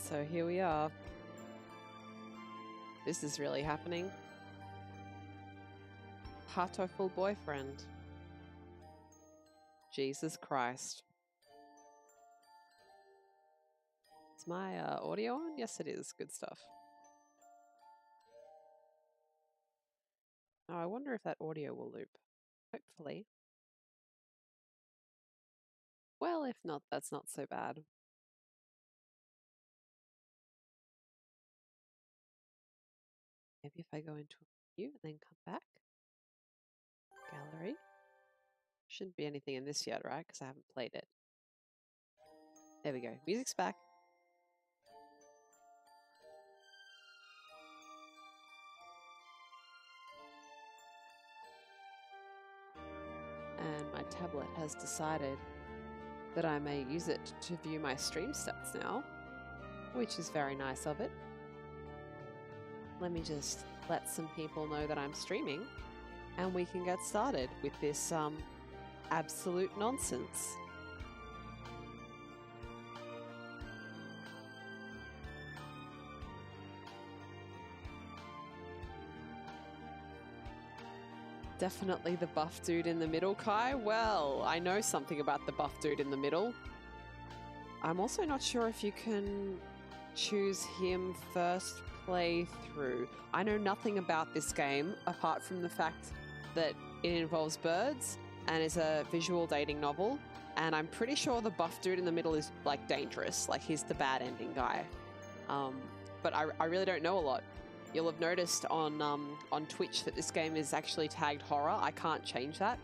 So here we are. This is really happening. Hatoful boyfriend. Jesus Christ. Is my audio on? Yes, it is. Good stuff. Now, I wonder if that audio will loop. Hopefully. Well, if not, that's not so bad. Maybe if I go into a menu and then come back. Gallery. Shouldn't be anything in this yet, right? Because I haven't played it. There we go. Music's back. And my tablet has decided that I may use it to view my stream stats now, which is very nice of it. Let me just let some people know that I'm streaming and we can get started with this absolute nonsense. Definitely the buff dude in the middle, Kai. Well, I know something about the buff dude in the middle. I'm also not sure if you can choose him first playthrough. I know nothing about this game apart from the fact that it involves birds and is a visual dating novel, and I'm pretty sure the buff dude in the middle is like dangerous, like he's the bad ending guy. But I really don't know a lot. You'll have noticed on Twitch that this game is actually tagged horror. I can't change that.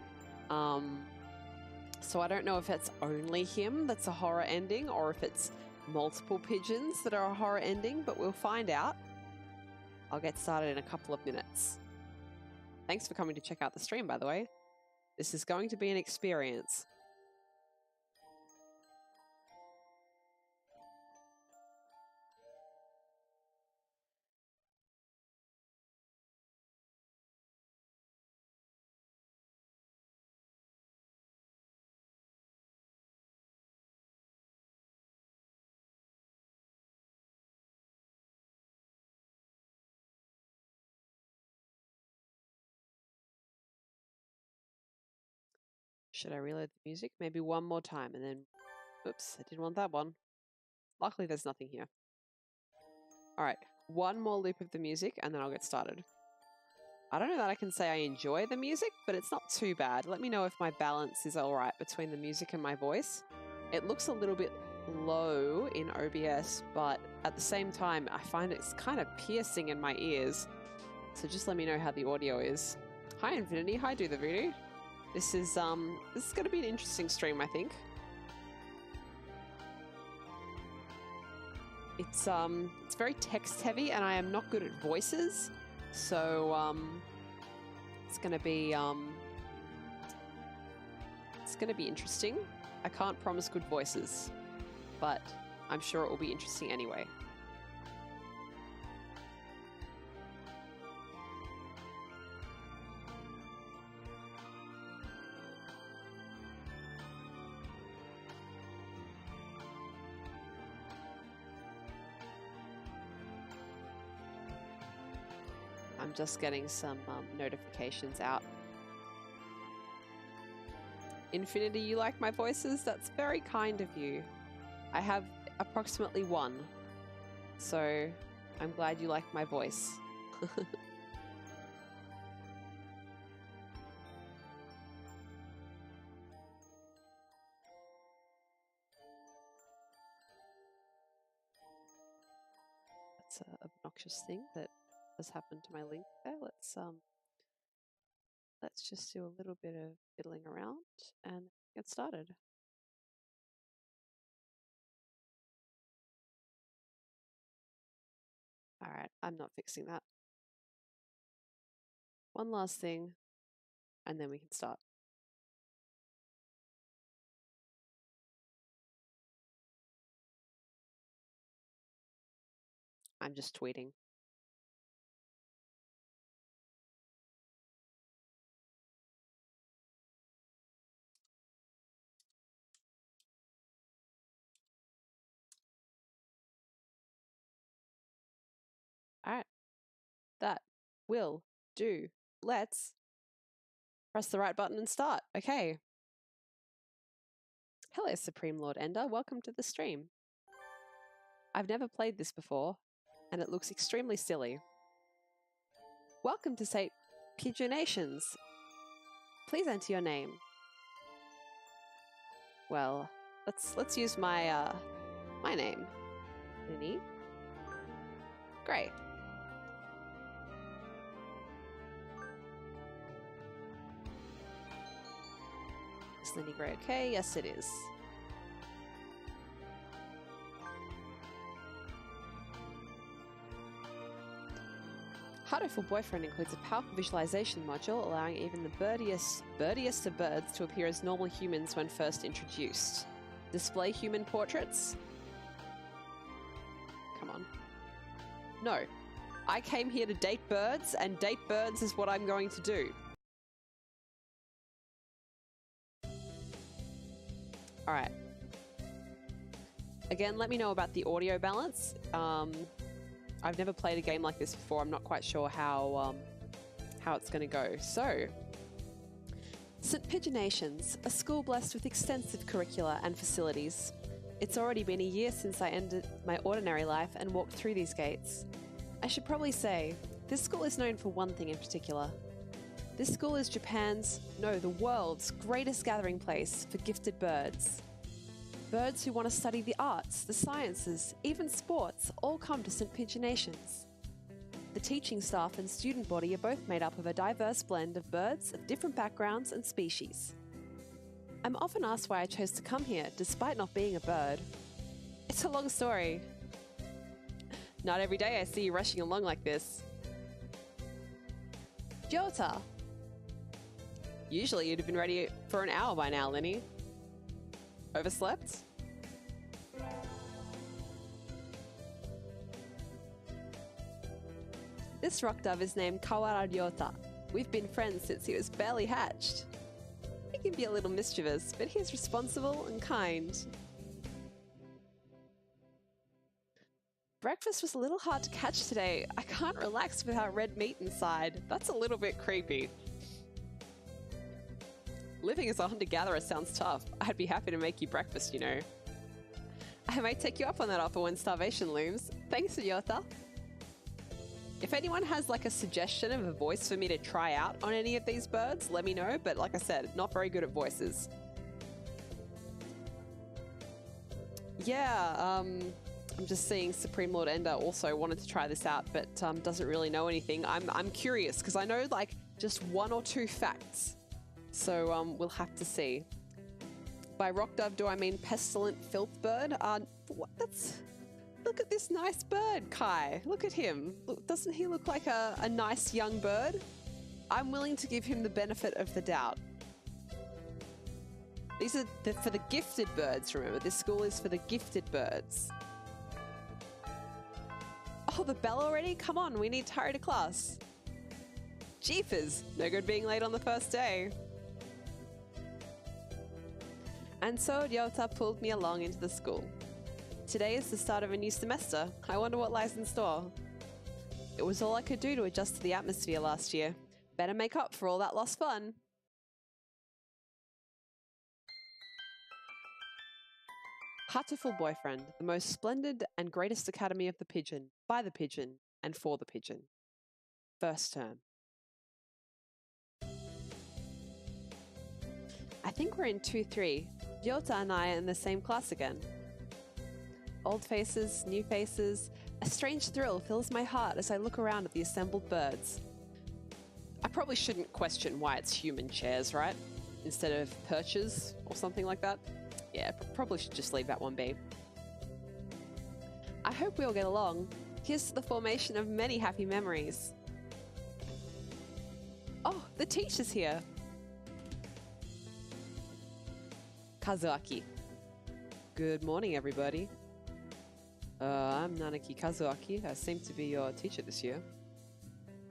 So I don't know if it's only him that's a horror ending or if it's multiple pigeons that are a horror ending, but we'll find out. I'll get started in a couple of minutes. Thanks for coming to check out the stream, by the way. This is going to be an experience. Should I reload the music? Maybe one more time and then... Oops, I didn't want that one. Luckily, there's nothing here. All right, one more loop of the music and then I'll get started. I don't know that I can say I enjoy the music, but it's not too bad. Let me know if my balance is all right between the music and my voice. It looks a little bit low in OBS, but at the same time, I find it's kind of piercing in my ears. So just let me know how the audio is. Hi, Infinity. Hi, Do the Voodoo. This is going to be an interesting stream, I think. It's very text heavy, and I am not good at voices, so it's gonna be interesting. I can't promise good voices, but I'm sure it will be interesting anyway. I'm just getting some notifications out. Infinity, you like my voices? That's very kind of you. I have approximately one, so I'm glad you like my voice. That's an obnoxious thing that has happened to my link there. Let's just do a little bit of fiddling around and get started. All right, I'm not fixing that. One last thing, and then we can start. I'm just tweeting. Alright. That will do. Let's press the right button and start. Okay. Hello, Supreme Lord Ender. Welcome to the stream. I've never played this before, and it looks extremely silly. Welcome to St. Pigeonations. Please enter your name. Well, let's use my my name. LinnieGrey. Is LinnieGrey okay? Yes, it is. Hatoful Boyfriend includes a powerful visualization module, allowing even the birdiest of birds to appear as normal humans when first introduced. Display human portraits? Come on. No. I came here to date birds, and date birds is what I'm going to do. Alright. Again, let me know about the audio balance. I've never played a game like this before. I'm not quite sure how it's going to go. So, St. Pigeonations, a school blessed with extensive curricula and facilities. It's already been a year since I ended my ordinary life and walked through these gates. I should probably say, this school is known for one thing in particular. This school is the world's greatest gathering place for gifted birds. Birds who want to study the arts, the sciences, even sports, all come to St. Pigeonations. The teaching staff and student body are both made up of a diverse blend of birds of different backgrounds and species. I'm often asked why I chose to come here, despite not being a bird. It's a long story. Not every day I see you rushing along like this. Jota! Usually you'd have been ready for an hour by now, Linnie. Overslept? This rock dove is named Kawara. We've been friends since he was barely hatched. He can be a little mischievous, but he's responsible and kind. Breakfast was a little hard to catch today. I can't relax without red meat inside. That's a little bit creepy. Living as a hunter-gatherer sounds tough. I'd be happy to make you breakfast, you know. I might take you up on that offer when starvation looms. Thanks, Yota. If anyone has like a suggestion of a voice for me to try out on any of these birds, let me know. But like I said, not very good at voices. Yeah, I'm just seeing Supreme Lord Ender also wanted to try this out, but doesn't really know anything. I'm curious because I know like just 1 or 2 facts. So we'll have to see. By rock dove, do I mean pestilent filth bird? Look at this nice bird, Kai. Look at him. Look, doesn't he look like a nice young bird? I'm willing to give him the benefit of the doubt. These are for the gifted birds, remember. This school is for the gifted birds. Oh, the bell already? Come on, we need to hurry to class. Jeepers, no good being late on the first day. And so Ryota pulled me along into the school. Today is the start of a new semester. I wonder what lies in store. It was all I could do to adjust to the atmosphere last year. Better make up for all that lost fun. Hatoful Boyfriend, the most splendid and greatest academy of the pigeon, by the pigeon, and for the pigeon. First term. I think we're in 2-3. Ryota and I are in the same class again. Old faces, new faces. A strange thrill fills my heart as I look around at the assembled birds. I probably shouldn't question why it's human chairs, right? Instead of perches or something like that. Yeah, probably should just leave that one be. I hope we all get along. Here's to the formation of many happy memories. Oh, the teacher's here. Kazuaki. Good morning, everybody. I'm Nanaki Kazuaki. I seem to be your teacher this year.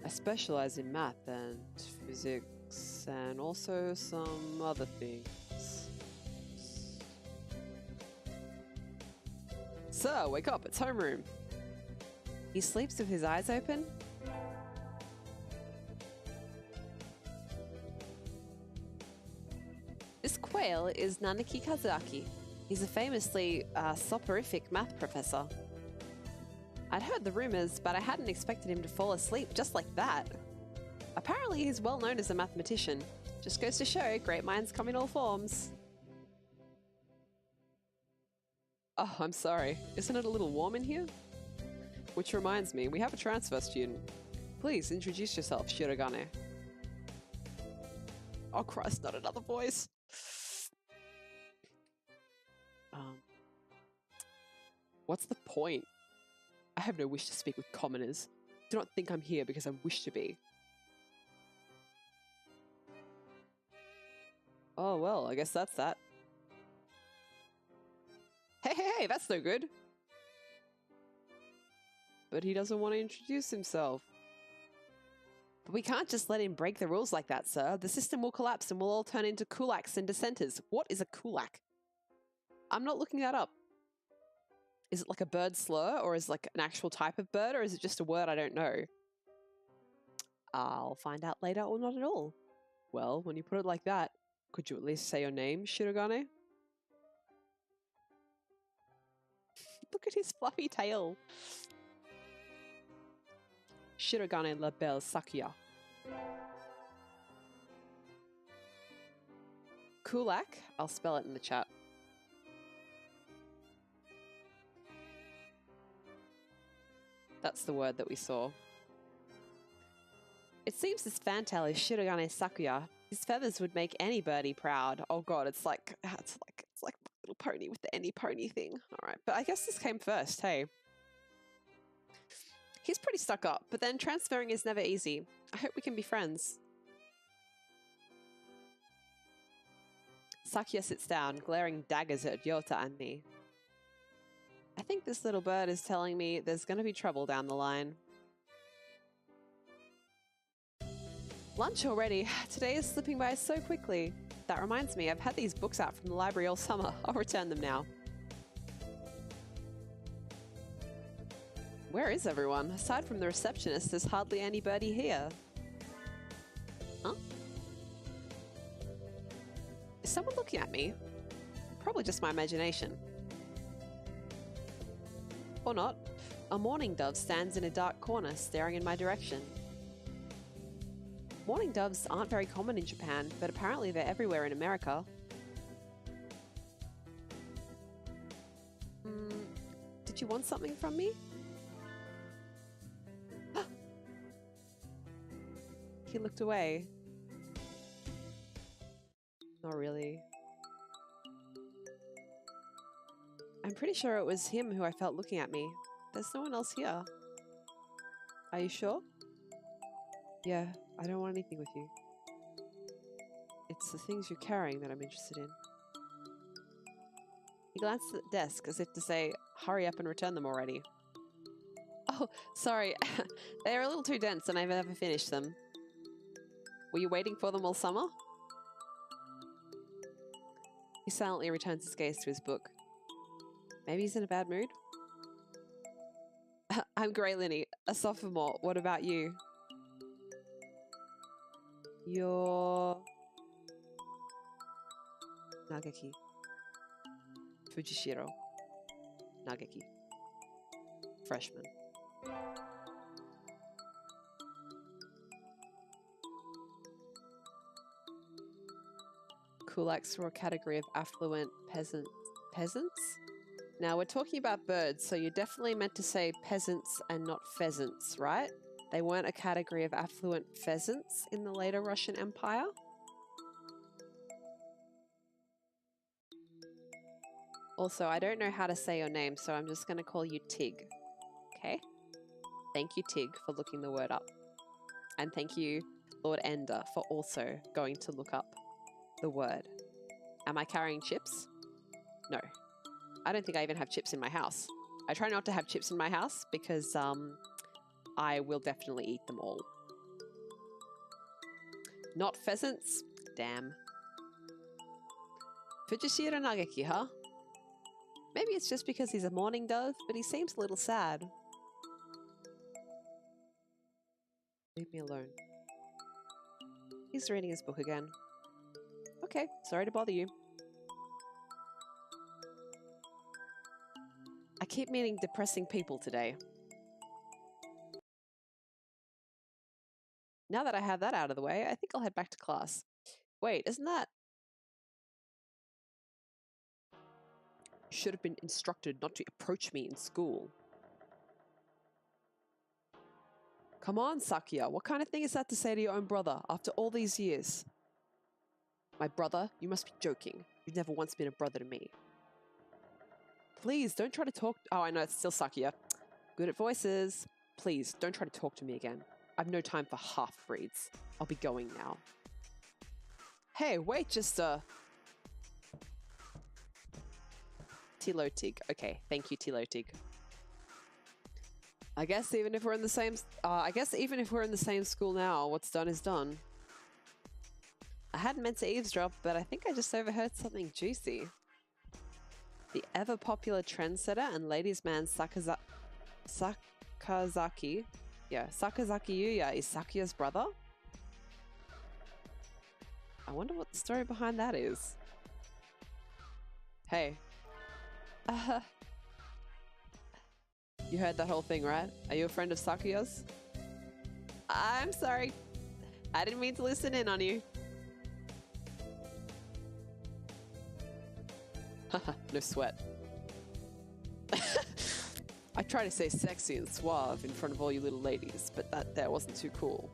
I specialize in math and physics and also some other things. Sir, wake up, it's homeroom. He sleeps with his eyes open? This quail is Nanaki Kazaki. He's a famously soporific math professor. I'd heard the rumors, but I hadn't expected him to fall asleep just like that. Apparently he's well known as a mathematician. Just goes to show, great minds come in all forms. Oh, I'm sorry. Isn't it a little warm in here? Which reminds me, we have a transfer student. Please introduce yourself, Shirogane. Oh Christ, not another voice. What's the point? I have no wish to speak with commoners. Do not think I'm here because I wish to be. Oh well, I guess that's that. Hey, that's no good. But he doesn't want to introduce himself. But we can't just let him break the rules like that, sir. The system will collapse and we'll all turn into kulaks and dissenters. What is a kulak? I'm not looking that up. Is it like a bird slur, or is it like an actual type of bird, or is it just a word I don't know? I'll find out later, or not at all. Well, when you put it like that, could you at least say your name, Shirogane? Look at his fluffy tail. Shirogane la Belle Sakuya. Kulak, I'll spell it in the chat. That's the word that we saw. It seems this fantail is Shirogane Sakuya. His feathers would make any birdie proud. Oh god, it's like My Little Pony with the any pony thing. Alright, but I guess this came first, hey. He's pretty stuck up, but then transferring is never easy. I hope we can be friends. Sakuya sits down, glaring daggers at Ryota and me. I think this little bird is telling me there's going to be trouble down the line. Lunch already. Today is slipping by so quickly. That reminds me, I've had these books out from the library all summer. I'll return them now. Where is everyone? Aside from the receptionist, there's hardly anybody here. Huh? Is someone looking at me? Probably just my imagination. Or not. A mourning dove stands in a dark corner, staring in my direction. Mourning doves aren't very common in Japan, but apparently they're everywhere in America. Did you want something from me? He looked away. Not really. I'm pretty sure it was him who I felt looking at me. There's no one else here. Are you sure? Yeah, I don't want anything with you. It's the things you're carrying that I'm interested in. He glanced at the desk as if to say, hurry up and return them already. Oh, sorry. They're a little too dense and I've never finished them. Were you waiting for them all summer? He silently returns his gaze to his book. Maybe he's in a bad mood? I'm Grey Linnie, a sophomore. What about you? You're... Nagaki. Fujishiro. Nagaki. Freshman. Kulaks were a category of affluent peasants? Now, we're talking about birds, so you're definitely meant to say peasants and not pheasants, right? They weren't a category of affluent pheasants in the later Russian Empire? Also, I don't know how to say your name, so I'm just going to call you Tig. Okay? Thank you, Tig, for looking the word up. And thank you, Lord Ender, for also going to look up the word. Am I carrying chips? No. I don't think I even have chips in my house. I try not to have chips in my house because I will definitely eat them all. Not pheasants? Damn. Fujishiro Nagaki, huh? Maybe it's just because he's a mourning dove, but he seems a little sad. Leave me alone. He's reading his book again. Okay, sorry to bother you. I keep meeting depressing people today. Now that I have that out of the way, I think I'll head back to class. Wait, isn't that... Should have been instructed not to approach me in school. Come on, Sakia. What kind of thing is that to say to your own brother after all these years? My brother? You must be joking. You've never once been a brother to me. Please, don't try to talk... Oh, I know, it's still Sakia. Good at voices. Please, don't try to talk to me again. I've no time for half-breeds. I'll be going now. Hey, wait, just, Tilotig. Okay, thank you, Tilotig. I guess even if we're in the same school now, what's done is done. I hadn't meant to eavesdrop, but I think I just overheard something juicy. The ever-popular trendsetter and ladies' man Sakazaki Yuya is Sakuya's brother? I wonder what the story behind that is. Hey. You heard that whole thing, right? Are you a friend of Sakuya's? I'm sorry. I didn't mean to listen in on you. Haha, no sweat. I try to stay sexy and suave in front of all you little ladies, but that there wasn't too cool.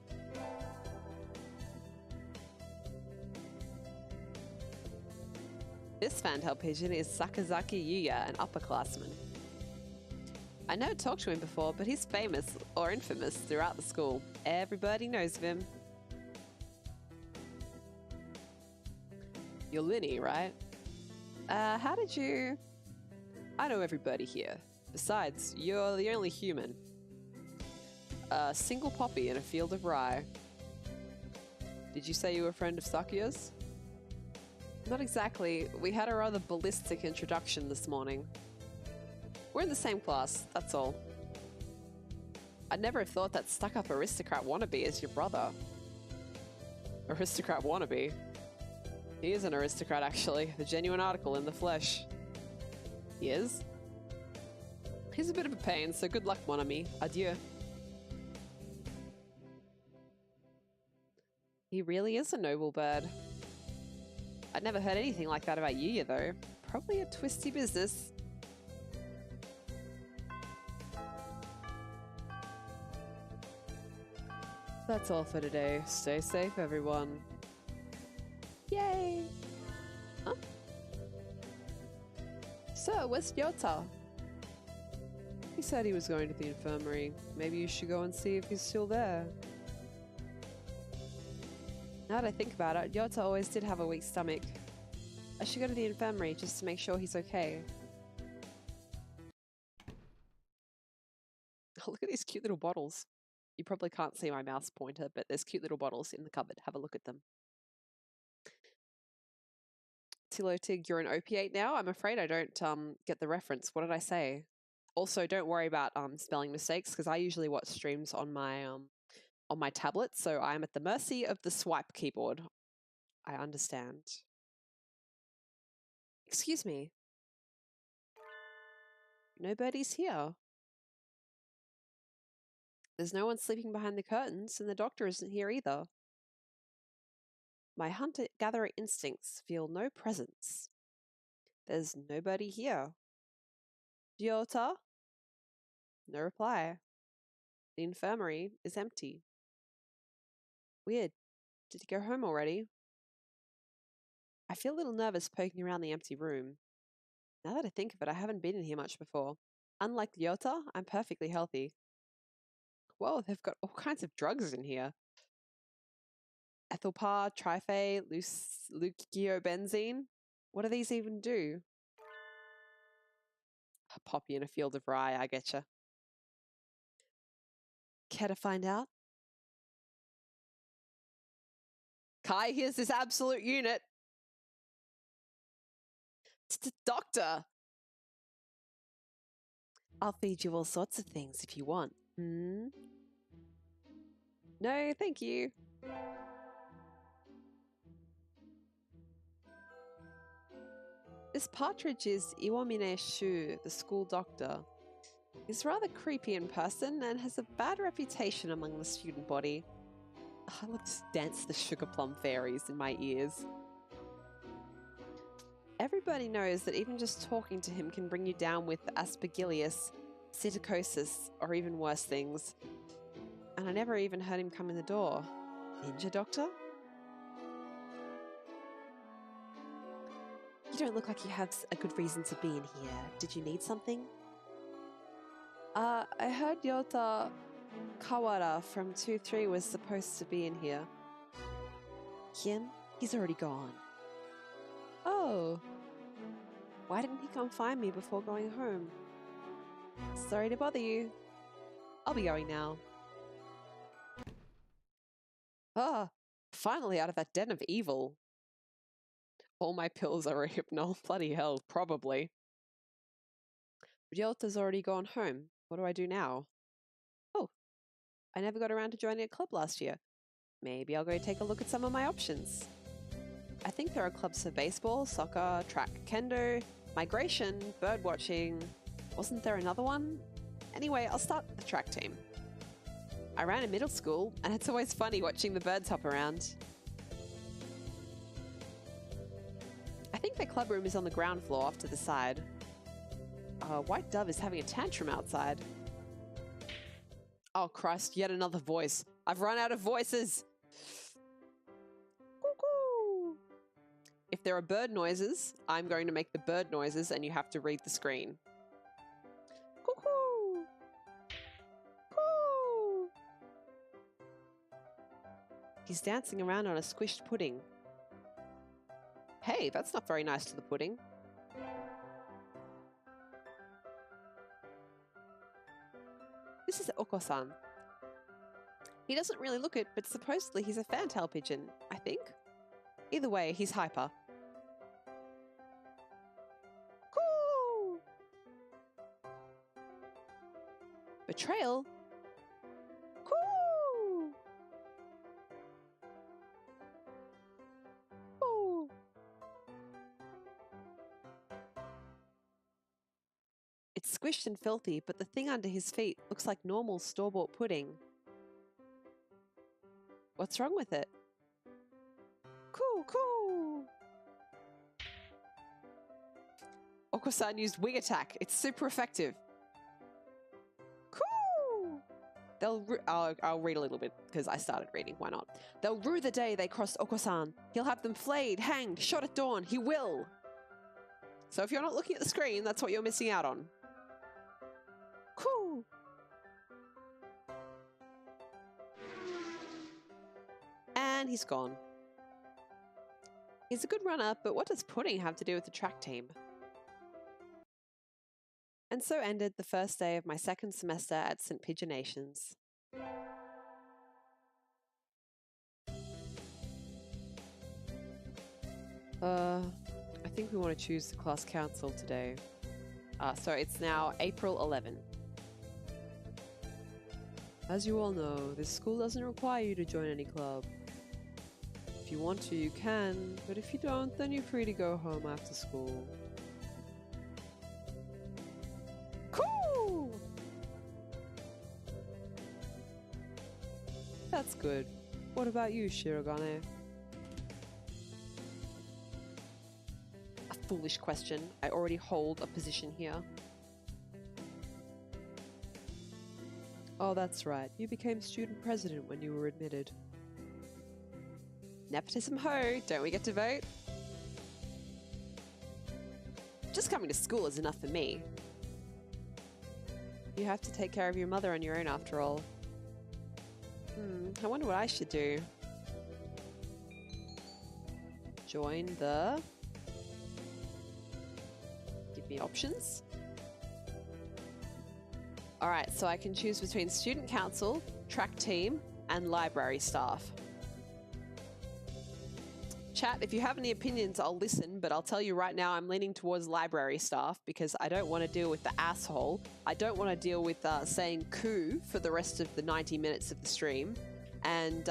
This fantail pigeon is Sakazaki Yuya, an upperclassman. I never talked to him before, but he's famous or infamous throughout the school. Everybody knows of him. You're Linnie, right? How did you... I know everybody here. Besides, you're the only human. A single poppy in a field of rye. Did you say you were a friend of Sakuya's? Not exactly. We had a rather ballistic introduction this morning. We're in the same class, that's all. I'd never have thought that stuck-up aristocrat wannabe is your brother. Aristocrat wannabe? He is an aristocrat, actually. The genuine article in the flesh. He is? He's a bit of a pain, so good luck, mon ami. Adieu. He really is a noble bird. I'd never heard anything like that about Yuya, though. Probably a twisty business. That's all for today. Stay safe, everyone. Yay! Huh? Sir, where's Yota? He said he was going to the infirmary. Maybe you should go and see if he's still there. Now that I think about it, Yota always did have a weak stomach. I should go to the infirmary just to make sure he's okay. Look at these cute little bottles. You probably can't see my mouse pointer, but there's cute little bottles in the cupboard. Have a look at them. Tilotig, you're an opiate now? I'm afraid I don't get the reference. What did I say? Also, don't worry about spelling mistakes, because I usually watch streams on my tablet, so I'm at the mercy of the swipe keyboard. I understand. Excuse me. Nobody's here. There's no one sleeping behind the curtains, and the doctor isn't here either. My hunter-gatherer instincts feel no presence. There's nobody here. Ryota? No reply. The infirmary is empty. Weird. Did he go home already? I feel a little nervous poking around the empty room. Now that I think of it, I haven't been in here much before. Unlike Ryota, I'm perfectly healthy. Whoa, they've got all kinds of drugs in here. Ethylpar, Trife, leukiobenzene. What do these even do? A poppy in a field of rye, I getcha. Care to find out? Kai, here's this absolute unit. Doctor! I'll feed you all sorts of things if you want. Hmm? No, thank you. This partridge is Iwamine Shu, the school doctor. He's rather creepy in person and has a bad reputation among the student body. Let's dance the sugar plum fairies in my ears. Everybody knows that even just talking to him can bring you down with aspergillosis, psittacosis, or even worse things. And I never even heard him come in the door. Ninja doctor? You don't look like you have a good reason to be in here. Did you need something? I heard Yota Kawara from 2-3 was supposed to be in here. Him? He's already gone. Oh. Why didn't he come find me before going home? Sorry to bother you. I'll be going now. Ah, finally out of that den of evil. All my pills are a hypnol. Bloody hell, probably. Ryota's already gone home. What do I do now? Oh, I never got around to joining a club last year. Maybe I'll go take a look at some of my options. I think there are clubs for baseball, soccer, track, kendo, migration, bird watching. Wasn't there another one? Anyway, I'll start the track team. I ran in middle school, and it's always funny watching the birds hop around. I think their club room is on the ground floor off to the side. White Dove is having a tantrum outside. Oh Christ, yet another voice. I've run out of voices! Cuckoo! If there are bird noises, I'm going to make the bird noises and you have to read the screen. Cuckoo! Cuckoo! He's dancing around on a squished pudding. Hey, that's not very nice to the pudding. This is Oko-san. He doesn't really look it, but supposedly he's a fantail pigeon, I think. Either way, he's hyper. Coo! Betrayal? Coo! Coo! It's squished and filthy, but the thing under his feet looks like normal store-bought pudding. What's wrong with it? Cool, cool! Oko-san used wing attack. It's super effective. Cool! I'll read a little bit because I started reading. Why not? They'll rue the day they crossed Oko-san. He'll have them flayed, hanged, shot at dawn. He will. So if you're not looking at the screen, that's what you're missing out on. Cool. And he's gone. He's a good runner, but what does pudding have to do with the track team? And so ended the first day of my second semester at St. Pigeonations. I think we want to choose the class council today. So it's now April 11. As you all know, this school doesn't require you to join any club. If you want to, you can, but if you don't, then you're free to go home after school. Cool! That's good. What about you, Shirogane? A foolish question. I already hold a position here. Oh, that's right. You became student president when you were admitted. Nepotism ho! Don't we get to vote? Just coming to school is enough for me. You have to take care of your mother on your own after all. I wonder what I should do. Join the... Give me options. Alright, so I can choose between student council, track team, and library staff. Chat, if you have any opinions, I'll listen, but I'll tell you right now I'm leaning towards library staff because I don't want to deal with the asshole. I don't want to deal with saying "coo" for the rest of the 90 minutes of the stream. and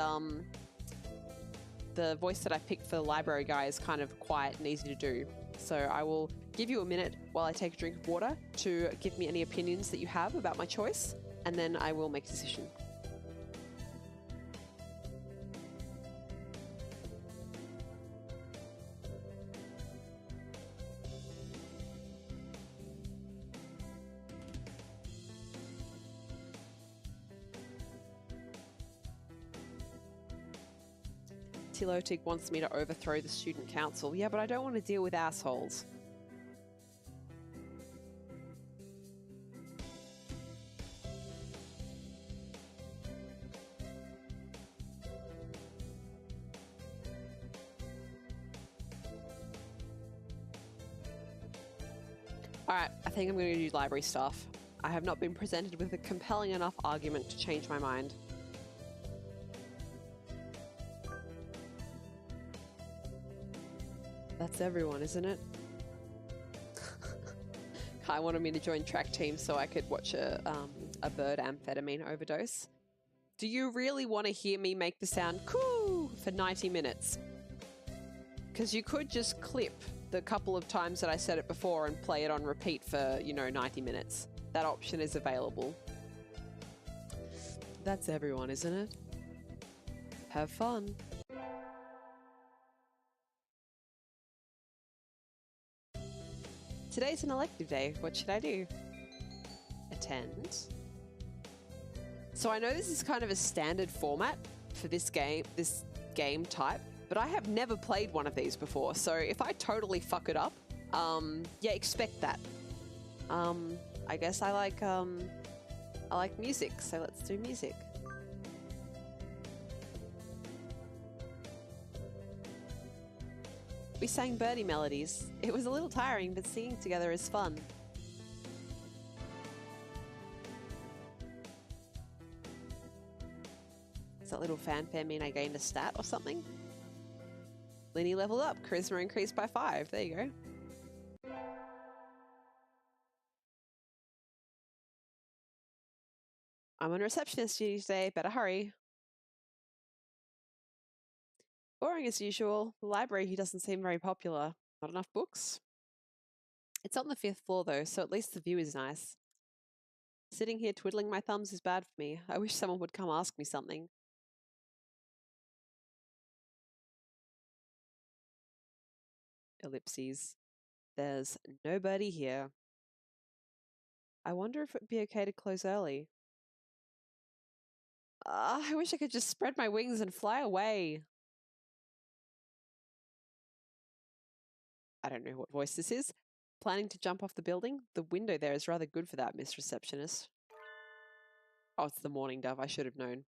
the voice that I picked for the library guy is kind of quiet and easy to do. So I will give you a minute while I take a drink of water to give me any opinions that you have about my choice, and then I will make a decision. Tilotic wants me to overthrow the student council. Yeah, but I don't want to deal with assholes. Alright, I think I'm going to do library stuff. I have not been presented with a compelling enough argument to change my mind. That's everyone, isn't it? Kai wanted me to join track team so I could watch a bird amphetamine overdose. Do you really want to hear me make the sound coo for 90 minutes? Because you could just clip the couple of times that I said it before and play it on repeat for, 90 minutes. That option is available. That's everyone, isn't it? Have fun. Today's an elective day. What should I do? Attend. So I know this is kind of a standard format for this game type, but I have never played one of these before. So if I totally fuck it up, yeah, expect that. I guess I like music, so let's do music. We sang birdie melodies. It was a little tiring, but singing together is fun. Does that little fanfare mean I gained a stat or something? Linnie leveled up. Charisma increased by 5. There you go. I'm on receptionist duty today. Better hurry. Boring as usual. The library here doesn't seem very popular. Not enough books? It's on the 5th floor though, so at least the view is nice. Sitting here twiddling my thumbs is bad for me. I wish someone would come ask me something. Ellipses. There's nobody here. I wonder if it'd be okay to close early. I wish I could just spread my wings and fly away. I don't know what voice this is. Planning to jump off the building? The window there is rather good for that, Miss Receptionist. Oh, it's the morning dove. I should have known.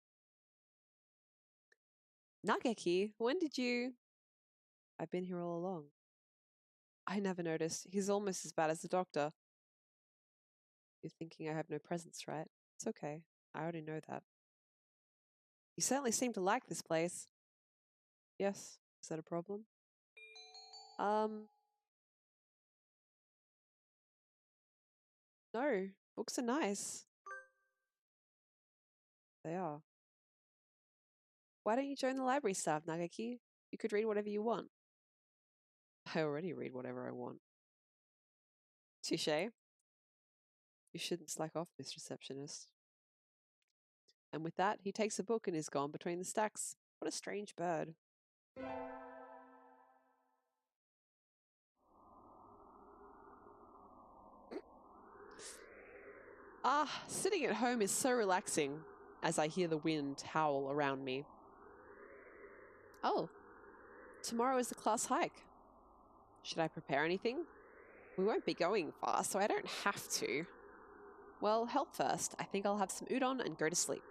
Nageki, when did you... I've been here all along. I never noticed. He's almost as bad as the doctor. You're thinking I have no presence, right? It's okay. I already know that. You certainly seem to like this place. Yes. Is that a problem? No. Books are nice. They are. Why don't you join the library staff, Nageki? You could read whatever you want. I already read whatever I want. Touché. You shouldn't slack off, Miss Receptionist. And with that, he takes a book and is gone between the stacks. What a strange bird. Ah, sitting at home is so relaxing as I hear the wind howl around me. Oh, tomorrow is the class hike. Should I prepare anything? We won't be going far, so I don't have to. Well, health first. I think I'll have some udon and go to sleep.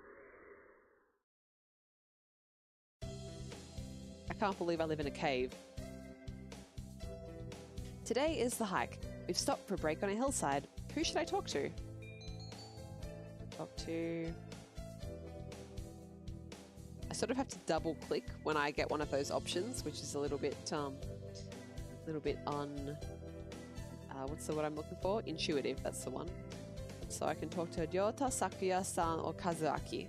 I can't believe I live in a cave. Today is the hike. We've stopped for a break on a hillside. Who should I talk to? I sort of have to double click when I get one of those options, which is a little bit what's the word I'm looking for? Intuitive, that's the one. So I can talk to Ryota, Sakuya-san, or Kazuaki.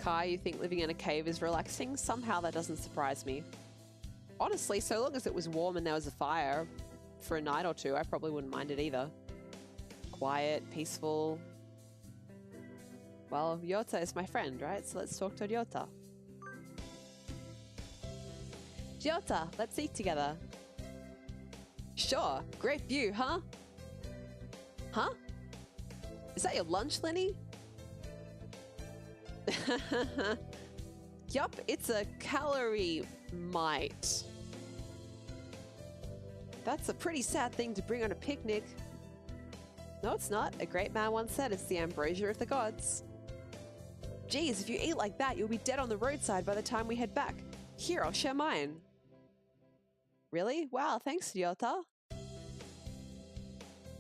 Kai, you think living in a cave is relaxing? Somehow that doesn't surprise me. Honestly, so long as it was warm and there was a fire for a night or two, I probably wouldn't mind it either. Quiet, peaceful. Well, Ryota is my friend, right? So let's talk to Ryota. Ryota, let's eat together. Sure, great view, huh? Huh? Is that your lunch, Lenny? Yup, it's a calorie mite. That's a pretty sad thing to bring on a picnic. No, it's not. A great man once said it's the ambrosia of the gods. Geez, if you eat like that, you'll be dead on the roadside by the time we head back. Here, I'll share mine. Really? Wow, thanks, Ryota.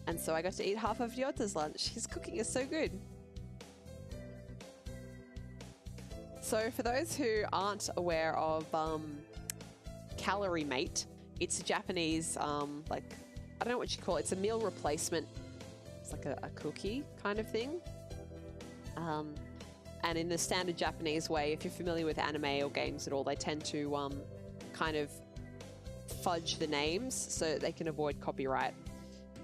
And so I got to eat half of Ryota's lunch. His cooking is so good. So for those who aren't aware of Calorie Mate, it's a Japanese, like, I don't know what you call it. It's a meal replacement. It's like a cookie kind of thing. And in the standard Japanese way, if you're familiar with anime or games at all, they tend to kind of fudge the names so that they can avoid copyright.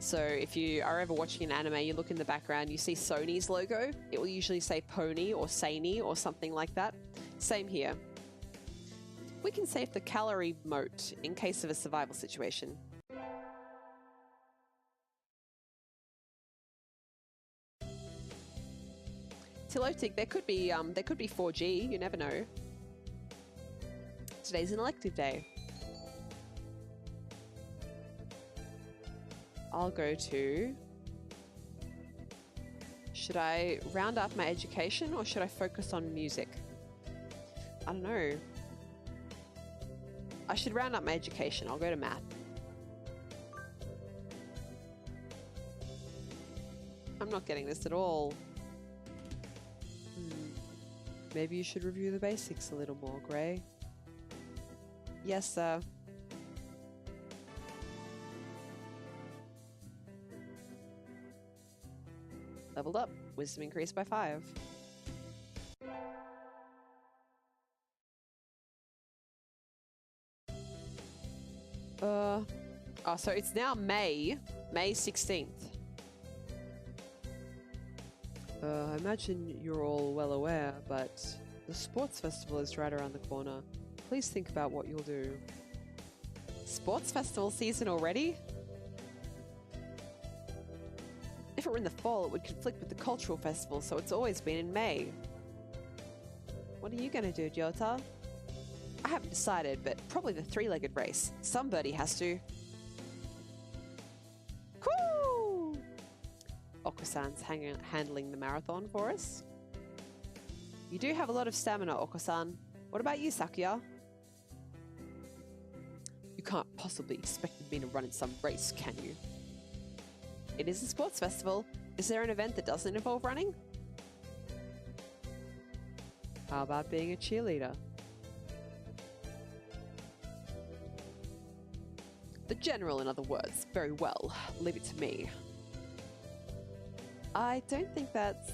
So if you are ever watching an anime, you look in the background, you see Sony's logo, it will usually say Pony or Seini or something like that. Same here. We can save the calorie moat in case of a survival situation. Tilotic, there could be 4G, you never know. Today's an elective day. I'll go to... Should I round up my education or should I focus on music? I don't know. I should round up my education. I'll go to math. I'm not getting this at all. Maybe you should review the basics a little more, Gray. Yes, sir. Leveled up. Wisdom increased by 5. Oh, so it's now May 16th. I imagine you're all well aware, but the sports festival is right around the corner. Please think about what you'll do. Sports festival season already? If it were in the fall, it would conflict with the cultural festival, so it's always been in May. What are you going to do, Ryota? I haven't decided, but probably the three-legged race. Somebody has to. Cool! Oko-san's handling the marathon for us. You do have a lot of stamina, Oko-san. What about you, Sakuya? You can't possibly expect me to run in some race, can you? It is a sports festival. Is there an event that doesn't involve running? How about being a cheerleader? The general, in other words. Very well. Leave it to me. I don't think that's...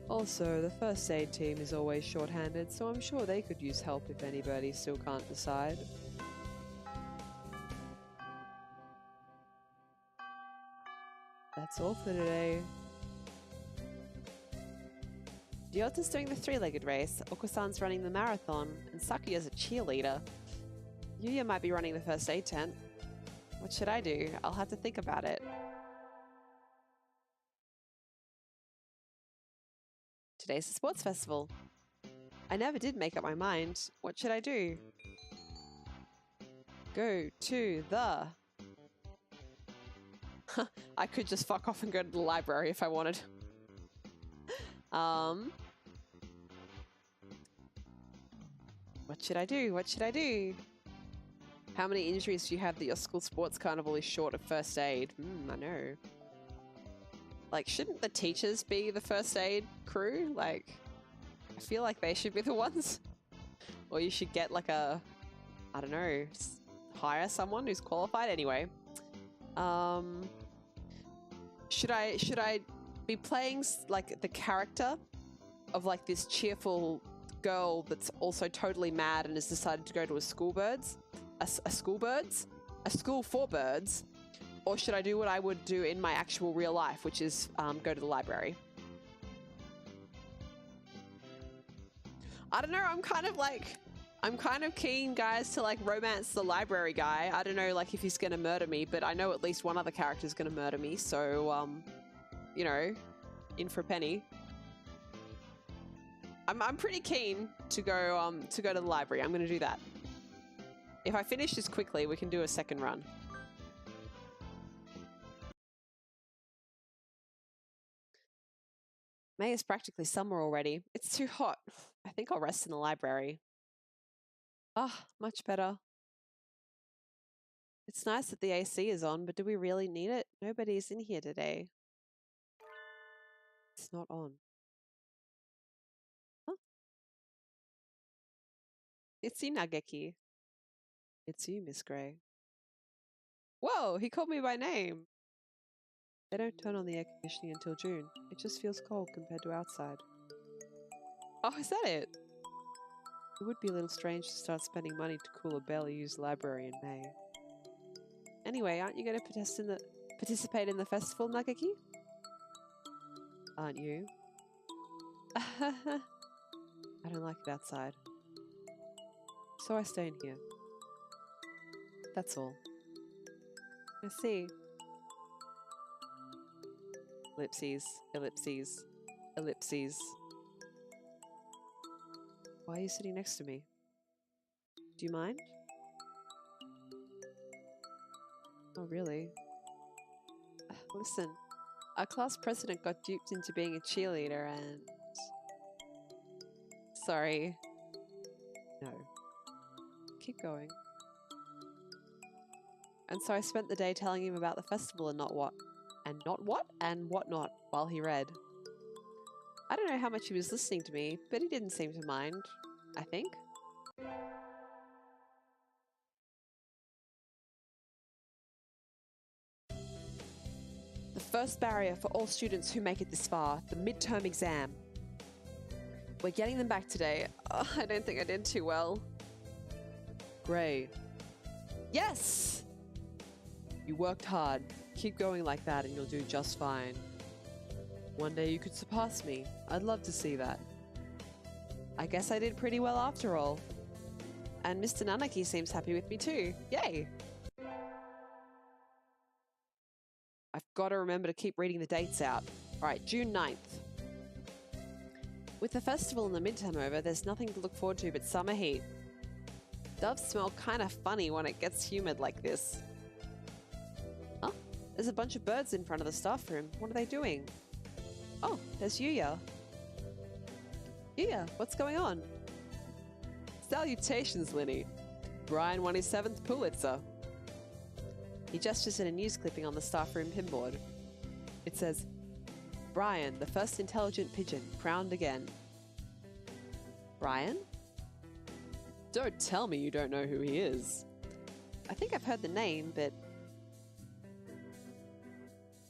Also, the first aid team is always short-handed, so I'm sure they could use help if anybody still can't decide. That's all for today. Ryota's doing the three-legged race, Oko-san's running the marathon, and Sakuya's a cheerleader. Yuya might be running the first aid tent. What should I do? I'll have to think about it. Today's the sports festival. I never did make up my mind. What should I do? Go to the... I could just fuck off and go to the library if I wanted. What should I do? What should I do? How many injuries do you have that your school sports carnival is short of first aid? I know. Like, shouldn't the teachers be the first aid crew? Like, I feel like they should be the ones. Or you should get like a, I don't know, hire someone who's qualified. Anyway. Should I be playing like the character of like this cheerful girl that's also totally mad and has decided to go to a school for birds, or should I do what I would do in my actual real life, which is go to the library? I don't know. I'm kind of keen, guys, to like romance the library guy. I don't know, like if he's gonna murder me, but I know at least one other character is gonna murder me. So, you know, in for a penny. I'm pretty keen to go to the library. I'm gonna do that. If I finish this quickly, we can do a second run. May is practically summer already. It's too hot. I think I'll rest in the library. Ah, much better. It's nice that the AC is on, but do we really need it? Nobody's in here today. It's not on. Huh? It's you, Nageki. It's you, Miss Grey. Whoa, he called me by name. They don't turn on the air conditioning until June. It just feels cold compared to outside. Oh, is that it? It would be a little strange to start spending money to cool a barely used library in May. Anyway, aren't you going to participate in the festival, Nageki? Aren't you? I don't like it outside. So I stay in here. That's all. I see. Ellipses, ellipses, ellipses. Why are you sitting next to me? Do you mind? Oh, really? Listen, our class president got duped into being a cheerleader and... Sorry. No. Keep going. And so I spent the day telling him about the festival and not what and whatnot while he read. I don't know how much he was listening to me, but he didn't seem to mind, I think. The first barrier for all students who make it this far, the midterm exam. We're getting them back today. Oh, I don't think I did too well. Grey. Yes! You worked hard. Keep going like that and you'll do just fine. One day you could surpass me. I'd love to see that. I guess I did pretty well after all. And Mr. Nanaki seems happy with me too. Yay! I've got to remember to keep reading the dates out. Alright, June 9th. With the festival and the midterm over, there's nothing to look forward to but summer heat. Doves smell kind of funny when it gets humid like this. Huh? There's a bunch of birds in front of the staff room. What are they doing? Oh, there's Yuya. Yuya, what's going on? Salutations, Linnie. Brian won his 7th Pulitzer. He gestures at a news clipping on the staff room pinboard. It says, Brian, the first intelligent pigeon, crowned again. Brian? Don't tell me you don't know who he is. I think I've heard the name, but...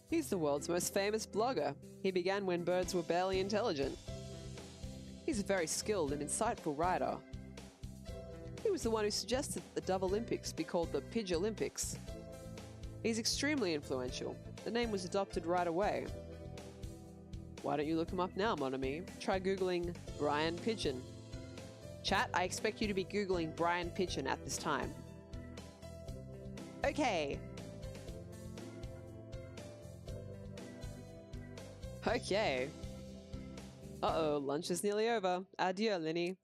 He's the world's most famous blogger. He began when birds were barely intelligent. He's a very skilled and insightful writer. He was the one who suggested that the Dove Olympics be called the Pidge Olympics. He's extremely influential. The name was adopted right away. Why don't you look him up now, mon ami? Try Googling Brian Pigeon. Chat, I expect you to be Googling Brian Pigeon at this time. Okay. Okay. Uh-oh, lunch is nearly over. Adieu, Linnie.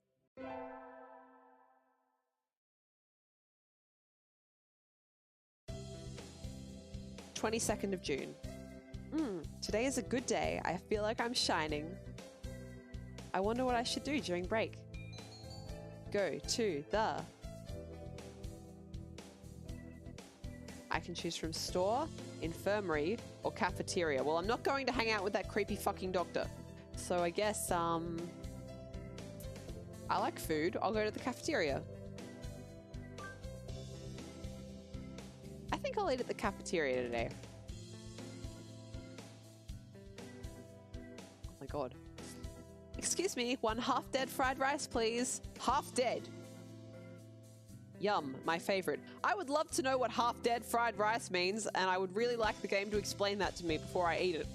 June 22nd. Today is a good day. I feel like I'm shining. I wonder what I should do during break. Go to the... I can choose from store, infirmary, or cafeteria. Well, I'm not going to hang out with that creepy fucking doctor. So I guess, I like food. I'll go to the cafeteria. I think I'll eat at the cafeteria today. Oh my god. Excuse me, one half-dead fried rice, please. Half-dead. Yum, my favorite. I would love to know what half-dead fried rice means, and I would really like the game to explain that to me before I eat it.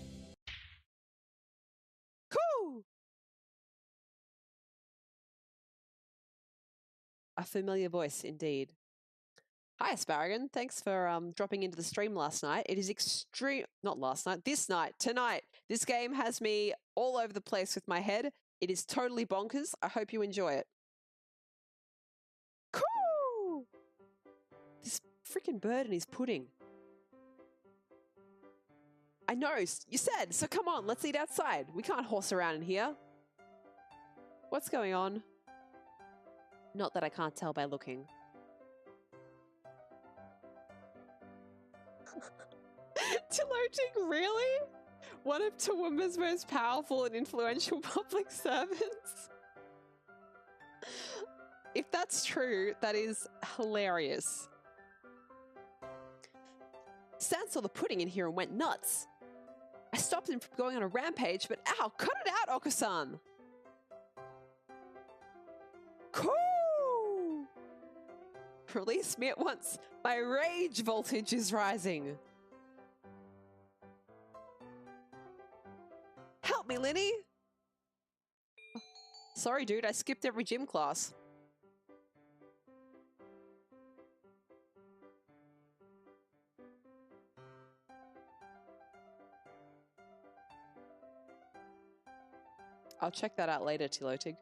Cool! A familiar voice, indeed. Hi, Asparagon. Thanks for dropping into the stream last night. It is not last night, this night, tonight. This game has me all over the place with my head. It is totally bonkers. I hope you enjoy it. Cool! This freaking bird and his pudding. I know, you said, so come on, let's eat outside. We can't horse around in here. What's going on? Not that I can't tell by looking. Tiloting, really? One of Toowoomba's most powerful and influential public servants? If that's true, that is hilarious. Stan saw the pudding in here and went nuts. I stopped him from going on a rampage, but ow, cut it out, Oko-san! Cool! Release me at once. My rage voltage is rising. Help me, Linnie! Sorry, dude, I skipped every gym class. I'll check that out later, Tilotig.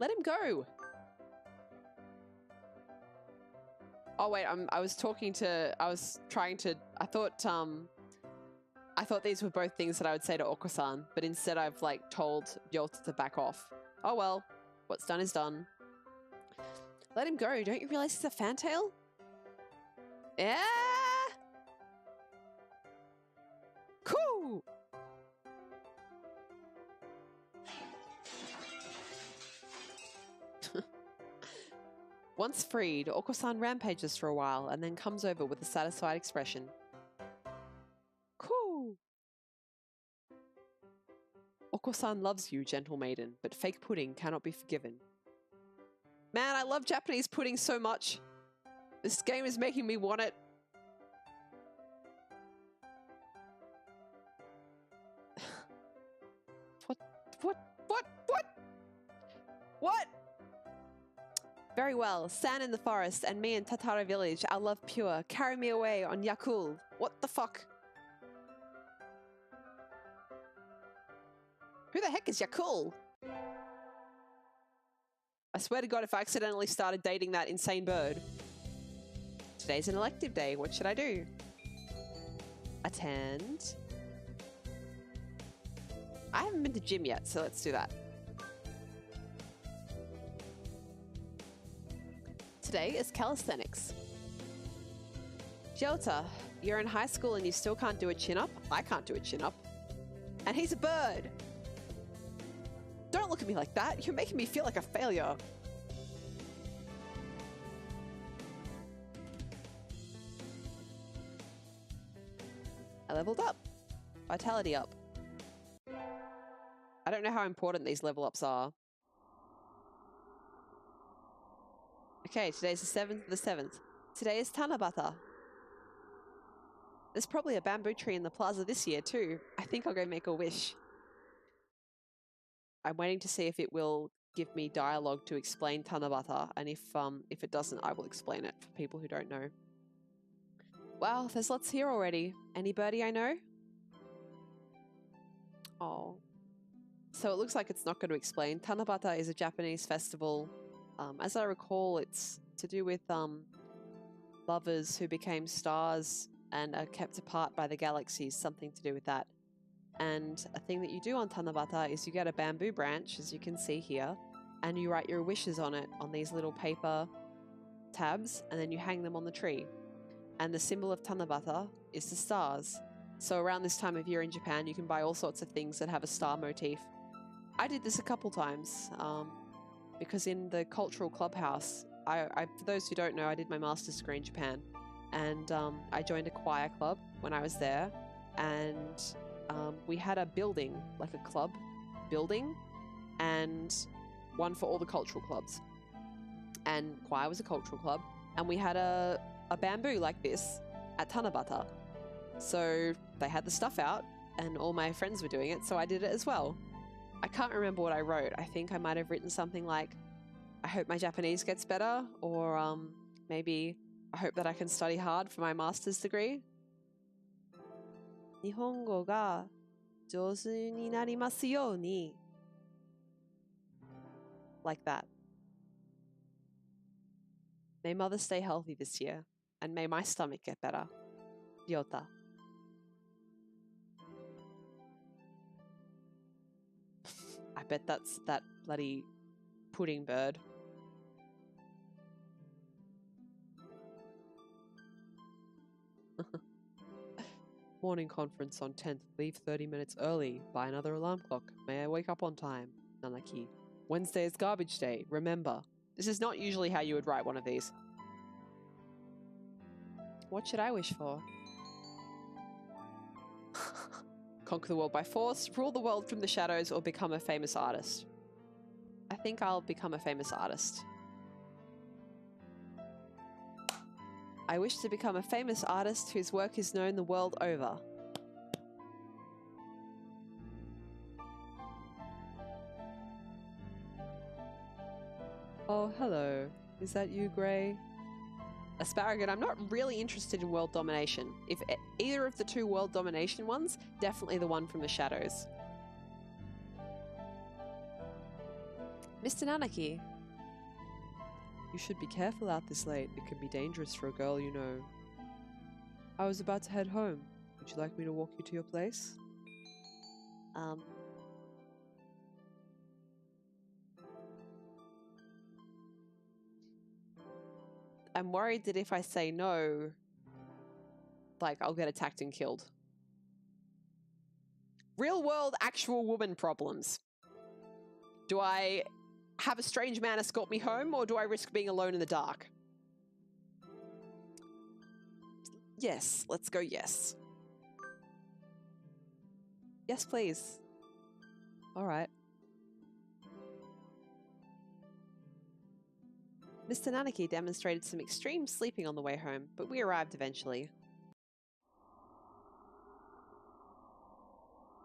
Let him go! Oh wait, I was I thought these were both things that I would say to Oko-san, but instead I've like told Yolta to back off. Oh well, what's done is done. Let him go, don't you realize he's a fantail? Yeah! Cool! Once freed, Oko-san rampages for a while and then comes over with a satisfied expression. Cool! Oko-san loves you, gentle maiden, but fake pudding cannot be forgiven. Man, I love Japanese pudding so much. This game is making me want it. What? Very well. San in the forest and me in Tatara village, our love pure. Carry me away on Yakul. What the fuck? Who the heck is Yakul? I swear to God if I accidentally started dating that insane bird. Today's an elective day. What should I do? Attend. I haven't been to gym yet, so let's do that. Today is calisthenics. Jota, you're in high school and you still can't do a chin-up? I can't do a chin-up. And he's a bird! Don't look at me like that. You're making me feel like a failure. I leveled up. Vitality up. I don't know how important these level ups are. Okay, today's the 7th of the 7th. Today is Tanabata. There's probably a bamboo tree in the plaza this year too. I think I'll go make a wish. I'm waiting to see if it will give me dialogue to explain Tanabata, and if it doesn't, I will explain it for people who don't know. Wow, there's lots here already. Any birdie I know? Oh. So it looks like it's not going to explain. Tanabata is a Japanese festival. As I recall, it's to do with lovers who became stars and are kept apart by the galaxies, something to do with that. And a thing that you do on Tanabata is you get a bamboo branch, as you can see here, and you write your wishes on it on these little paper tabs, and then you hang them on the tree. And the symbol of Tanabata is the stars. So around this time of year in Japan, you can buy all sorts of things that have a star motif. I did this a couple times, because in the cultural clubhouse, for those who don't know, I did my master's degree in Japan, and I joined a choir club when I was there, and we had a building, like a club, building and one for all the cultural clubs. And choir was a cultural club. And we had a bamboo like this at Tanabata. So they had the stuff out and all my friends were doing it, so I did it as well. I can't remember what I wrote. I think I might have written something like, I hope my Japanese gets better, or maybe I hope that I can study hard for my master's degree. Nihongo ga jouzu ni narimasu you ni. Like that. May mother stay healthy this year, and may my stomach get better. Ryota. I bet that's that bloody pudding bird. Morning conference on 10th. Leave 30 minutes early. Buy another alarm clock. May I wake up on time? Nanaki. Wednesday is garbage day. Remember. This is not usually how you would write one of these. What should I wish for? Conquer the world by force, rule the world from the shadows, or become a famous artist. I think I'll become a famous artist. I wish to become a famous artist whose work is known the world over. Oh, hello. Is that you, Grey? Asparagus, I'm not really interested in world domination. If either of the two world domination ones, definitely the one from the shadows. Mr. Nanaki. You should be careful out this late. It can be dangerous for a girl you know. I was about to head home. Would you like me to walk you to your place? I'm worried that if I say no, like, I'll get attacked and killed. Real world, actual woman problems. Do I have a strange man escort me home, or do I risk being alone in the dark? Yes, let's go yes. Yes, please. All right. Mr. Nanaki demonstrated some extreme sleeping on the way home, but we arrived eventually.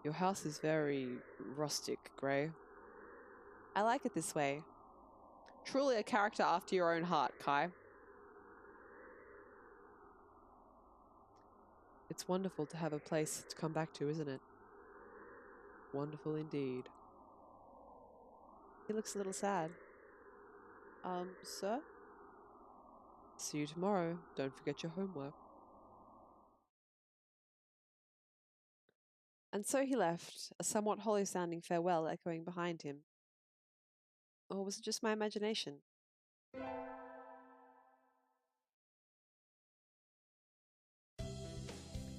Your house is very rustic, Grey. I like it this way. Truly a character after your own heart, Kai. It's wonderful to have a place to come back to, isn't it? Wonderful indeed. He looks a little sad. Sir? See you tomorrow. Don't forget your homework. And so he left, a somewhat hollow-sounding farewell echoing behind him. Or was it just my imagination?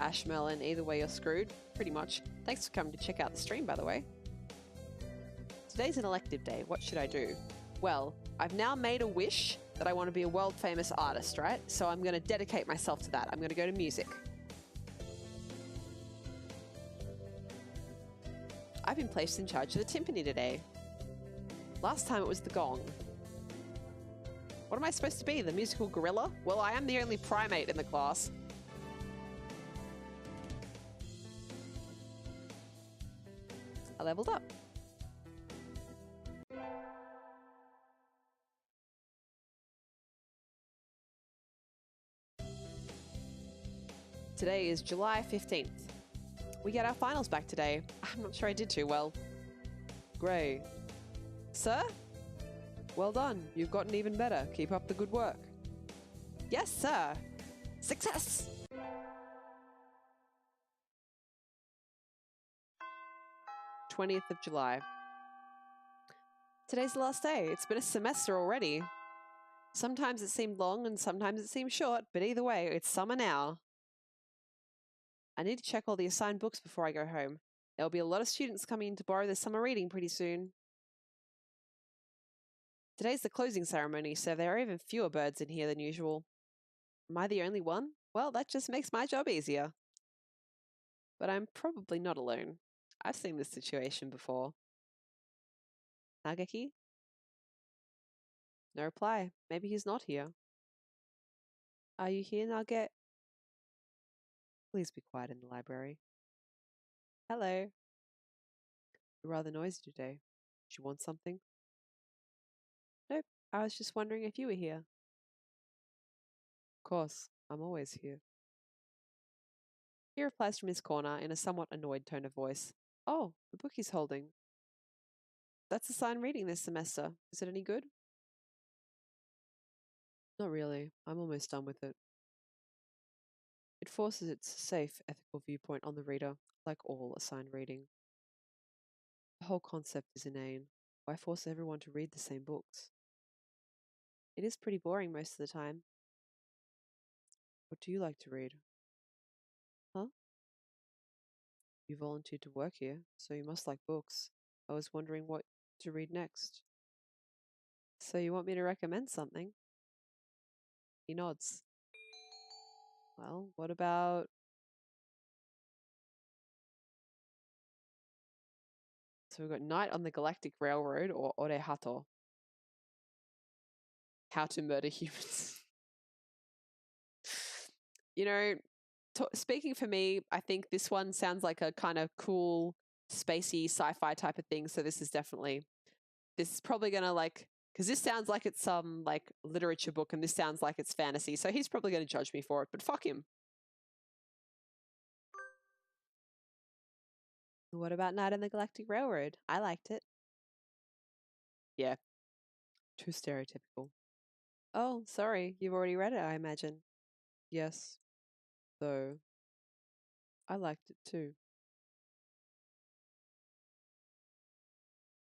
Ashmelon, either way you're screwed. Pretty much. Thanks for coming to check out the stream, by the way. Today's an elective day. What should I do? Well, I've now made a wish that I want to be a world-famous artist, right? So I'm going to dedicate myself to that. I'm going to go to music. I've been placed in charge of the timpani today. Last time it was the gong. What am I supposed to be? The musical gorilla? Well, I am the only primate in the class. I leveled up. Today is July 15th. We get our finals back today. I'm not sure I did too well. Grey. Sir? Well done. You've gotten even better. Keep up the good work. Yes, sir. Success! July 20th. Today's the last day. It's been a semester already. Sometimes it seemed long and sometimes it seemed short, but either way, it's summer now. I need to check all the assigned books before I go home. There will be a lot of students coming in to borrow their summer reading pretty soon. Today's the closing ceremony, so there are even fewer birds in here than usual. Am I the only one? Well, that just makes my job easier. But I'm probably not alone. I've seen this situation before. Nagaki? No reply. Maybe he's not here. Are you here, Nugget? Please be quiet in the library. Hello. You're rather noisy today. Do you want something? Nope. I was just wondering if you were here. Of course. I'm always here. He replies from his corner in a somewhat annoyed tone of voice. Oh, the book he's holding. That's the sign reading this semester. Is it any good? Not really. I'm almost done with it. It forces its safe, ethical viewpoint on the reader, like all assigned reading. The whole concept is inane. Why force everyone to read the same books? It is pretty boring most of the time. What do you like to read? Huh? You volunteered to work here, so you must like books. I was wondering what to read next. So you want me to recommend something? He nods. Well, what about... So we've got Night on the Galactic Railroad or Ore Hato. How to Murder Humans. You know, speaking for me, I think this one sounds like a kind of cool, spacey sci-fi type of thing. So this is probably going to like, because this sounds like it's some like literature book and this sounds like it's fantasy. So he's probably going to judge me for it, but fuck him. What about Night on the Galactic Railroad? I liked it. Yeah. Too stereotypical. Oh, sorry. You've already read it, I imagine. Yes. Though. I liked it too.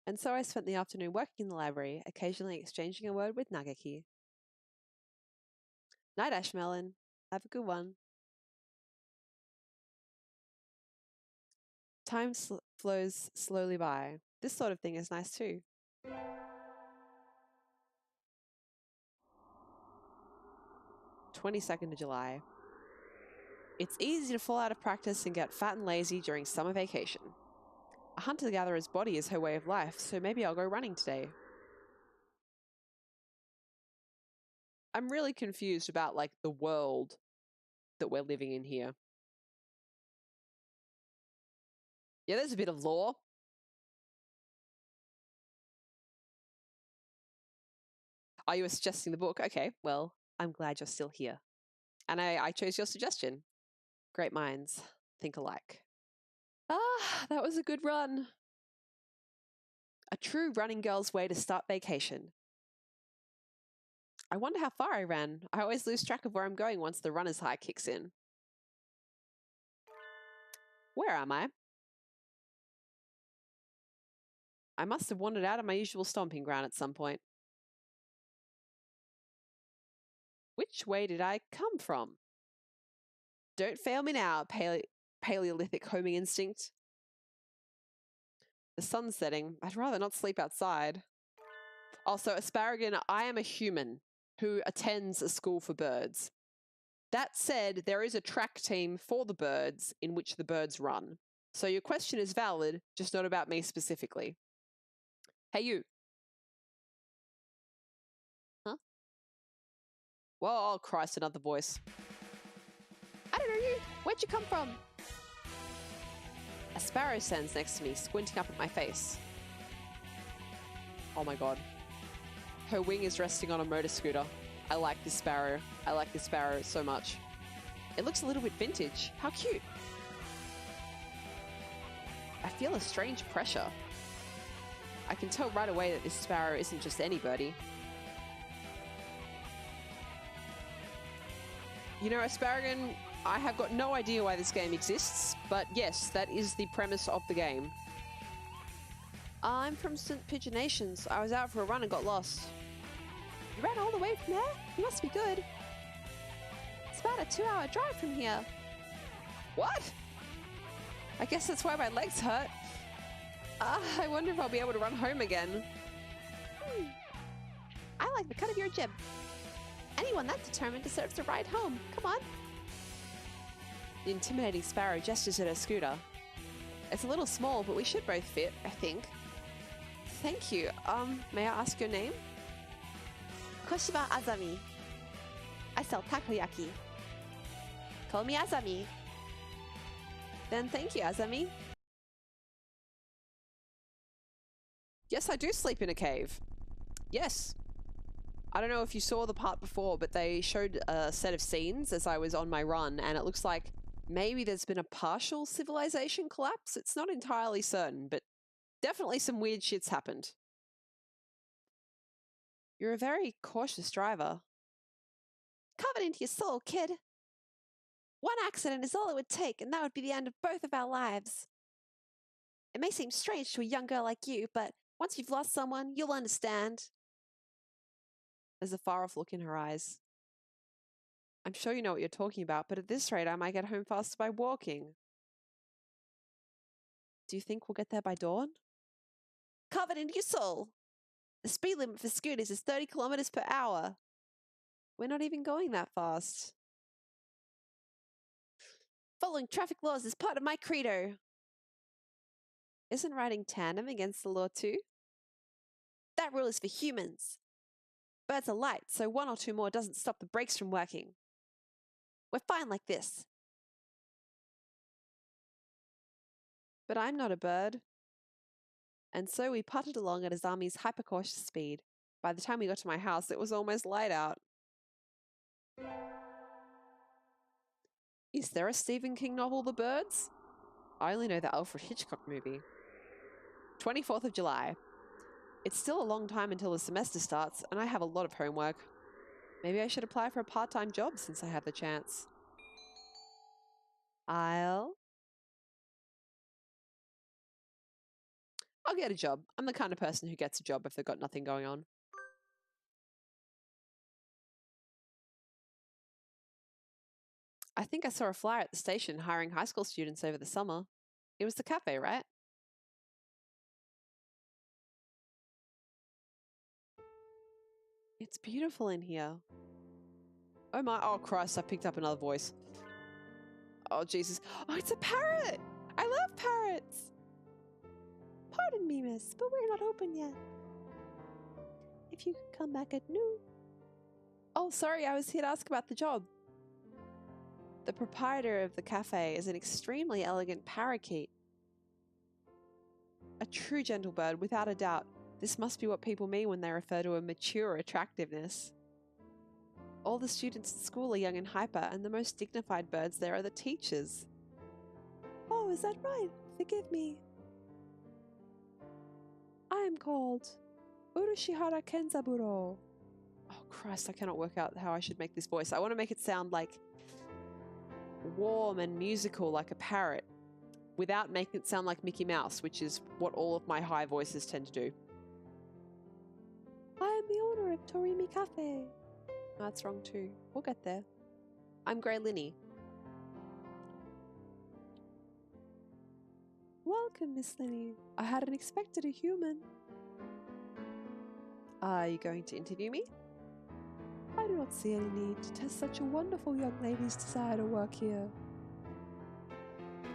And so I spent the afternoon working in the library, occasionally exchanging a word with Nagaki. Night, Ashmelon. Have a good one. Time flows slowly by. This sort of thing is nice too. 22nd of July. It's easy to fall out of practice and get fat and lazy during summer vacation. A hunter-gatherer's body is her way of life, so maybe I'll go running today. I'm really confused about like the world that we're living in here. Yeah, there's a bit of lore. Are you suggesting the book? Okay, well, I'm glad you're still here. And I chose your suggestion. Great minds think alike. Ah, that was a good run. A true running girl's way to start vacation. I wonder how far I ran. I always lose track of where I'm going once the runner's high kicks in. Where am I? I must have wandered out of my usual stomping ground at some point. Which way did I come from? Don't fail me now, Paleolithic homing instinct. The sun's setting. I'd rather not sleep outside. Also, Asparagon, I am a human who attends a school for birds. That said, there is a track team for the birds in which the birds run. So your question is valid, just not about me specifically. Hey, you. Huh? Whoa, oh, Christ, another voice. I don't know you. Where'd you come from? A sparrow stands next to me, squinting up at my face. Oh my god. Her wing is resting on a motor scooter. I like this sparrow. I like this sparrow so much. It looks a little bit vintage. How cute. I feel a strange pressure. I can tell right away that this sparrow isn't just any birdie. You know, Asparagon, I have got no idea why this game exists, but yes, that is the premise of the game. I'm from St. Pigeonations. I was out for a run and got lost. You ran all the way from there? You must be good. It's about a 2-hour drive from here. What? I guess that's why my legs hurt. I wonder if I'll be able to run home again. I like the cut of your jib. Anyone that determined deserves a ride home. Come on. The intimidating sparrow gestures at her scooter. It's a little small, but we should both fit, I think. Thank you. May I ask your name? Koshiba Azami. I sell takoyaki. Call me Azami. Then thank you, Azami. Yes, I do sleep in a cave. Yes. I don't know if you saw the part before, but they showed a set of scenes as I was on my run, and it looks like maybe there's been a partial civilization collapse. It's not entirely certain, but definitely some weird shit's happened. You're a very cautious driver. Carve it into your soul, kid. One accident is all it would take, and that would be the end of both of our lives. It may seem strange to a young girl like you, but once you've lost someone, you'll understand. There's a far-off look in her eyes. I'm sure you know what you're talking about, but at this rate, I might get home faster by walking. Do you think we'll get there by dawn? Carve it into your soul. The speed limit for scooters is 30 kilometers per hour. We're not even going that fast. Following traffic laws is part of my credo. Isn't riding tandem against the law too? That rule is for humans. Birds are light, so one or two more doesn't stop the brakes from working. We're fine like this. But I'm not a bird. And so we putted along at Azami's hyper-cautious speed. By the time we got to my house, it was almost light out. Is there a Stephen King novel, The Birds? I only know the Alfred Hitchcock movie. 24th of July. It's still a long time until the semester starts, and I have a lot of homework. Maybe I should apply for a part-time job since I have the chance. I'll get a job. I'm the kind of person who gets a job if they've got nothing going on. I think I saw a flyer at the station hiring high school students over the summer. It was the cafe, right? It's beautiful in here. Oh my, oh Christ, I picked up another voice. Oh Jesus. Oh, it's a parrot! I love parrots! Pardon me, miss, but we're not open yet. If you could come back at noon. Oh, sorry, I was here to ask about the job. The proprietor of the cafe is an extremely elegant parakeet. A true gentle bird, without a doubt. This must be what people mean when they refer to a mature attractiveness. All the students at school are young and hyper, and the most dignified birds there are the teachers. Oh, is that right? Forgive me. I am called Urushihara Kenzaburo. Oh Christ, I cannot work out how I should make this voice. I want to make it sound like warm and musical like a parrot, without making it sound like Mickey Mouse, which is what all of my high voices tend to do. I am the owner of Torimi Cafe. That's wrong too. We'll get there. I'm Grey Linnie. Welcome, Miss Linnie. I hadn't expected a human. Are you going to interview me? I do not see any need to test such a wonderful young lady's desire to work here.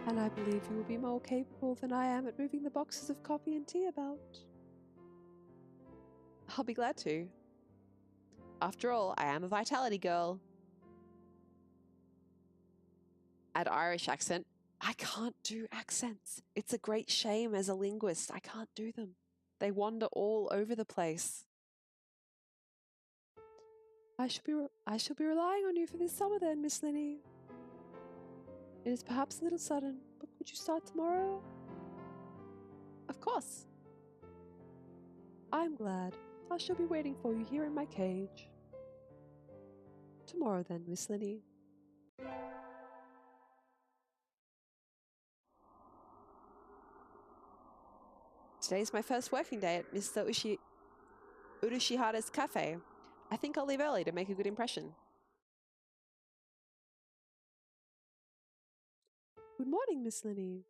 And I believe you will be more capable than I am at moving the boxes of coffee and tea about. I'll be glad to. After all, I am a vitality girl. Add Irish accent. I can't do accents. It's a great shame as a linguist. I can't do them. They wander all over the place. I shall be relying on you for this summer then, Miss Linnie. It is perhaps a little sudden, but could you start tomorrow? Of course. I am glad. I shall be waiting for you here in my cage. Tomorrow then, Miss Linnie. Today's my first working day at Mr. Urushihara's cafe. I think I'll leave early to make a good impression. Good morning, Miss Linnie.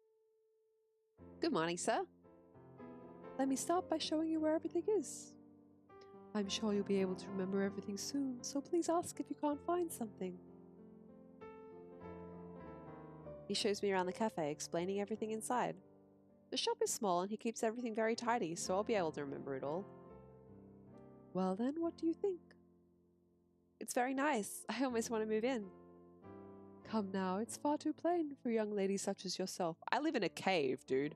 Good morning, sir. Let me start by showing you where everything is. I'm sure you'll be able to remember everything soon, so please ask if you can't find something. He shows me around the cafe, explaining everything inside. The shop is small and he keeps everything very tidy, so I'll be able to remember it all. Well then, what do you think? It's very nice. I almost want to move in. Come now, it's far too plain for a young lady such as yourself. I live in a cave, dude.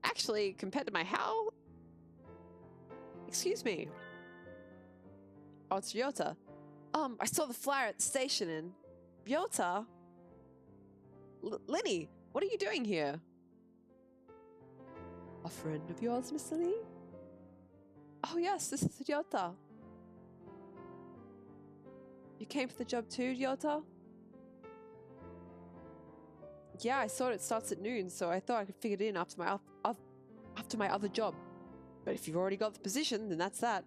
Actually, compared to my house... Excuse me. Oh, it's Ryota. I saw the flyer at the station and... Ryota? Linnie, what are you doing here? A friend of yours, Miss Linnie? Oh yes, this is Ryota. You came for the job too, Ryota? Yeah, I saw it starts at noon, so I thought I could fit it in after my other job. But if you've already got the position, then that's that.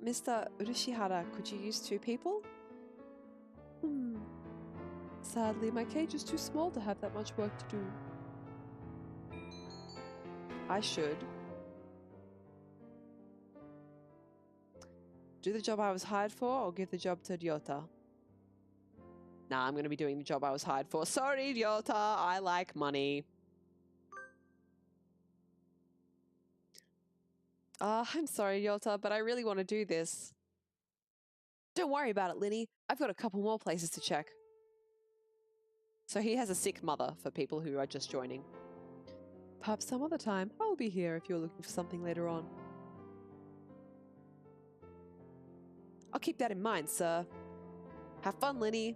Mr. Urishihara, could you use 2 people? Sadly, my cage is too small to have that much work to do. I should do the job I was hired for or give the job to Ryota? Nah, I'm going to be doing the job I was hired for. Sorry, Ryota, I like money. I'm sorry, Ryota, but I really want to do this. Don't worry about it, Linnie. I've got a couple more places to check. So he has a sick mother for people who are just joining. Perhaps some other time. I'll be here if you're looking for something later on. I'll keep that in mind, sir. Have fun, Linnie.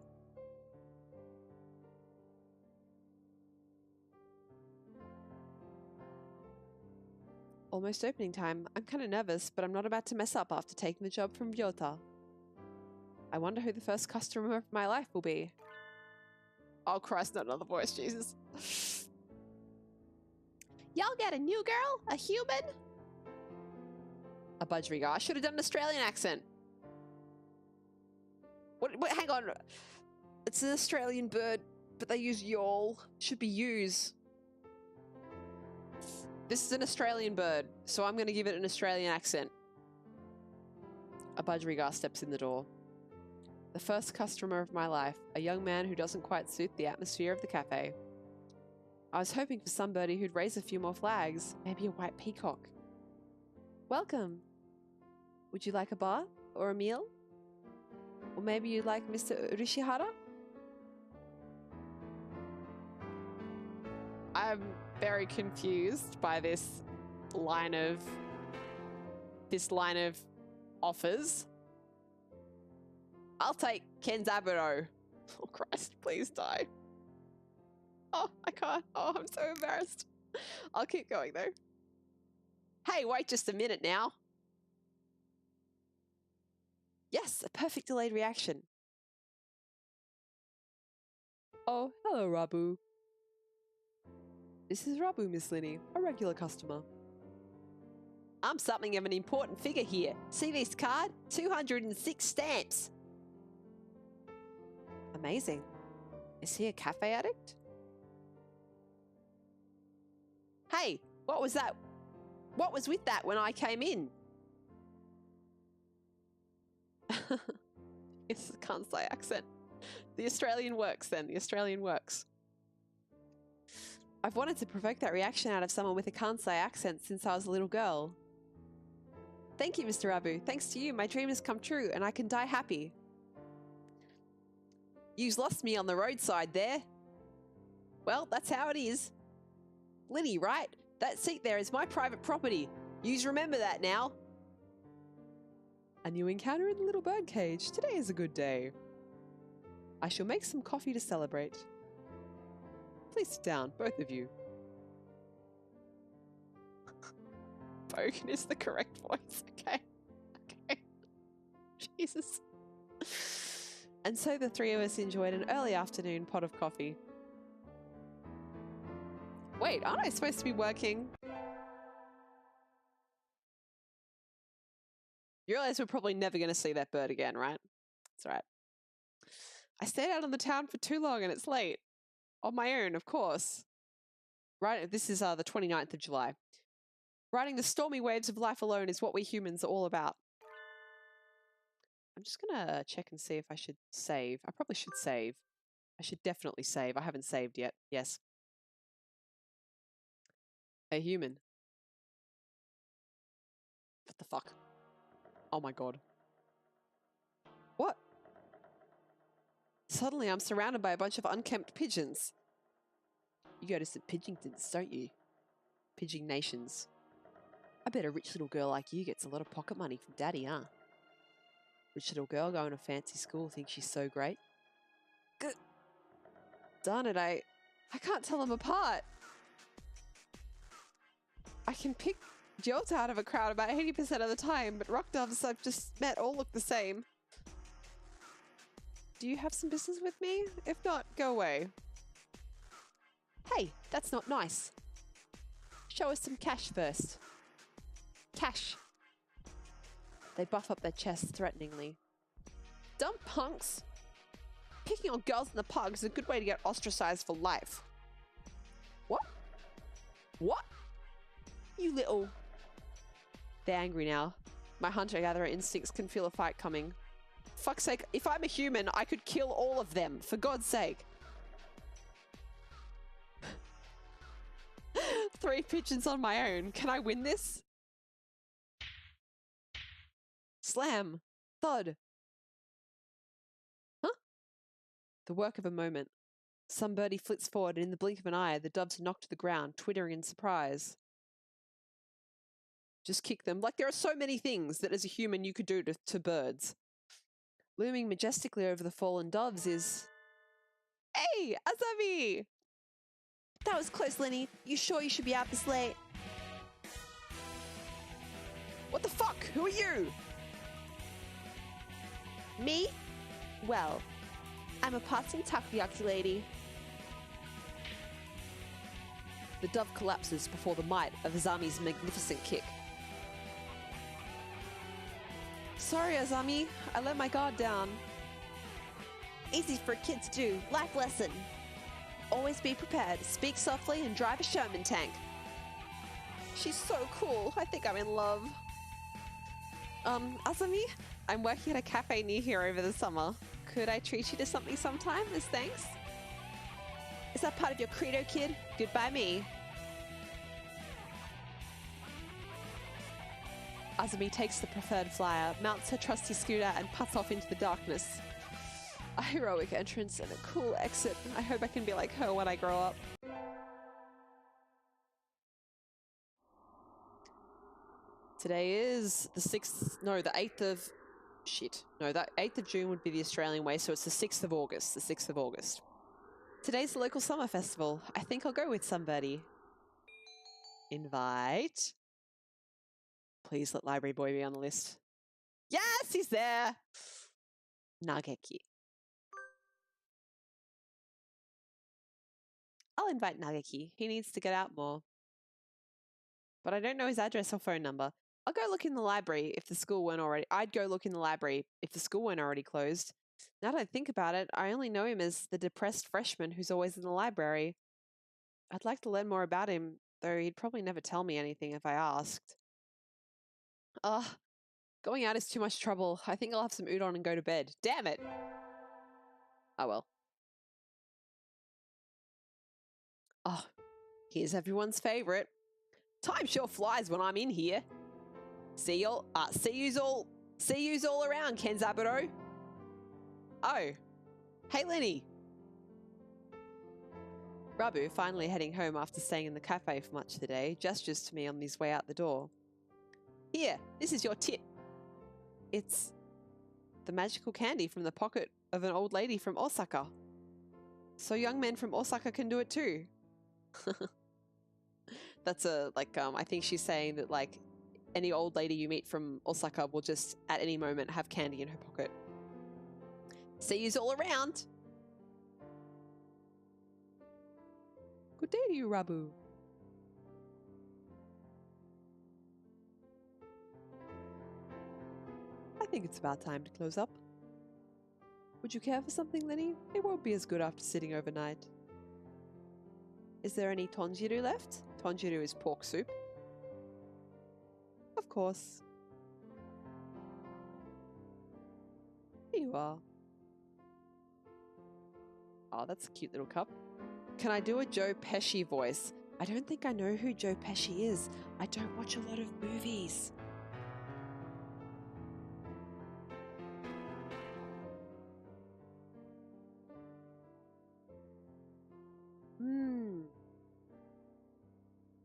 Almost opening time. I'm kind of nervous, but I'm not about to mess up after taking the job from Ryota. I wonder who the first customer of my life will be. Oh Christ, not another voice, Jesus. Y'all get a new girl? A human? A budgerigar. I should have done an Australian accent. What, hang on. It's an Australian bird, but they use yawl. Should be use. This is an Australian bird, so I'm going to give it an Australian accent. A budgerigar steps in the door. The first customer of my life, a young man who doesn't quite suit the atmosphere of the cafe. I was hoping for somebody who'd raise a few more flags, maybe a white peacock. Welcome. Would you like a bath or a meal? Or maybe you'd like Mr. Urishihara? I'm very confused by this line of offers. I'll take Kenzaburo. Oh Christ, please die. Oh, I can't. Oh, I'm so embarrassed. I'll keep going though. Hey, wait just a minute now. Yes, a perfect delayed reaction. Oh, hello, Rabu. This is Rabu, Miss Linnie, a regular customer. I'm something of an important figure here. See this card? 206 stamps. Amazing. Is he a cafe addict? Hey, what was that? What was with that when I came in? It's a Kansai accent. The Australian works then. The Australian works. I've wanted to provoke that reaction out of someone with a Kansai accent since I was a little girl. Thank you, Mr. Abu. Thanks to you, my dream has come true and I can die happy. You've lost me on the roadside there. Well, that's how it is. Linnie, right? That seat there is my private property. Yous remember that now. A new encounter in the little bird cage. Today is a good day. I shall make some coffee to celebrate. Please sit down, both of you. Bogan is the correct voice. Okay. Okay. Jesus. And so the three of us enjoyed an early afternoon pot of coffee. Wait, aren't I supposed to be working? You realize we're probably never going to see that bird again, right? That's right. I stayed out on the town for too long and it's late. On my own, of course. Right, this is the 29th of July. Riding the stormy waves of life alone is what we humans are all about. I'm just going to check and see if I should save. I probably should save. I should definitely save. I haven't saved yet. Yes. A human. What the fuck? Oh my god. What? Suddenly I'm surrounded by a bunch of unkempt pigeons. You go to St. Pidgingtons, don't you? Pigeon Nations. I bet a rich little girl like you gets a lot of pocket money from Daddy, huh? Rich little girl going to fancy school thinks she's so great. Good. Darn it, I can't tell them apart. I can pick Jolts out of a crowd about 80% of the time, but rock doves I've just met all look the same. Do you have some business with me? If not, go away. Hey, that's not nice. Show us some cash first. Cash. They buff up their chests threateningly. Dumb punks. Picking on girls in the park is a good way to get ostracized for life. What? What? You little... They're angry now. My hunter-gatherer instincts can feel a fight coming. Fuck's sake, if I'm a human, I could kill all of them, for God's sake. 3 pigeons on my own. Can I win this? Slam. Thud. Huh? The work of a moment. Some birdie flits forward, and in the blink of an eye, the doves are knocked to the ground, twittering in surprise. Just kick them. Like, there are so many things that as a human you could do to birds. Looming majestically over the fallen doves is... Hey, Azami! That was close, Linnie. You sure you should be out this late? What the fuck? Who are you? Me? Well, I'm a passing takoyaki lady. The dove collapses before the might of Azami's magnificent kick. Sorry, Azami. I let my guard down. Easy for a kid to do. Life lesson. Always be prepared. Speak softly and drive a Sherman tank. She's so cool. I think I'm in love. Azami, I'm working at a cafe near here over the summer. Could I treat you to something sometime as thanks? Is that part of your credo, kid? Goodbye me. Azami takes the preferred flyer, mounts her trusty scooter, and puts off into the darkness. A heroic entrance and a cool exit. I hope I can be like her when I grow up. Today is the 6th, no, the 8th of... Shit. No, that 8th of June would be the Australian way, so it's the 6th of August. The 6th of August. Today's the local summer festival. I think I'll go with somebody. Invite. Please let Library Boy be on the list. Yes, he's there! Nageki. I'll invite Nageki. He needs to get out more. But I don't know his address or phone number. I'll go look in the library if the school weren't already... I'd go look in the library if the school weren't already closed. Now that I think about it, I only know him as the depressed freshman who's always in the library. I'd like to learn more about him, though he'd probably never tell me anything if I asked. Ugh. Going out is too much trouble. I think I'll have some udon and go to bed. Damn it! Oh well. Oh, here's everyone's favorite. Time sure flies when I'm in here. See yous all around, Kenzaburo. Oh, hey Linnie. Rabu, finally heading home after staying in the cafe for much of the day, gestures to me on his way out the door. Here, this is your tip. It's the magical candy from the pocket of an old lady from Osaka. So young men from Osaka can do it too. That's I think she's saying that, like, any old lady you meet from Osaka will just, at any moment, have candy in her pocket. See yous all around! Good day to you, Rabu. I think it's about time to close up. Would you care for something, Linnie? It won't be as good after sitting overnight. Is there any tonjiru left? Tonjiru is pork soup. Of course. Here you are. Oh, that's a cute little cup. Can I do a Joe Pesci voice? I don't think I know who Joe Pesci is. I don't watch a lot of movies.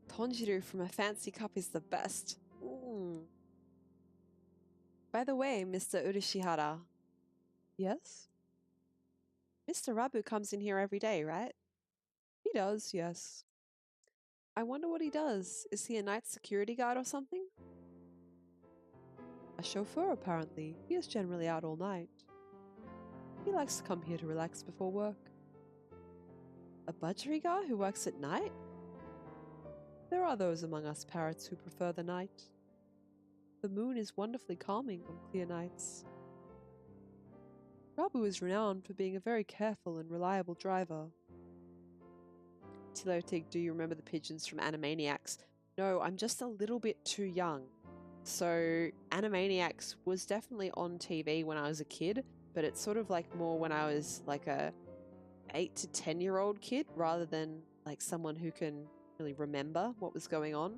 Tonjiru from a fancy cup is the best. By the way, Mr. Urishihara. Yes? Mr. Rabu comes in here every day, right? He does, yes. I wonder what he does. Is he a night security guard or something? A chauffeur, apparently. He is generally out all night. He likes to come here to relax before work. A budgerigar who works at night? There are those among us parrots who prefer the night. The moon is wonderfully calming on clear nights. Rabu is renowned for being a very careful and reliable driver. Tilotig, do you remember the pigeons from Animaniacs? No, I'm just a little bit too young. So Animaniacs was definitely on TV when I was a kid, but it's sort of like more when I was like a 8 to 10-year-old kid rather than like someone who can really remember what was going on.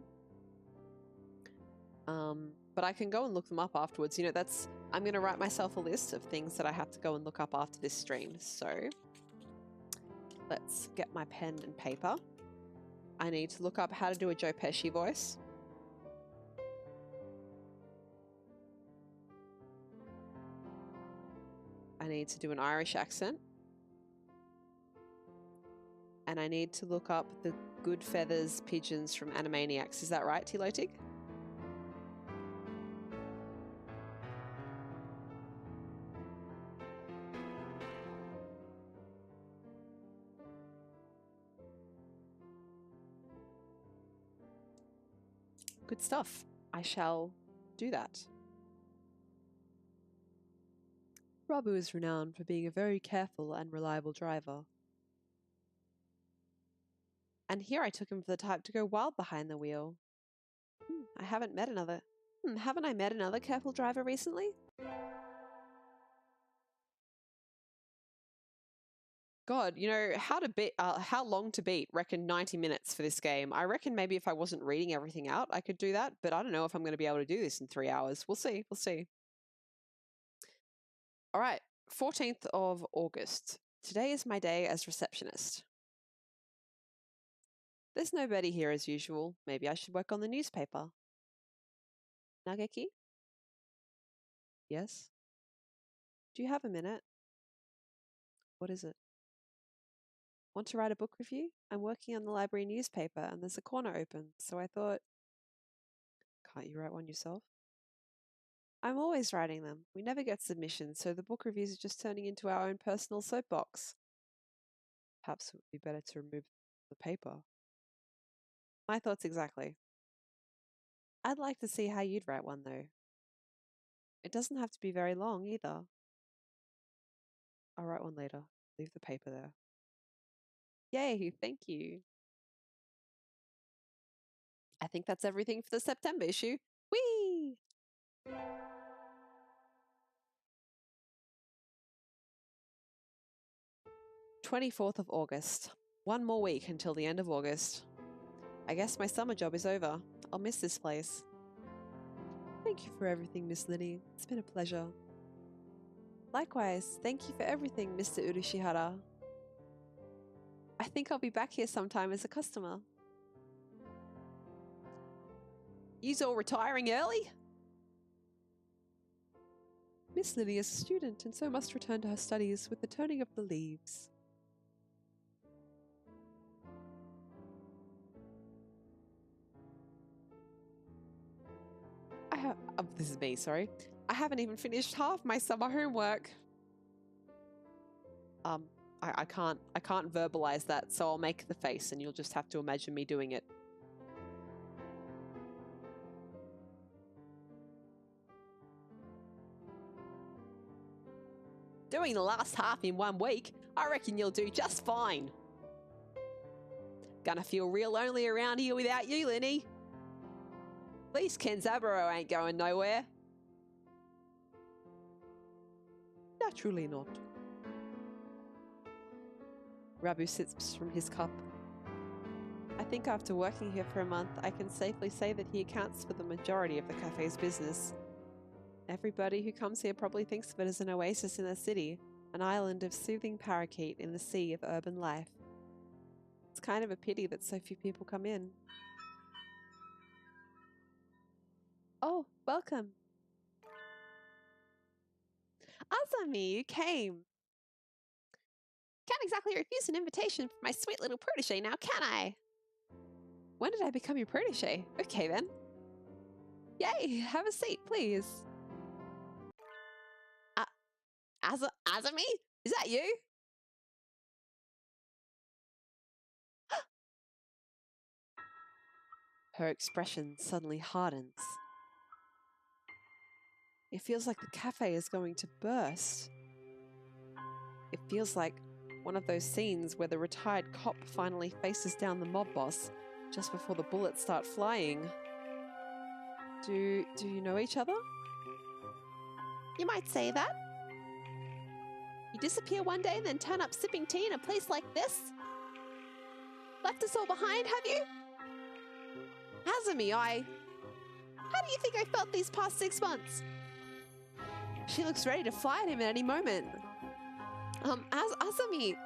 But I can go and look them up afterwards. You know, I'm going to write myself a list of things that I have to go and look up after this stream. So let's get my pen and paper. I need to look up how to do a Joe Pesci voice. I need to do an Irish accent. And I need to look up the Good Feathers pigeons from Animaniacs. Is that right, Tilotig? Good stuff. I shall do that. Rabu is renowned for being a very careful and reliable driver. And here I took him for the type to go wild behind the wheel. Haven't I met another careful driver recently? God, you know, how long to beat? Reckon 90 minutes for this game. I reckon maybe if I wasn't reading everything out, I could do that, but I don't know if I'm going to be able to do this in 3 hours. We'll see. All right, 14th of August. Today is my day as receptionist. There's nobody here as usual. Maybe I should work on the newspaper. Nageki? Yes? Do you have a minute? What is it? Want to write a book review? I'm working on the library newspaper and there's a corner open, so I thought, can't you write one yourself? I'm always writing them. We never get submissions, so the book reviews are just turning into our own personal soapbox. Perhaps it would be better to remove the paper. My thoughts exactly. I'd like to see how you'd write one, though. It doesn't have to be very long, either. I'll write one later. Leave the paper there. Yay, thank you. I think that's everything for the September issue. Whee! "24th of August. One more week until the end of August. I guess my summer job is over. I'll miss this place. Thank you for everything, Miss Linnie. It's been a pleasure. Likewise, thank you for everything, Mr. Urishihara. I think I'll be back here sometime as a customer. You's all retiring early? Miss Linnie is a student and so must return to her studies with the turning of the leaves. This is me, sorry. I haven't even finished half my summer homework. I can't verbalize that, so I'll make the face and you'll just have to imagine me doing it. Doing the last half in 1 week, I reckon you'll do just fine. Gonna feel real lonely around here without you, Linnie. At least Kenzaburo ain't going nowhere. Naturally not. Rabu sips from his cup. I think after working here for a month, I can safely say that he accounts for the majority of the cafe's business. Everybody who comes here probably thinks of it as an oasis in the city, an island of soothing parakeet in the sea of urban life. It's kind of a pity that so few people come in. Oh, welcome. Azami, you came. Can't exactly refuse an invitation from my sweet little protege now, can I? When did I become your protege? Okay then. Yay, have a seat, please. Azami? Is that you? Her expression suddenly hardens. It feels like the cafe is going to burst. It feels like one of those scenes where the retired cop finally faces down the mob boss just before the bullets start flying. Do you know each other? You might say that. You disappear one day and then turn up sipping tea in a place like this? Left us all behind, have you? Azami, how do you think I felt these past 6 months? She looks ready to fly at him at any moment. Azami.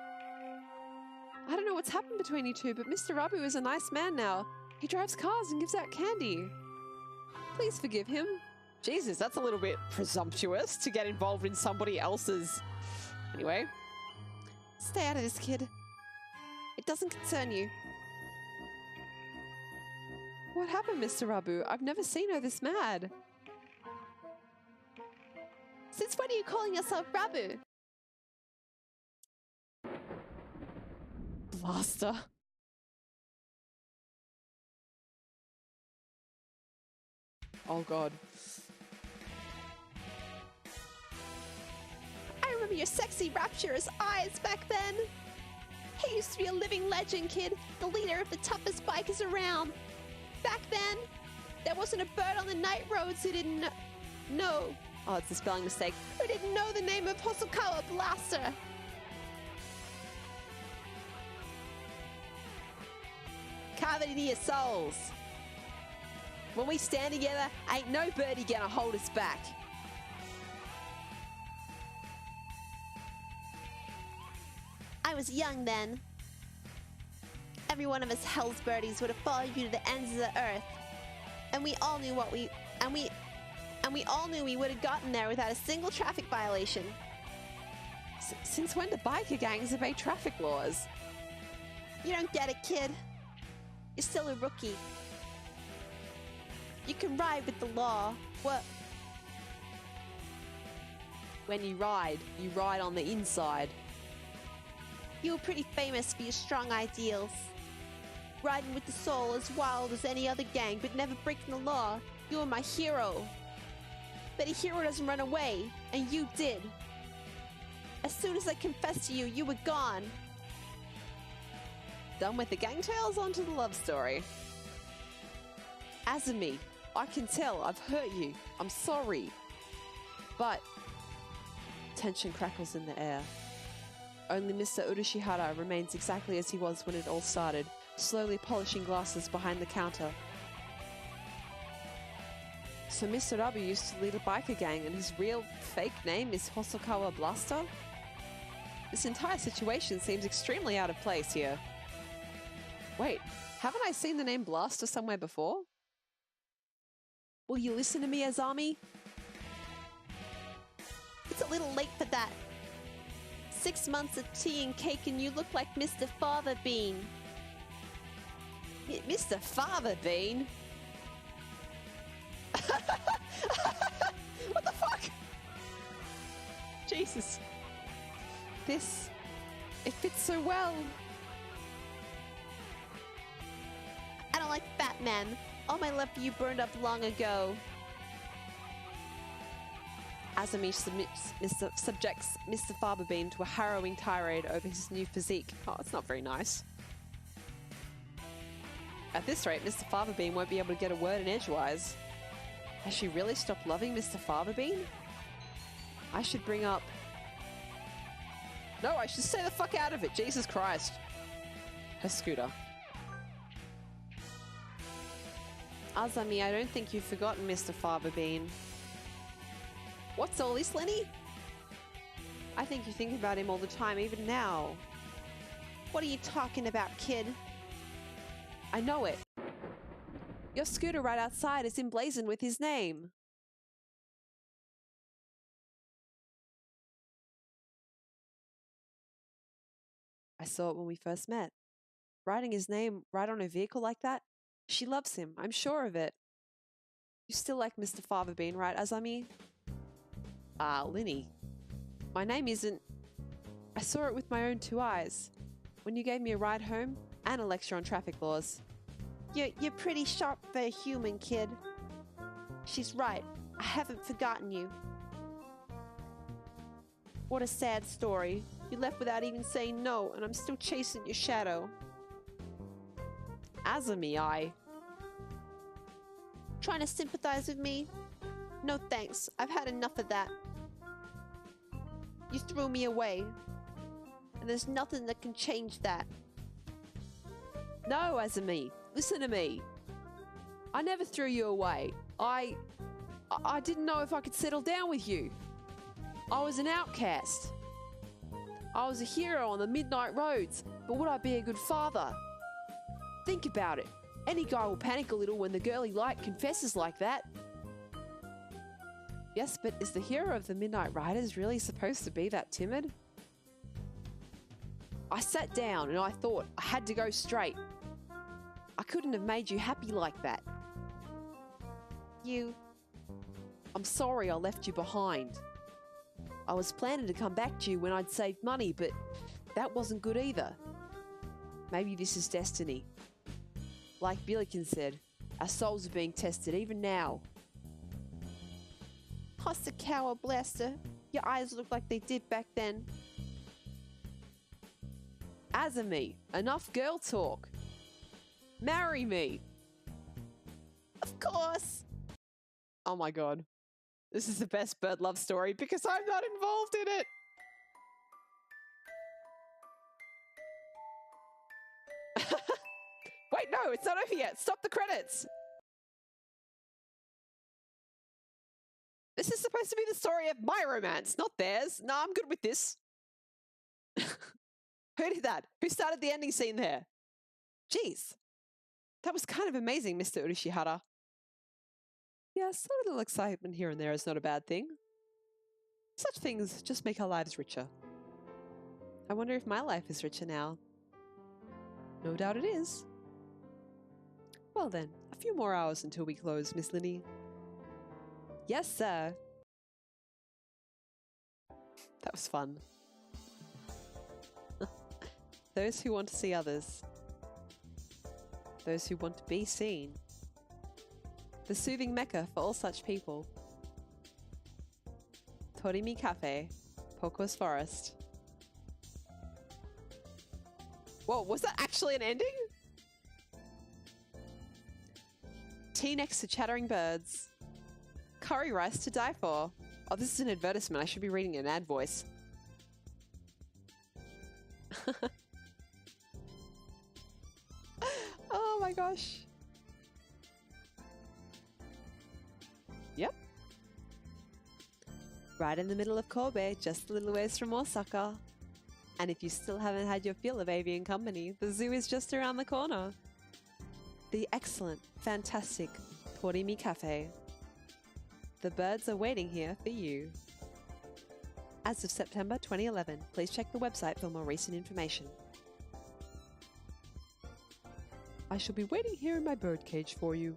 I don't know what's happened between you two, but Mr. Rabu is a nice man now. He drives cars and gives out candy. Please forgive him. Jesus, that's a little bit presumptuous to get involved in somebody else's... Anyway. Stay out of this, kid. It doesn't concern you. What happened, Mr. Rabu? I've never seen her this mad. Since when are you calling yourself Rabu? Blaster. Oh god. I remember your sexy, rapturous eyes back then. He used to be a living legend, kid. The leader of the toughest bikers around. Back then, there wasn't a bird on the night roads who didn't know. Oh, it's a spelling mistake. Who didn't know the name of Hosokawa Blaster. Carve it into your souls. When we stand together, ain't no birdie gonna hold us back. I was young then. Every one of us Hell's birdies would have followed you to the ends of the earth. And we all knew we all knew we would have gotten there without a single traffic violation. Since when do biker gangs obey traffic laws? You don't get it, kid. You're still a rookie. You can ride with the law. What? When you ride on the inside. You were pretty famous for your strong ideals. Riding with the soul as wild as any other gang, but never breaking the law. You were my hero. But a hero doesn't run away, and you did. As soon as I confessed to you, you were gone. Done with the gang tales, onto the love story. Azami, I can tell I've hurt you. I'm sorry. But tension crackles in the air. Only Mr. Urashihara remains exactly as he was when it all started, slowly polishing glasses behind the counter. So Mr. Rabu used to lead a biker gang and his real fake name is Hosokawa Blaster? This entire situation seems extremely out of place here. Wait, haven't I seen the name Blaster somewhere before? Will you listen to me, Azami? It's a little late for that. 6 months of tea and cake and you look like Mr. Father Bean. Mr. Father Bean? What the fuck? Jesus. It fits so well. I don't like fat men. All my love for you burned up long ago. Azami subjects Mr. Fatherbean to a harrowing tirade over his new physique. Oh, it's not very nice. At this rate, Mr. Fatherbean won't be able to get a word in edgewise. Has she really stopped loving Mr. Fatherbean? I should bring up No, I should stay the fuck out of it. Jesus Christ. Her scooter. Azami, I don't think you've forgotten Mr. Fava Bean. What's all this, Lenny? I think you think about him all the time, even now. What are you talking about, kid? I know it. Your scooter right outside is emblazoned with his name. I saw it when we first met. Writing his name right on a vehicle like that? She loves him, I'm sure of it. You still like Mr. Fava Bean, right, Azami? Linnie. My name isn't... I saw it with my own 2 eyes. When you gave me a ride home and a lecture on traffic laws. You're pretty sharp for a human, kid. She's right. I haven't forgotten you. What a sad story. You left without even saying no, and I'm still chasing your shadow. Azami, Trying to sympathize with me? No thanks. I've had enough of that. You threw me away. And there's nothing that can change that. No, Azami. Listen to me. I never threw you away. I didn't know if I could settle down with you. I was an outcast. I was a hero on the midnight roads, but would I be a good father? Think about it. Any guy will panic a little when the girl he liked confesses like that. Yes, but is the hero of the Midnight Riders really supposed to be that timid? I sat down and I thought I had to go straight. I couldn't have made you happy like that. I'm sorry I left you behind. I was planning to come back to you when I'd saved money, but that wasn't good either. Maybe this is destiny. Like Billiken said, our souls are being tested even now. Hossakawa blaster. Your eyes look like they did back then. Azami, enough girl talk. Marry me. Of course. Oh my god. This is the best bird love story because I'm not involved in it. Wait, no, it's not over yet. Stop the credits. This is supposed to be the story of my romance, not theirs. No, I'm good with this. Who did that? Who started the ending scene there? Jeez. That was kind of amazing, Mr. Urishihara. Yes, a little excitement here and there is not a bad thing. Such things just make our lives richer. I wonder if my life is richer now. No doubt it is. Well then, a few more hours until we close, Miss Linnie. Yes, sir. That was fun. Those who want to see others. Those who want to be seen. The soothing mecca for all such people. Torimi Cafe, Poco's Forest. Whoa, was that actually an ending? Tea next to chattering birds. Curry rice to die for. Oh, this is an advertisement. I should be reading an ad voice. Oh my gosh. Yep. Right in the middle of Kobe, just a little ways from Osaka. And if you still haven't had your fill of avian company, the zoo is just around the corner. The excellent, fantastic Torimi Cafe. The birds are waiting here for you. As of September 2011, please check the website for more recent information. I shall be waiting here in my birdcage for you.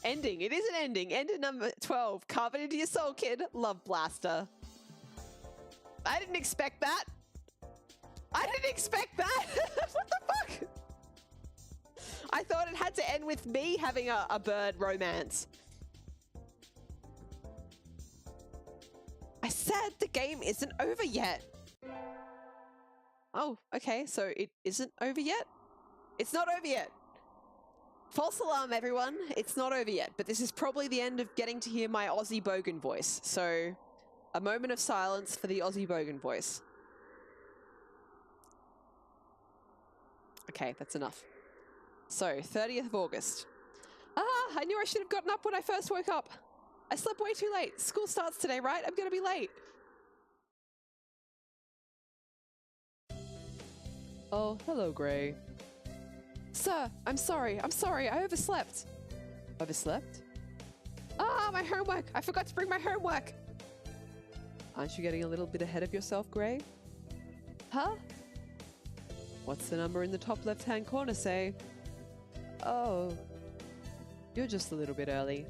Ending. It is an ending. End at number 12. Carve it into your soul, kid. Love Blaster. I didn't expect that. I didn't expect that. What the fuck? I thought it had to end with me having a bird romance. I said the game isn't over yet. Oh, okay. So it isn't over yet? It's not over yet. False alarm, everyone. It's not over yet, but this is probably the end of getting to hear my Aussie Bogan voice. So, a moment of silence for the Aussie Bogan voice. Okay, that's enough. So, 30th of August. Ah, I knew I should have gotten up when I first woke up. I slept way too late. School starts today, right? I'm gonna be late. Oh, hello, Gray. Sir, I'm sorry. I overslept. Overslept? Ah, my homework. I forgot to bring my homework. Aren't you getting a little bit ahead of yourself, Gray? Huh? What's the number in the top left-hand corner say? Oh, you're just a little bit early.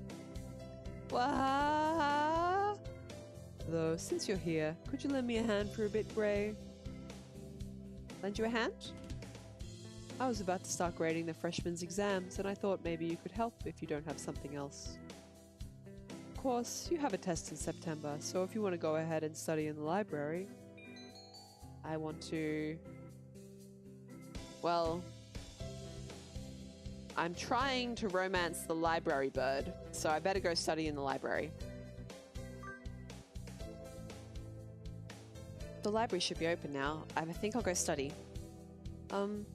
Wah! Though, since you're here, could you lend me a hand for a bit, Gray? Lend you a hand? I was about to start grading the freshmen's exams, and I thought maybe you could help if you don't have something else. Of course, you have a test in September, so if you want to go ahead and study in the library, I want to... Well, I'm trying to romance the library bird, so I better go study in the library. The library should be open now. I think I'll go study. I'm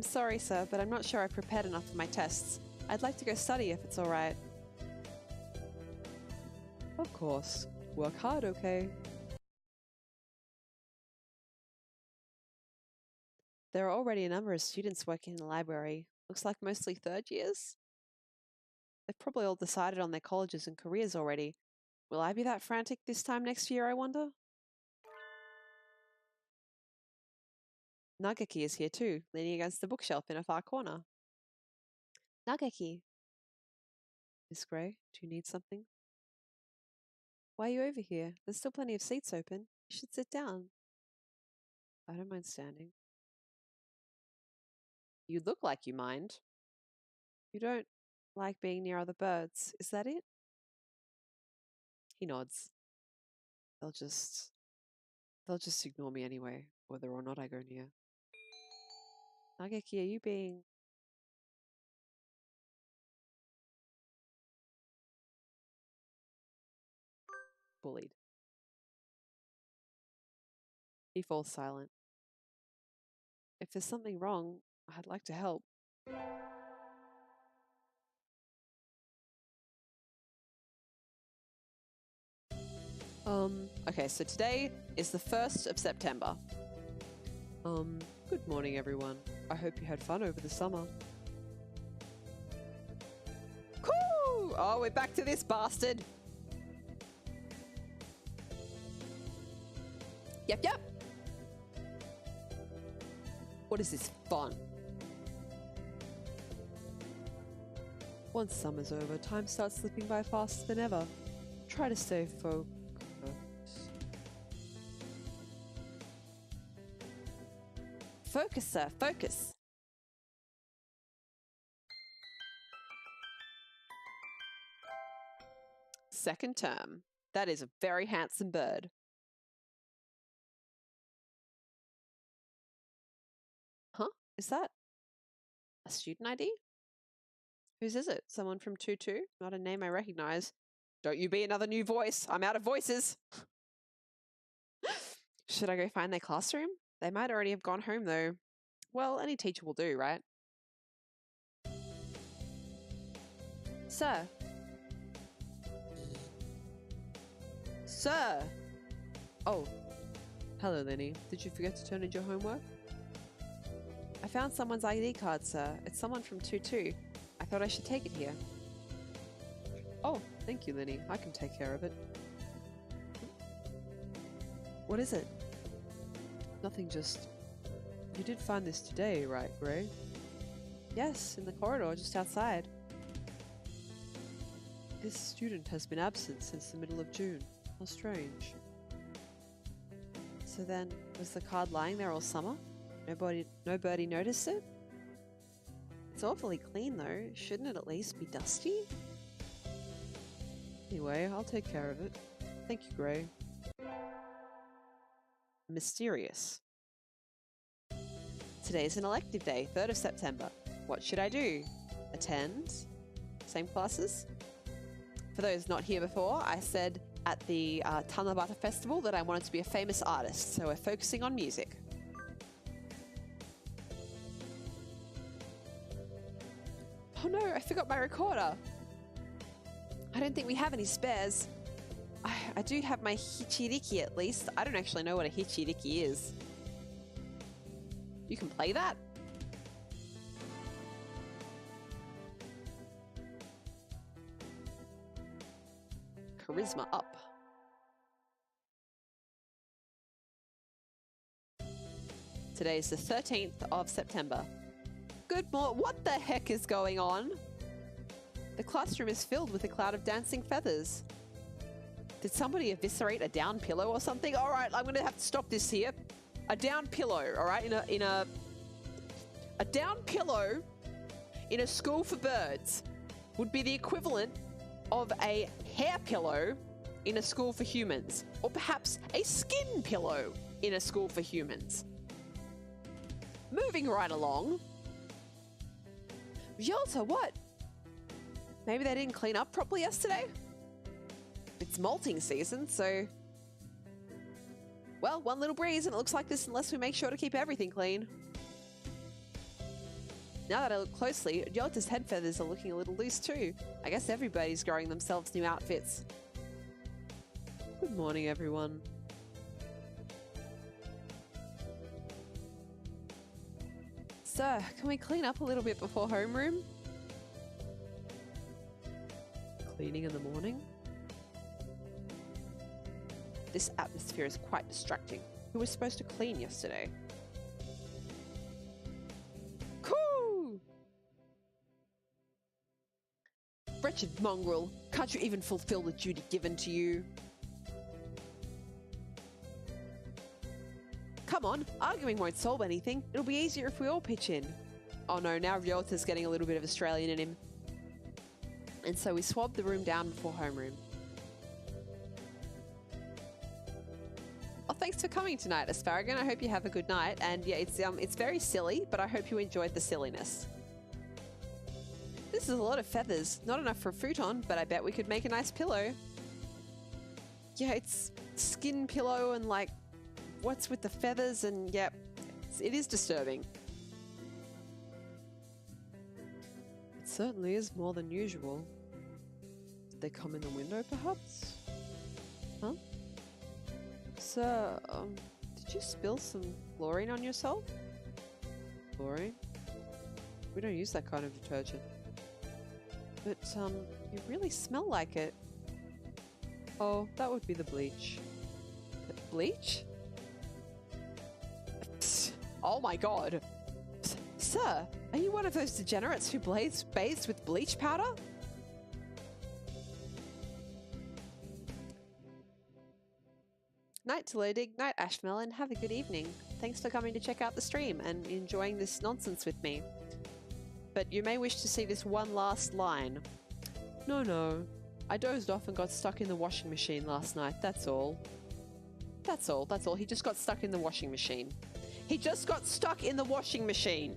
sorry, sir, but I'm not sure I've prepared enough for my tests. I'd like to go study if it's all right. Of course. Work hard, okay? There are already a number of students working in the library. Looks like mostly third years. They've probably all decided on their colleges and careers already. Will I be that frantic this time next year, I wonder? Nageki is here too, leaning against the bookshelf in a far corner. Nageki. Miss Gray, do you need something? Why are you over here? There's still plenty of seats open. You should sit down. I don't mind standing. You look like you mind. You don't like being near other birds, is that it? He nods. They'll just ignore me anyway, whether or not I go near. Nageki, are you being... bullied? He falls silent. If there's something wrong, I'd like to help. Okay, so today is the 1st of September. Good morning, everyone. I hope you had fun over the summer. Cool! Oh, we're back to this bastard. Yep. What is this fun? Once summer's over, time starts slipping by faster than ever. Try to stay focused. Focus, sir, focus. Second term. That is a very handsome bird. Huh? Is that a student ID? Whose is it? Someone from 2-2? Not a name I recognize. Don't you be another new voice. I'm out of voices. Should I go find their classroom? They might already have gone home, though. Well, any teacher will do, right? Sir. Sir. Oh. Hello, Linnie. Did you forget to turn in your homework? I found someone's ID card, sir. It's someone from 2-2. I thought I should take it here. Oh, thank you, Linnie. I can take care of it. What is it? Nothing, just... You did find this today, right, Gray? Yes, in the corridor just outside. This student has been absent since the middle of June. How strange. So then, was the card lying there all summer? Nobody noticed it? It's awfully clean though. Shouldn't it at least be dusty? Anyway, I'll take care of it. Thank you, Gray. Mysterious. Today's an elective day, 3rd of September. What should I do? attend. Same classes. For those not here before, I said at the Tanabata Festival that I wanted to be a famous artist, so we're focusing on music. Oh no, I forgot my recorder. I don't think we have any spares. I do have my hichiriki at least. I don't actually know what a hichiriki is. You can play that? Charisma up. Today is the 13th of September. Good morning. What the heck is going on? The classroom is filled with a cloud of dancing feathers. Did somebody eviscerate a down pillow or something? All right, I'm going to have to stop this here. A down pillow, all right, a down pillow in a school for birds would be the equivalent of a hair pillow in a school for humans, or perhaps a skin pillow in a school for humans. Moving right along. Yalta, what? Maybe they didn't clean up properly yesterday? It's molting season, so... Well, one little breeze and it looks like this unless we make sure to keep everything clean. Now that I look closely, Yalta's head feathers are looking a little loose too. I guess everybody's growing themselves new outfits. Good morning, everyone. Sir, can we clean up a little bit before homeroom? Cleaning in the morning? This atmosphere is quite distracting. Who was supposed to clean yesterday? Cool! Wretched mongrel, can't you even fulfill the duty given to you? Come on, arguing won't solve anything. It'll be easier if we all pitch in. Oh no, now Ryolta's getting a little bit of Australian in him. And so we swabbed the room down before homeroom. Oh, thanks for coming tonight, Asparagon. I hope you have a good night. And yeah, it's very silly, but I hope you enjoyed the silliness. This is a lot of feathers. Not enough for a futon, but I bet we could make a nice pillow. Yeah, it's skin pillow and like, what's with the feathers? And yeah, it is disturbing. It certainly is more than usual. Did they come in the window, perhaps? Huh? Sir, did you spill some chlorine on yourself? Chlorine? We don't use that kind of detergent. But, you really smell like it. Oh, that would be the bleach. Bleach? Oh my god. Sir, are you one of those degenerates who bathes with bleach powder? Night Teledig, night Ashmelon, have a good evening. Thanks for coming to check out the stream and enjoying this nonsense with me. But you may wish to see this one last line. No. I dozed off and got stuck in the washing machine last night, that's all. That's all. He just got stuck in the washing machine. He just got stuck in the washing machine.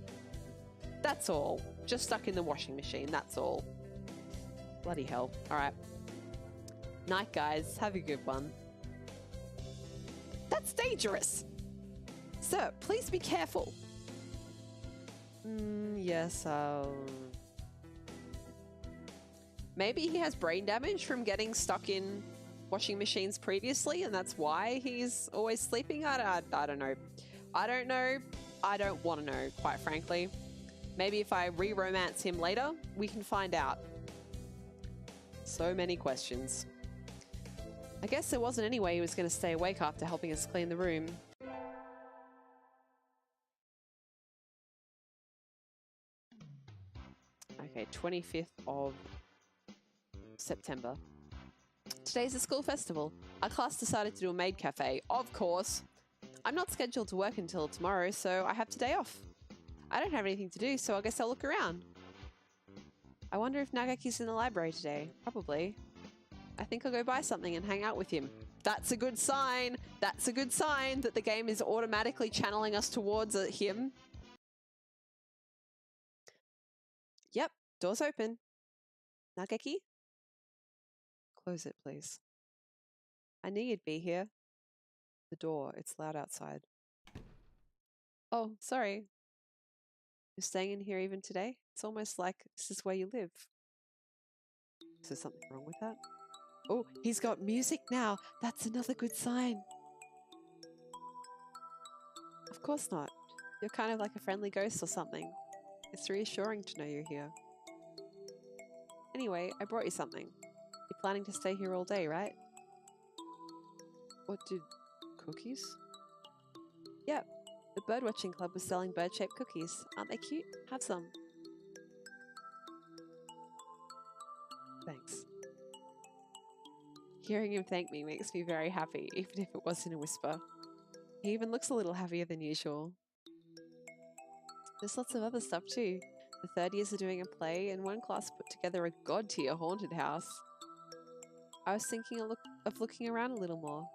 That's all. Just stuck in the washing machine, that's all. Bloody hell. Alright. Night, guys. Have a good one. That's dangerous! Sir, please be careful. Yes, maybe he has brain damage from getting stuck in washing machines previously, and that's why he's always sleeping. I don't know. I don't know. I don't want to know, quite frankly. Maybe if I re-romance him later, we can find out. So many questions. I guess there wasn't any way he was going to stay awake after helping us clean the room. Okay, 25th of September. Today's the school festival. Our class decided to do a maid cafe. Of course. I'm not scheduled to work until tomorrow, so I have today off. I don't have anything to do, so I guess I'll look around. I wonder if Nagaki's in the library today. Probably. I think I'll go buy something and hang out with him. That's a good sign. That's a good sign that the game is automatically channeling us towards him. Yep. Door's open. Nageki? Close it, please. I knew you'd be here. The door, it's loud outside. Oh, sorry. You're staying in here even today? It's almost like this is where you live. Is there something wrong with that? Oh, he's got music now. That's another good sign. Of course not. You're kind of like a friendly ghost or something. It's reassuring to know you're here. Anyway, I brought you something. You're planning to stay here all day, right? What did... cookies? Yep. The birdwatching club was selling bird-shaped cookies. Aren't they cute? Have some. Thanks. Hearing him thank me makes me very happy, even if it was in a whisper. He even looks a little happier than usual. There's lots of other stuff too. The third years are doing a play, and one class put together a god-tier haunted house. I was thinking of looking around a little more.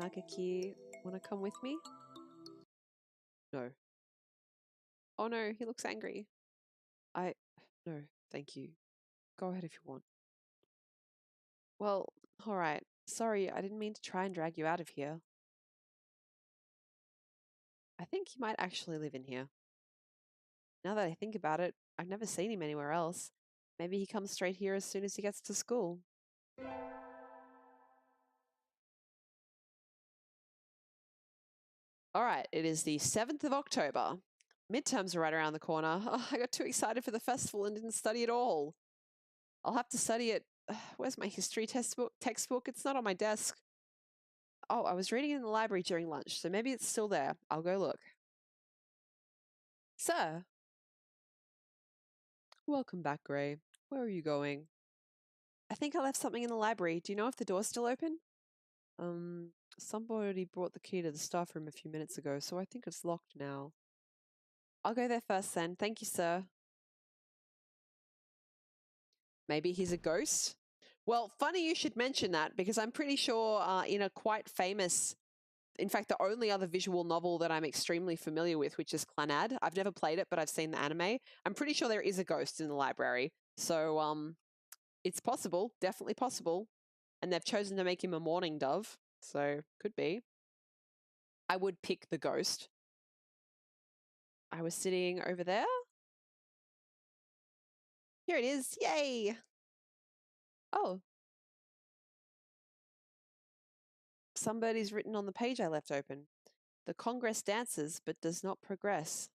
Nagaki, wanna come with me? No. Oh no, he looks angry. No, thank you. Go ahead if you want. Well, alright. Sorry, I didn't mean to try and drag you out of here. I think he might actually live in here. Now that I think about it, I've never seen him anywhere else. Maybe he comes straight here as soon as he gets to school. Alright, it is the 7th of October. Midterms are right around the corner. Oh, I got too excited for the festival and didn't study at all. I'll have to study it. Where's my history textbook? It's not on my desk. Oh, I was reading it in the library during lunch, so maybe it's still there. I'll go look. Sir. Welcome back, Gray. Where are you going? I think I left something in the library. Do you know if the door's still open? Somebody brought the key to the staff room a few minutes ago, so I think it's locked now. I'll go there first then. Thank you, sir. Maybe he's a ghost? Well, funny you should mention that because I'm pretty sure in a quite famous, in fact, the only other visual novel that I'm extremely familiar with, which is Clannad. I've never played it, but I've seen the anime. I'm pretty sure there is a ghost in the library. So it's possible, definitely possible. And they've chosen to make him a mourning dove, so could be. I would pick the ghost. I was sitting over there. Here it is. Yay! Oh. Somebody's written on the page I left open. The Congress dances, but does not progress.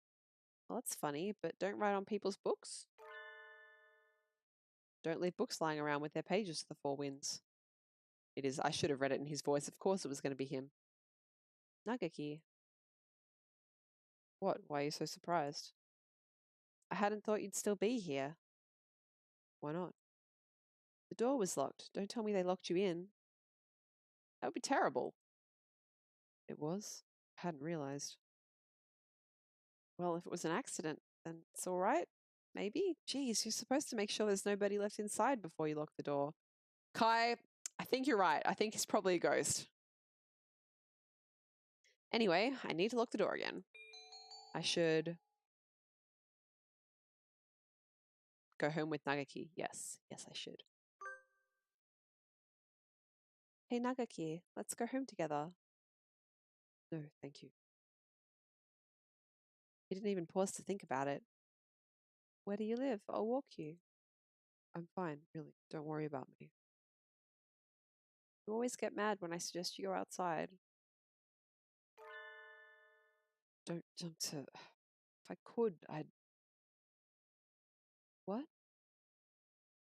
Well, that's funny, but don't write on people's books. Don't leave books lying around with their pages to the four winds. It is. I should have read it in his voice. Of course it was going to be him. Nagaki. What? Why are you so surprised? I hadn't thought you'd still be here. Why not? The door was locked. Don't tell me they locked you in. That would be terrible. It was? I hadn't realized. Well, if it was an accident, then it's all right. Maybe? Geez, you're supposed to make sure there's nobody left inside before you lock the door. Kai, I think you're right. I think he's probably a ghost. Anyway, I need to lock the door again. I should go home with Nagaki. Yes, I should. Hey, Nagaki, let's go home together. No, thank you. He didn't even pause to think about it. Where do you live? I'll walk you. I'm fine, really. Don't worry about me. You always get mad when I suggest you go outside. Don't jump to... If I could, I'd... What?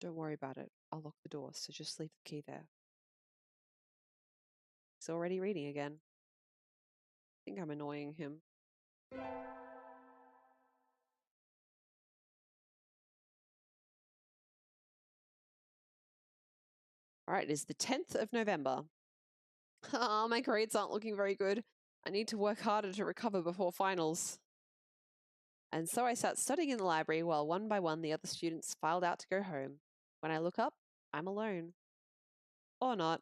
Don't worry about it. I'll lock the door, so just leave the key there. He's already reading again. I think I'm annoying him. All right, it is the 10th of November. Ah, my grades aren't looking very good. I need to work harder to recover before finals. And so I sat studying in the library while one by one the other students filed out to go home. When I look up, I'm alone. Or not.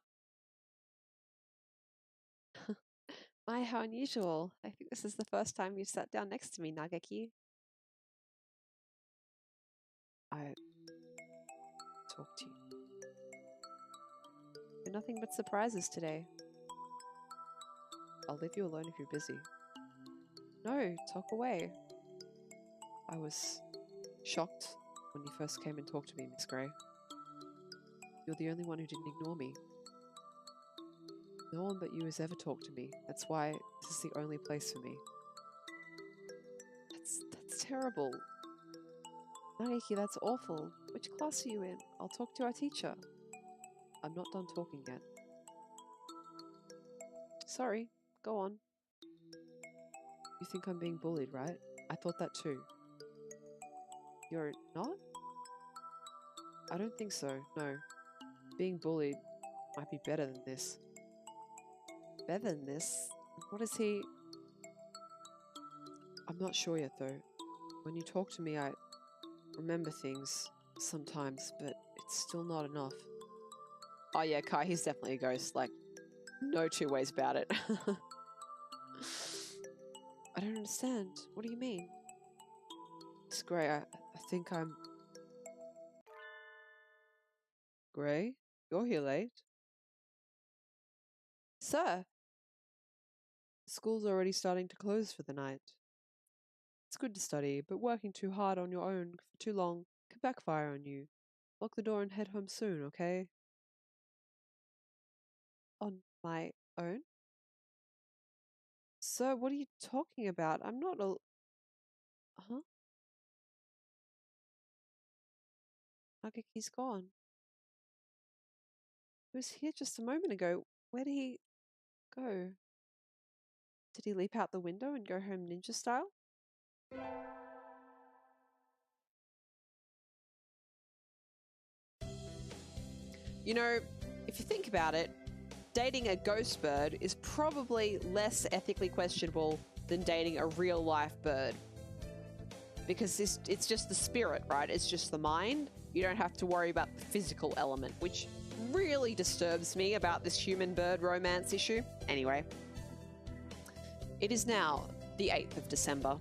My, how unusual. I think this is the first time you've sat down next to me, Nagaki. I talk to you. You're nothing but surprises today. I'll leave you alone if you're busy. No, talk away. I was shocked when you first came and talked to me, Miss Grey. You're the only one who didn't ignore me. No one but you has ever talked to me. That's why this is the only place for me. That's terrible. Naniki, that's awful. Which class are you in? I'll talk to our teacher. I'm not done talking yet. Sorry, go on. You think I'm being bullied, right? I thought that too. You're not? I don't think so, no. Being bullied might be better than this. Better than this? What is he... I'm not sure yet though. When you talk to me, I remember things sometimes, but it's still not enough. Oh yeah, Kai, he's definitely a ghost. Like, no two ways about it. I don't understand. What do you mean? It's Grey. I think I'm... Grey? You're here late? Sir! School's already starting to close for the night. It's good to study, but working too hard on your own for too long can backfire on you. Lock the door and head home soon, okay? On my own? Sir, what are you talking about? I'm not a... Huh? Nageki's gone. He was here just a moment ago. Where did he go? Did he leap out the window and go home ninja style? You know, if you think about it, dating a ghost bird is probably less ethically questionable than dating a real life bird. Because it's just the spirit, right? It's just the mind. You don't have to worry about the physical element, which really disturbs me about this human-bird romance issue. Anyway, it is now the 8th of December.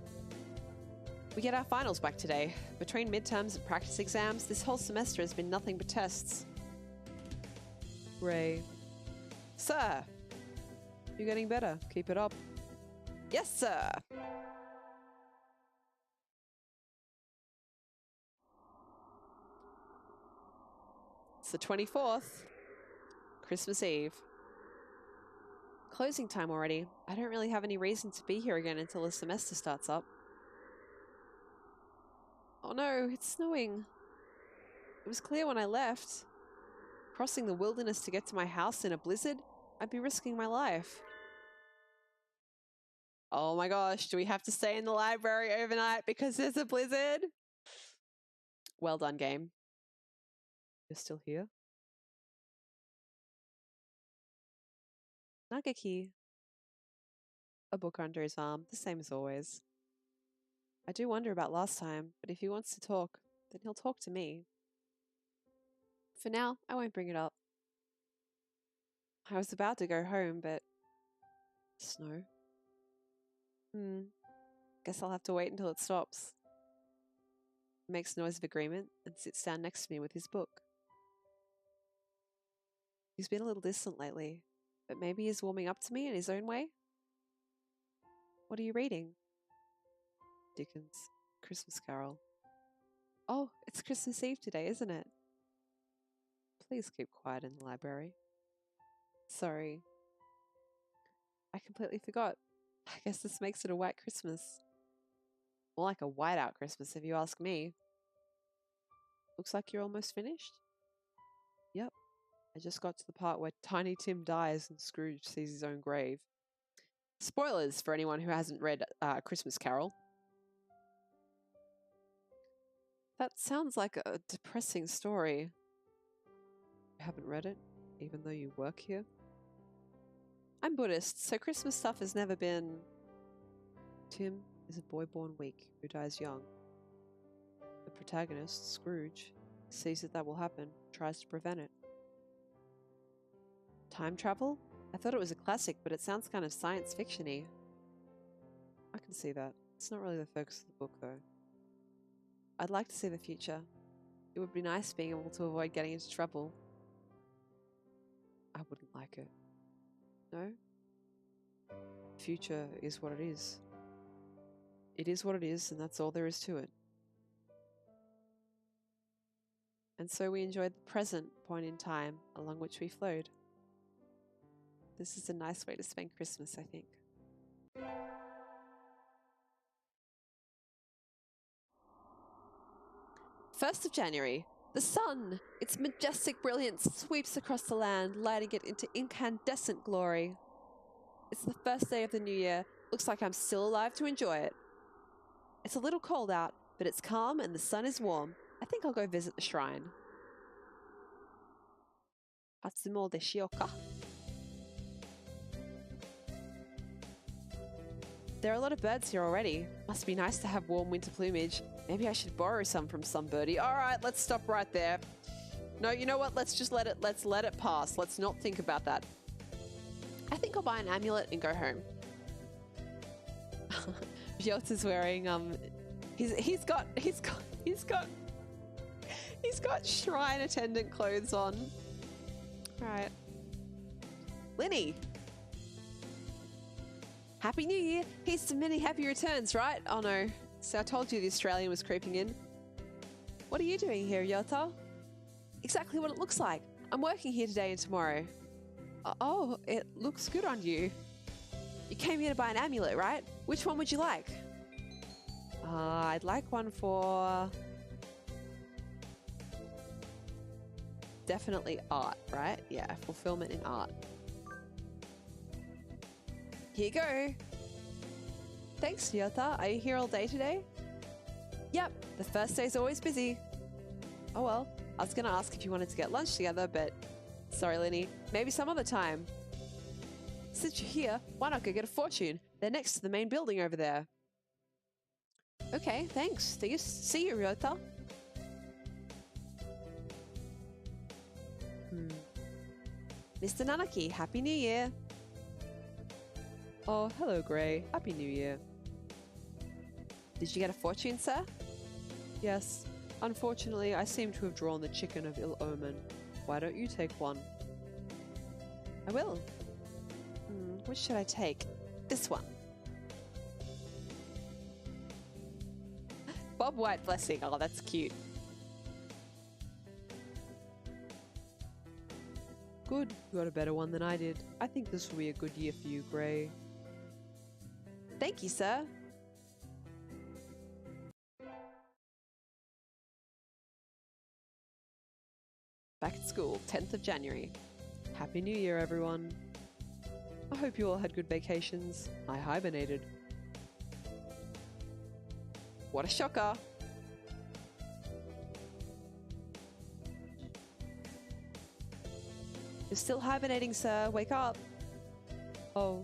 We get our finals back today. Between midterms and practice exams, this whole semester has been nothing but tests. Ray. Sir! You're getting better. Keep it up. Yes, sir! It's the 24th. Christmas Eve. Closing time already. I don't really have any reason to be here again until the semester starts up. Oh no, it's snowing. It was clear when I left. Crossing the wilderness to get to my house in a blizzard, I'd be risking my life. Oh my gosh, do we have to stay in the library overnight because there's a blizzard? Well done, game. You're still here? Nagaki. A book under his arm, the same as always. I do wonder about last time, but if he wants to talk, then he'll talk to me. For now, I won't bring it up. I was about to go home, but... Snow? Guess I'll have to wait until it stops. He makes noise of agreement and sits down next to me with his book. He's been a little distant lately, but maybe he's warming up to me in his own way? What are you reading? Dickens' Christmas Carol. Oh, it's Christmas Eve today, isn't it? Please keep quiet in the library. Sorry. I completely forgot. I guess this makes it a white Christmas. More like a whiteout Christmas, if you ask me. Looks like you're almost finished? Yep. I just got to the part where Tiny Tim dies and Scrooge sees his own grave. Spoilers for anyone who hasn't read Christmas Carol. That sounds like a depressing story. You haven't read it, even though you work here? I'm Buddhist, so Christmas stuff has never been... Tim is a boy born weak who dies young. The protagonist, Scrooge, sees that will happen, tries to prevent it. Time travel? I thought it was a classic, but it sounds kind of science fiction-y. I can see that. It's not really the focus of the book, though. I'd like to see the future. It would be nice being able to avoid getting into trouble. I wouldn't like it. No? Future is what it is. It is what it is, and that's all there is to it. And so we enjoyed the present point in time along which we flowed. This is a nice way to spend Christmas, I think. First of January. The sun! Its majestic brilliance sweeps across the land, lighting it into incandescent glory. It's the first day of the new year. Looks like I'm still alive to enjoy it. It's a little cold out, but it's calm and the sun is warm. I think I'll go visit the shrine. Hatsumo de shioka. There are a lot of birds here already. Must be nice to have warm winter plumage. Maybe I should borrow some from some birdie. All right, let's stop right there. No, you know what? Let's just let it pass. Let's not think about that. I think I'll buy an amulet and go home. Yota's wearing he's got shrine attendant clothes on. All right. Linnie. Happy New Year. Here's to many happy returns, right? Oh no. So I told you the Australian was creeping in. What are you doing here, Yota? Exactly what it looks like. I'm working here today and tomorrow. Oh, it looks good on you. You came here to buy an amulet, right? Which one would you like? I'd like one for... Definitely art, right? Yeah, fulfillment in art. Here you go. Thanks, Yota. Are you here all day today? Yep, the first day's always busy. Oh well, I was gonna ask if you wanted to get lunch together, but sorry, Linnie. Maybe some other time. Since you're here, why not go get a fortune? They're next to the main building over there. Okay, thanks. See you, Yota. Mr. Nanaki, Happy New Year. Oh, hello, Grey. Happy New Year. Did you get a fortune, sir? Yes. Unfortunately, I seem to have drawn the chicken of ill omen. Why don't you take one? I will. Which should I take? This one. Bob White blessing. Oh, that's cute. Good. You got a better one than I did. I think this will be a good year for you, Grey. Thank you, sir. Back at school, 10th of January. Happy New Year, everyone. I hope you all had good vacations. I hibernated. What a shocker. You're still hibernating, sir. Wake up. Oh.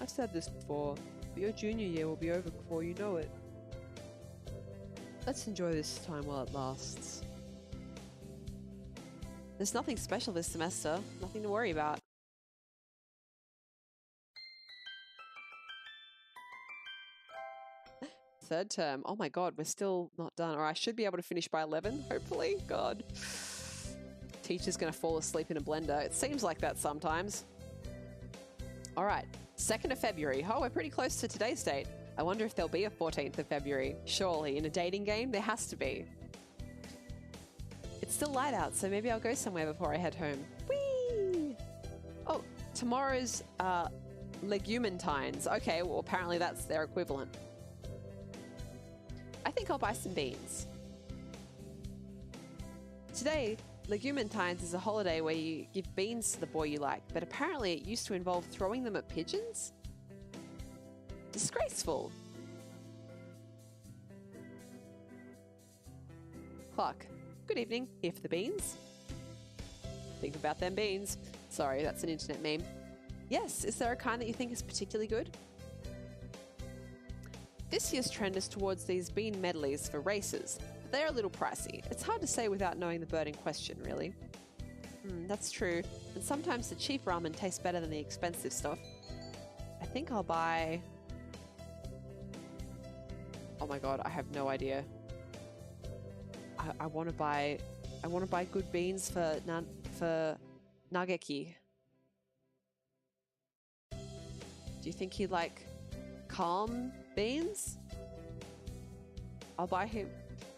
I've said this before, but your junior year will be over before you know it. Let's enjoy this time while it lasts. There's nothing special this semester. Nothing to worry about. Third term. Oh my god, we're still not done. Or I should be able to finish by 11, hopefully. God. Teacher's gonna fall asleep in a blender. It seems like that sometimes. Alright, 2nd of February. Oh, we're pretty close to today's date. I wonder if there'll be a 14th of February. Surely, in a dating game, there has to be. It's still light out, so maybe I'll go somewhere before I head home. Whee! Oh, tomorrow's Legumantines. Okay, well apparently that's their equivalent. I think I'll buy some beans. Today, Legumantines is a holiday where you give beans to the boy you like, but apparently it used to involve throwing them at pigeons? Disgraceful. Clark, good evening. Here for the beans? Think about them beans. Sorry, that's an internet meme. Yes, is there a kind that you think is particularly good? This year's trend is towards these bean medleys for races. They're a little pricey. It's hard to say without knowing the bird in question, really. That's true. And sometimes the cheap ramen tastes better than the expensive stuff. I think I'll buy... Oh my god, I have no idea. I want to buy good beans for Nageki. Do you think he'd like calm beans? I'll buy him.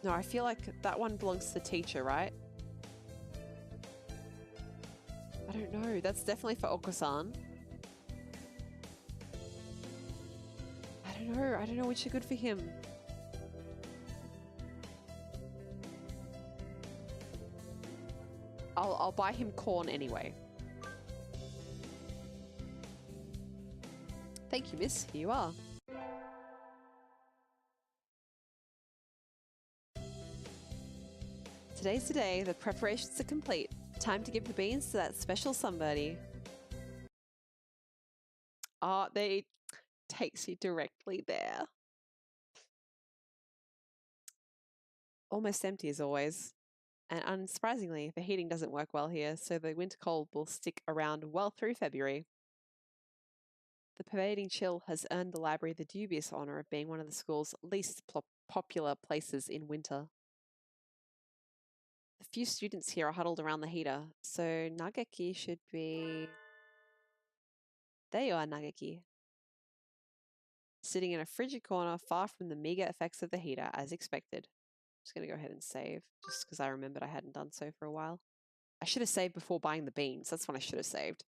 No, I feel like that one belongs to the teacher, right? I don't know. That's definitely for Okasan. I don't know. I don't know which are good for him. I'll buy him corn anyway. Thank you, miss. Here you are. Today's the day. The preparations are complete. Time to give the beans to that special somebody. Ah, they takes you directly there. Almost empty as always. And unsurprisingly, the heating doesn't work well here, so the winter cold will stick around well through February. The pervading chill has earned the library the dubious honor of being one of the school's least popular places in winter. The few students here are huddled around the heater, so Nageki should be... There you are, Nageki. Sitting in a frigid corner far from the meager effects of the heater, as expected. I'm just going to go ahead and save, just because I remembered I hadn't done so for a while. I should have saved before buying the beans. That's when I should have saved.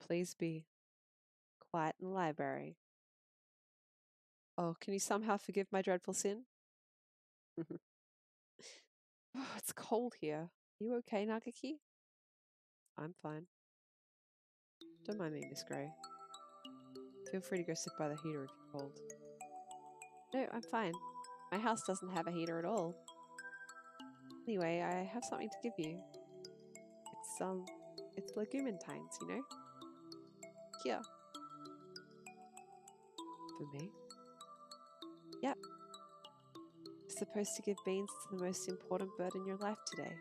Please be quiet in the library. Oh, can you somehow forgive my dreadful sin? Oh, it's cold here. You okay, Nageki? I'm fine. Don't mind me, Miss Grey. Feel free to go sit by the heater if you're cold. No, I'm fine. My house doesn't have a heater at all. Anyway, I have something to give you. It's Legumentine's, you know? Here. For me? Yep. You're supposed to give beans to the most important bird in your life today.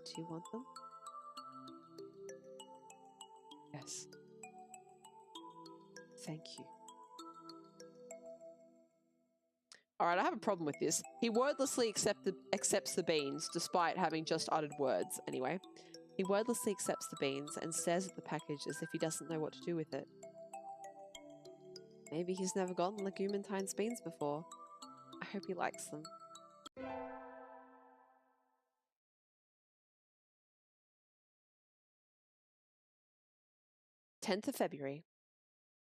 Do you want them? Yes. Thank you. Alright, I have a problem with this. He wordlessly accepts the beans, despite having just uttered words, anyway. He wordlessly accepts the beans and stares at the package as if he doesn't know what to do with it. Maybe he's never gotten Legumentine's beans before. I hope he likes them. "10th of February.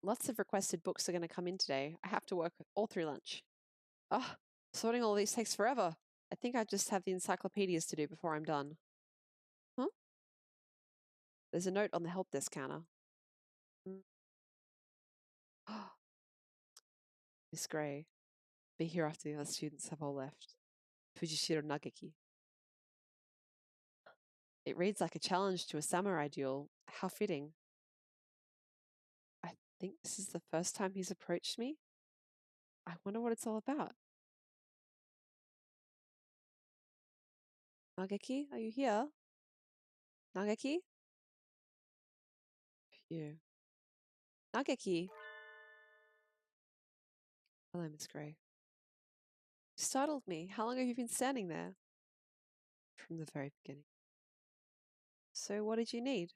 Lots of requested books are going to come in today. I have to work all through lunch. Ah, sorting all these takes forever. I think I just have the encyclopedias to do before I'm done." Huh? There's a note on the help desk counter. Miss Grey, be here after the other students have all left. Fujishiro Nageki. It reads like a challenge to a samurai duel. How fitting. I think this is the first time he's approached me. I wonder what it's all about. Nageki, are you here? Nageki? Phew. Nageki. Hello, Miss Grey. You startled me. How long have you been standing there? From the very beginning. So what did you need?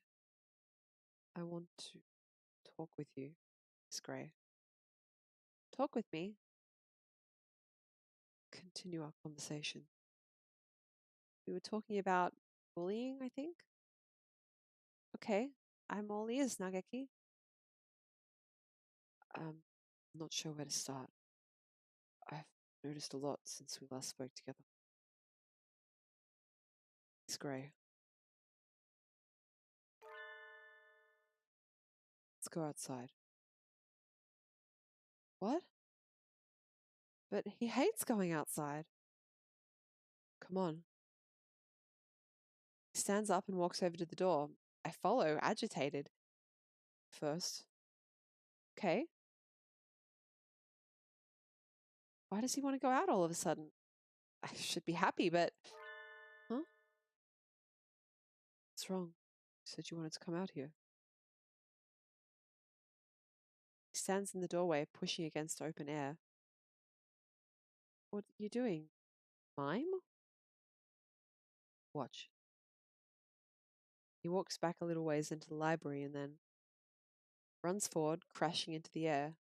I want to talk with you, Miss Grey. Talk with me? Continue our conversation. We were talking about bullying, I think? Okay, I'm all ears, Nageki. I'm not sure where to start. I've noticed a lot since we last spoke together. Miss Grey. Let's go outside. What? But he hates going outside. Come on. He stands up and walks over to the door. I follow, agitated. First. Okay. Why does he want to go out all of a sudden? I should be happy, but... Huh? What's wrong? You said you wanted to come out here. He stands in the doorway, pushing against open air. What are you doing? Mime? Watch. He walks back a little ways into the library and then runs forward, crashing into the air.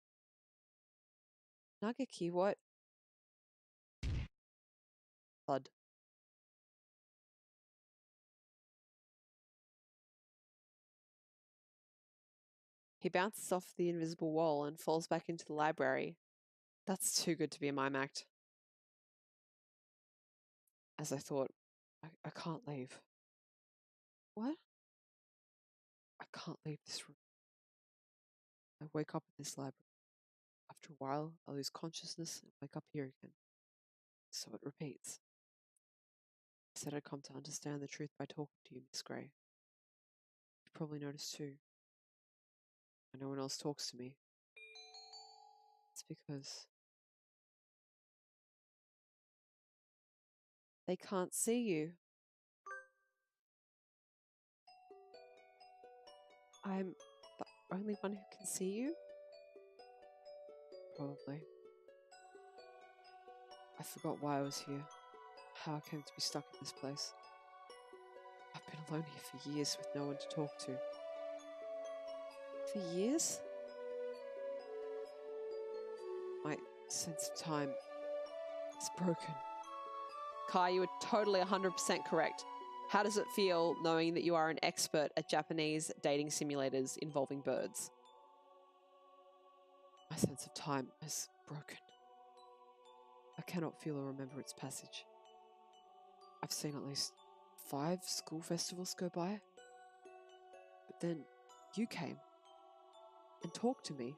Nageki, what? Thud. He bounces off the invisible wall and falls back into the library. That's too good to be a mime act. As I thought, I can't leave. What? I can't leave this room. I wake up in this library. After a while, I lose consciousness and wake up here again. So it repeats. I said I'd come to understand the truth by talking to you, Miss Grey. You probably noticed too. When no one else talks to me. It's because they can't see you. I'm the only one who can see you? Probably. I forgot why I was here. How I came to be stuck in this place. I've been alone here for years with no one to talk to. For years? My sense of time is broken. Kai, you are totally 100% correct. How does it feel knowing that you are an expert at Japanese dating simulators involving birds? My sense of time is broken. I cannot feel or remember its passage. I've seen at least 5 school festivals go by. But then you came and talked to me.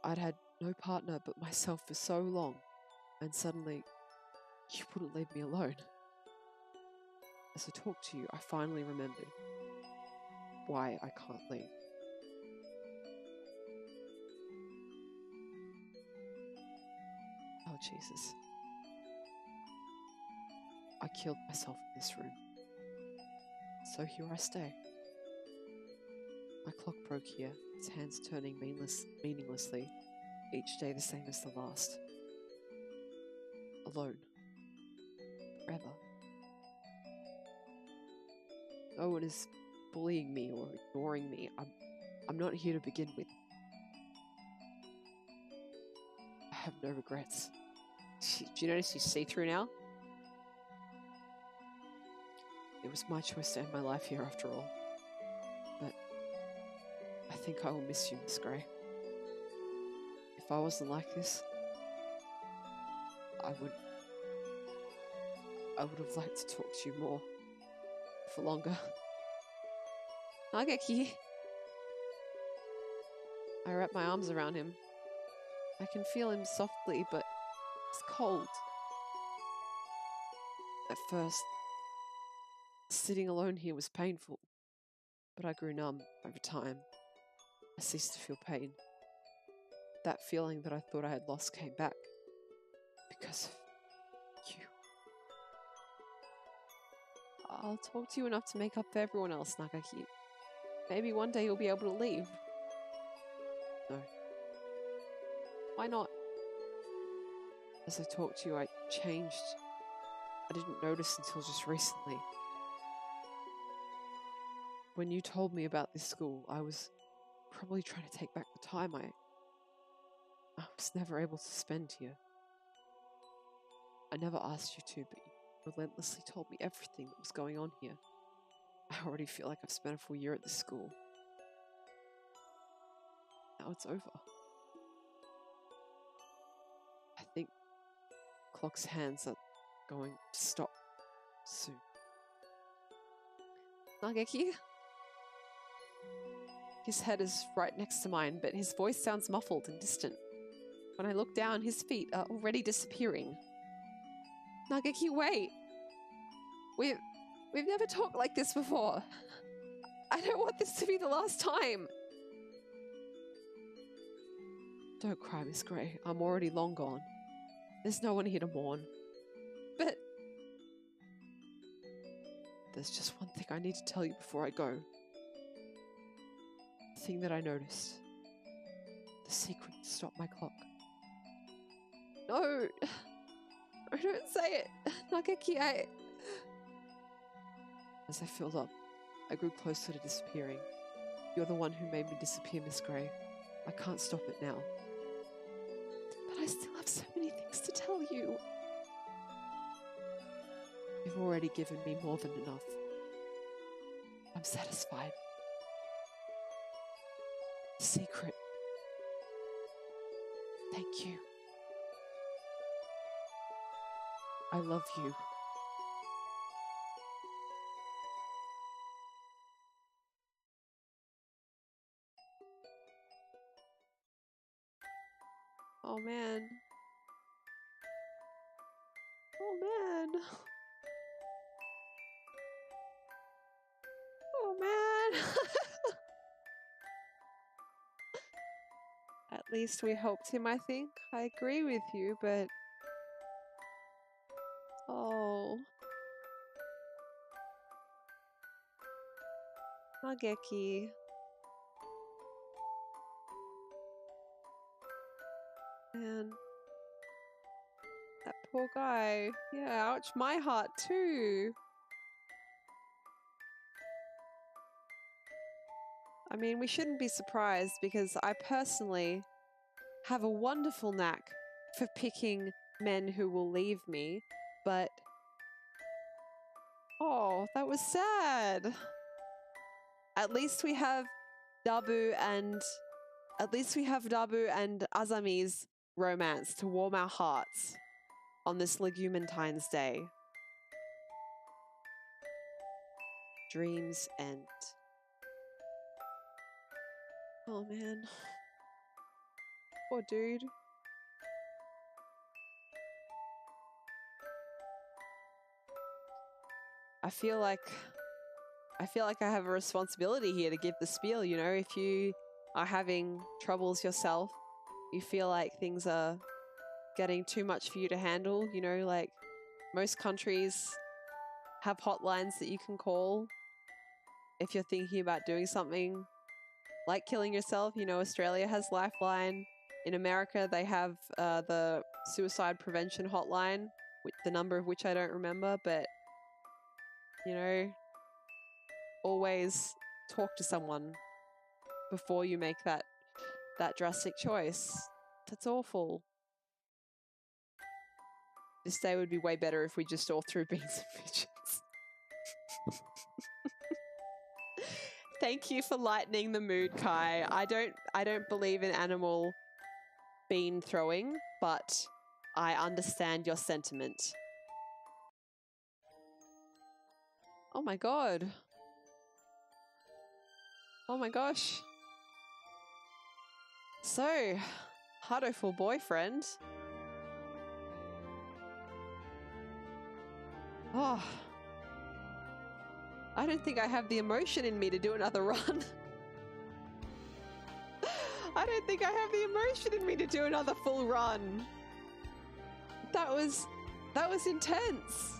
I'd had no partner but myself for so long, and suddenly you wouldn't leave me alone. As I talked to you, I finally remembered why I can't leave. Oh, Jesus. I killed myself in this room. So here I stay. My clock broke here, its hands turning meaninglessly, each day the same as the last. Alone. Forever. No one is bullying me or ignoring me. I'm not here to begin with. I have no regrets. Do you notice you see through now? It was my choice to end my life here after all. But I think I will miss you, Miss Grey. If I wasn't like this, I would have liked to talk to you more. For longer. Nageki. I wrap my arms around him. I can feel him softly, but it's cold. At first, sitting alone here was painful, but I grew numb over time. I ceased to feel pain. That feeling that I thought I had lost came back because of you. I'll talk to you enough to make up for everyone else, Nagaki. Maybe one day you'll be able to leave. No. Why not? As I talked to you, I changed. I didn't notice until just recently. When you told me about this school, I was probably trying to take back the time I was never able to spend here. I never asked you to, but you relentlessly told me everything that was going on here. I already feel like I've spent a full year at this school. Now it's over. I think Clock's hands are going to stop soon. Nageki? His head is right next to mine, but his voice sounds muffled and distant. When I look down, his feet are already disappearing. Nageki, wait! We've never talked like this before. I don't want this to be the last time. Don't cry, Miss Grey. I'm already long gone. There's no one here to mourn. But there's just one thing I need to tell you before I go. The thing that I noticed. The secret to stop my clock. No. I don't say it. Nageki, As I filled up, I grew closer to disappearing. You're the one who made me disappear, Miss Grey. I can't stop it now. But I still have so many things to tell you. You've already given me more than enough. I'm satisfied. Secret. Thank you. I love you. Oh man. Oh man. Oh man. At least we helped him, I think. I agree with you, but... Oh. Nageki. Man. That poor guy. Yeah, ouch, my heart too. I mean, we shouldn't be surprised because I personally have a wonderful knack for picking men who will leave me, but... Oh, that was sad. At least we have Dabu and Azami's romance to warm our hearts on this Legumentine's Day. Dreams end. Oh man. Poor dude. I feel like I have a responsibility here to give the spiel, you know, if you are having troubles yourself, you feel like things are getting too much for you to handle, you know, like most countries have hotlines that you can call if you're thinking about doing something like killing yourself. You know, Australia has Lifeline. In America, they have the suicide prevention hotline, the number of which I don't remember, but, you know, always talk to someone before you make that drastic choice. That's awful. This day would be way better if we just all threw beans and pigeons. Thank you for lightening the mood, Kai. I don't believe in animal bean throwing, but I understand your sentiment. Oh my god. Oh my gosh. So, Hatoful boyfriend. Oh. I don't think I have the emotion in me to do another run. I don't think I have the emotion in me to do another full run. That was intense.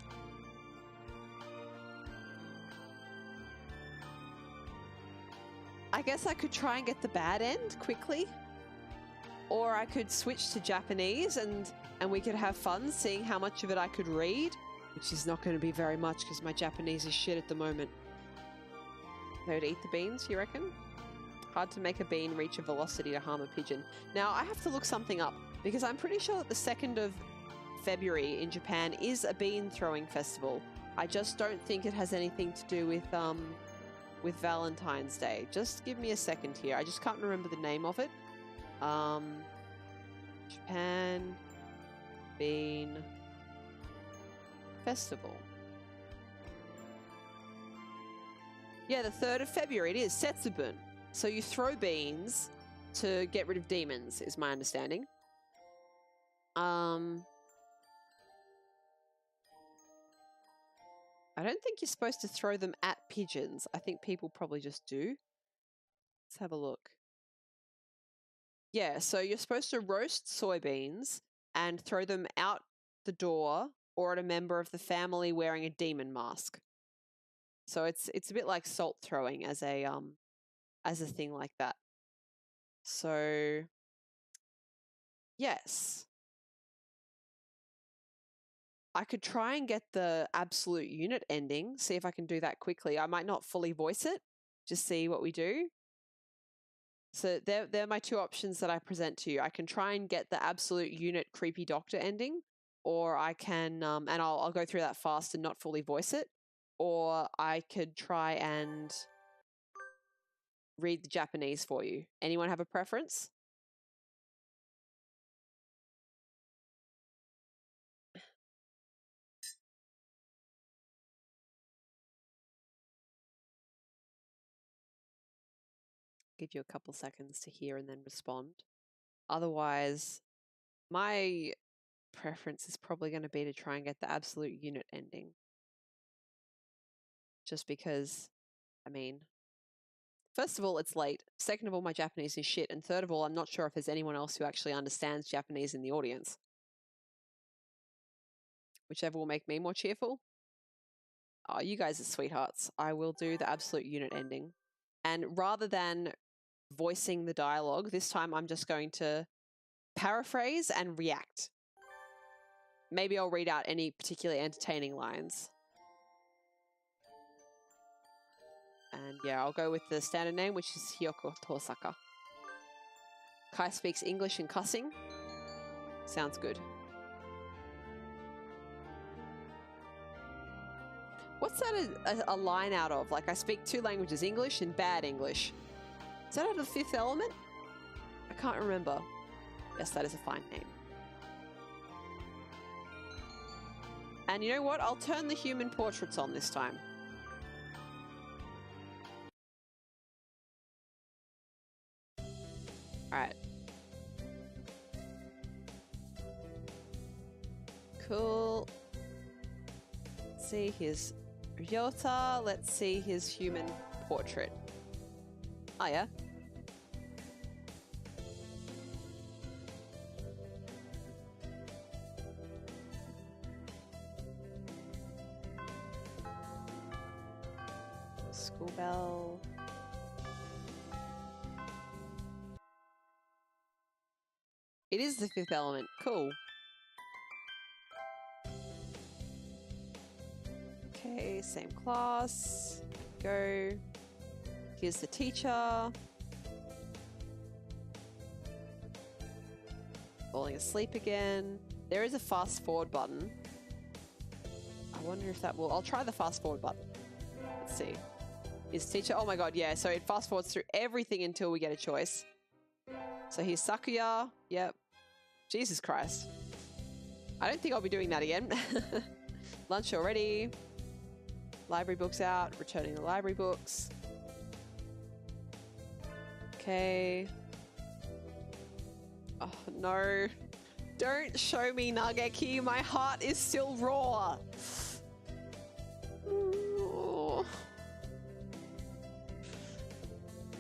I guess I could try and get the bad end quickly. Or I could switch to Japanese and we could have fun seeing how much of it I could read, which is not going to be very much because my Japanese is shit at the moment. They would eat the beans, you reckon? Hard to make a bean reach a velocity to harm a pigeon. Now, I have to look something up because I'm pretty sure that the 2nd of February in Japan is a bean throwing festival. I just don't think it has anything to do with Valentine's Day. Just give me a second here. I just can't remember the name of it. Japan Bean Festival. Yeah, the 3rd of February it is, Setsubun. So you throw beans to get rid of demons, is my understanding. I don't think you're supposed to throw them at pigeons. I think people probably just do. Let's have a look. Yeah, so you're supposed to roast soybeans and throw them out the door or at a member of the family wearing a demon mask. So it's a bit like salt throwing as a thing like that. So yes. I could try and get the absolute unit ending, see if I can do that quickly. I might not fully voice it, just see what we do. So they're my two options that I present to you. I can try and get the absolute unit creepy doctor ending, or I can, and I'll go through that fast and not fully voice it, or I could try and read the Japanese for you. Anyone have a preference? Give you a couple seconds to hear and then respond. Otherwise, my preference is probably going to be to try and get the absolute unit ending. Just because, I mean, first of all, it's late. Second of all, my Japanese is shit. And third of all, I'm not sure if there's anyone else who actually understands Japanese in the audience. Whichever will make me more cheerful. Oh, you guys are sweethearts. I will do the absolute unit ending. And rather than voicing the dialogue, this time I'm just going to paraphrase and react. Maybe I'll read out any particularly entertaining lines. And yeah, I'll go with the standard name, which is Hiyoko Tosaka. Kai speaks English and cussing. Sounds good. What's that a line out of? Like, I speak two languages, English and bad English. Is that out of The Fifth Element? I can't remember. Yes, that is a fine name. And you know what? I'll turn the human portraits on this time. Alright. Cool. Let's see, here's Ryota. Let's see his human portrait. Oh, yeah. School bell. It is The Fifth Element. Cool. Okay, same class. Go. Here's the teacher. Falling asleep again. There is a fast forward button. I wonder if that will... I'll try the fast forward button. Let's see. Is teacher... Oh my god, yeah. So it fast forwards through everything until we get a choice. So here's Sakuya. Yep. Jesus Christ. I don't think I'll be doing that again. Lunch already. Library books out. Returning the library books. Okay. Oh, no. Don't show me Nageki. My heart is still raw. Oh.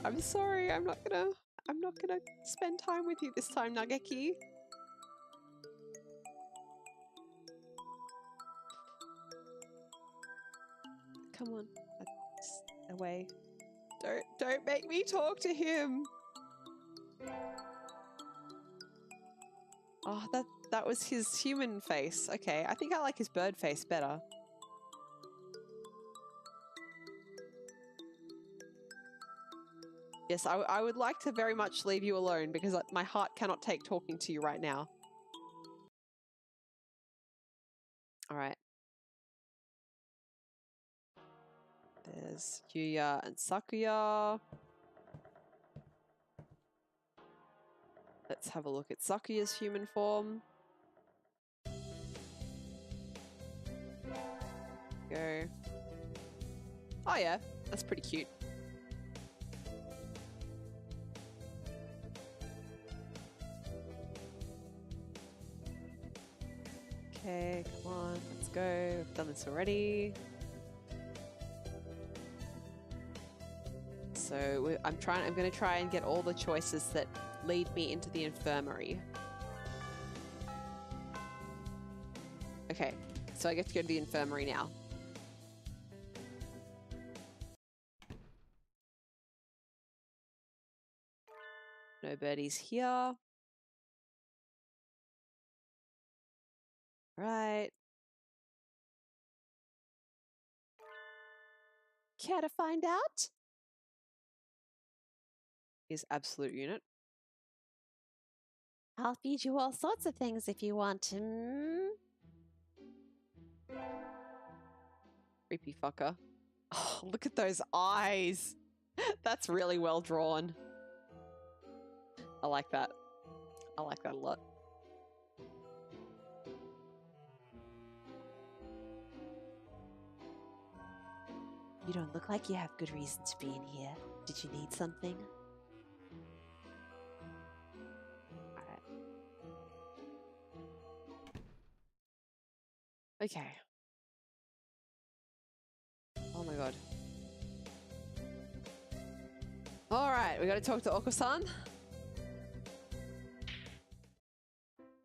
I'm sorry. I'm not gonna spend time with you this time, Nageki. Come on. Away. Don't make me talk to him. Oh, that was his human face. Okay, I think I like his bird face better. Yes, I would like to very much leave you alone because my heart cannot take talking to you right now. All right. There's Yuya and Sakuya. Let's have a look at Sakuya's human form. Go. Oh yeah, that's pretty cute. Okay, come on, let's go. I've done this already. So I'm going to try and get all the choices that lead me into the infirmary. Okay, so I get to go to the infirmary now. No birdies here. Right. Care to find out? His absolute unit. I'll feed you all sorts of things if you want. Creepy fucker. Oh, look at those eyes. That's really well drawn. I like that. I like that a lot. You don't look like you have good reason to be in here. Did you need something? Alright. Okay. Oh my god. Alright, we gotta talk to Oko-san.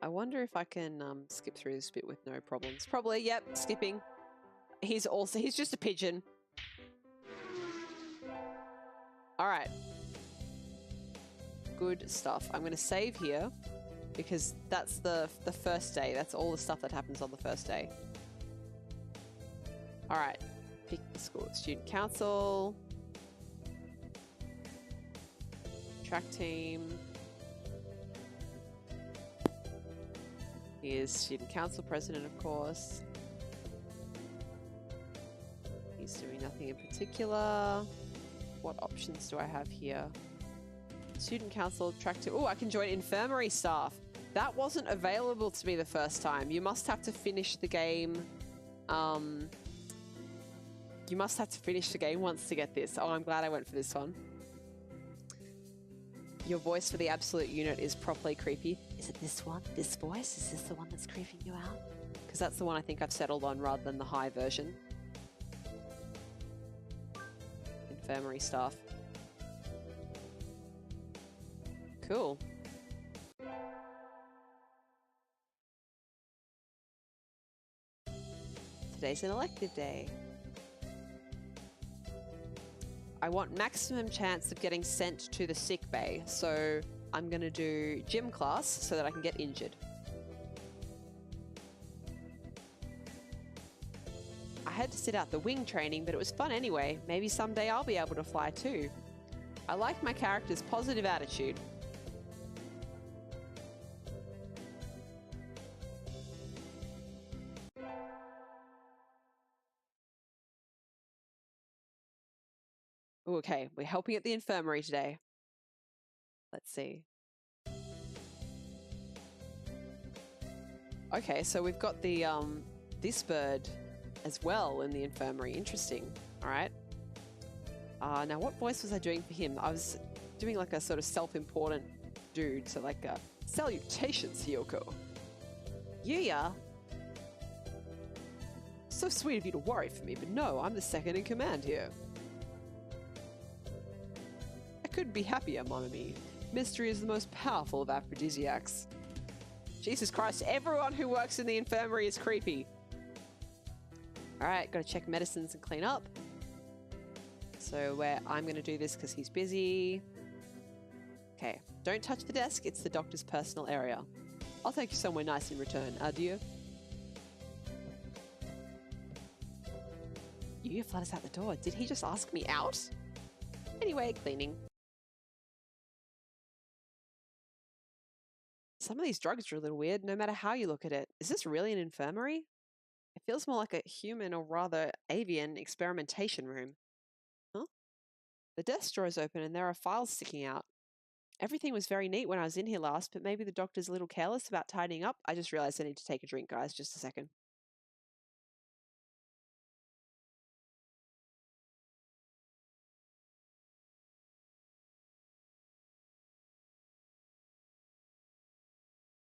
I wonder if I can skip through this bit with no problems. Probably, yep, skipping. He's just a pigeon. Alright. Good stuff. I'm gonna save here because that's the first day. That's all the stuff that happens on the first day. Alright. Pick the school. Student council. Track team. He is student council president, of course. He's doing nothing in particular. What options do I have here? Student council, track team. Oh, I can join infirmary staff. That wasn't available to me the first time. You must have to finish the game. You must have to finish the game once to get this. Oh, I'm glad I went for this one. Your voice for the absolute unit is properly creepy. Is it this one? This voice? Is this the one that's creeping you out? Because that's the one I think I've settled on rather than the high version. Infirmary staff. Cool. Today's an elective day. I want maximum chance of getting sent to the sick bay, so I'm going to do gym class so that I can get injured. I had to sit out the wing training, but it was fun anyway. Maybe someday I'll be able to fly too. I like my character's positive attitude. Ooh, okay, we're helping at the infirmary today. Let's see. Okay, so we've got the this bird as well in the infirmary. Interesting. All right. Now what voice was I doing for him? I was doing like a sort of self-important dude, so like salutations, Hiyoko. Yeah. So sweet of you to worry for me, but no, I'm the second in command here. I couldn't be happier, mon ami. Mystery is the most powerful of aphrodisiacs. Jesus Christ, everyone who works in the infirmary is creepy. Alright, gotta check medicines and clean up. So I'm gonna do this because he's busy. Okay, don't touch the desk, it's the doctor's personal area. I'll take you somewhere nice in return. Adieu. You flat us out the door. Did he just ask me out? Anyway, cleaning. Some of these drugs are a little weird, no matter how you look at it. Is this really an infirmary? It feels more like a human, or rather avian, experimentation room. Huh? The desk drawer is open and there are files sticking out. Everything was very neat when I was in here last, but maybe the doctor's a little careless about tidying up. I just realized I need to take a drink, guys. Just a second.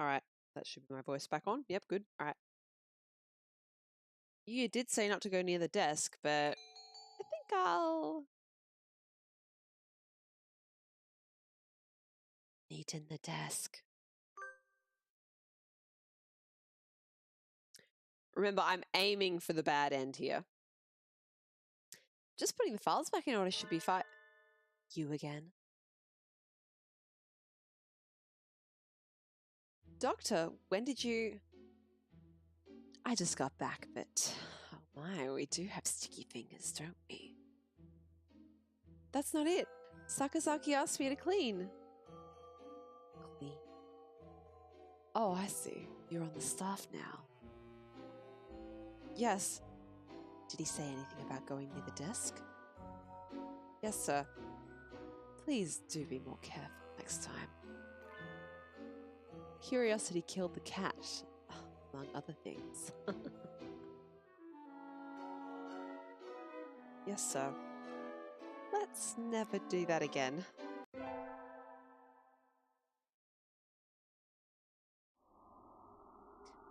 Alright, that should be my voice back on. Yep, good. Alright. You did say not to go near the desk, but I think I'll... Neat in the desk. Remember, I'm aiming for the bad end here. Just putting the files back in order should be fine. You again? Doctor, when did you... I just got back, but oh my, we do have sticky fingers, don't we? that's not it. Sakazaki asked me to clean. Clean? Oh, I see. You're on the staff now. Yes. Did he say anything about going near the desk? Yes, sir. Please do be more careful next time. Curiosity killed the cat, among other things. Yes, sir. Let's never do that again.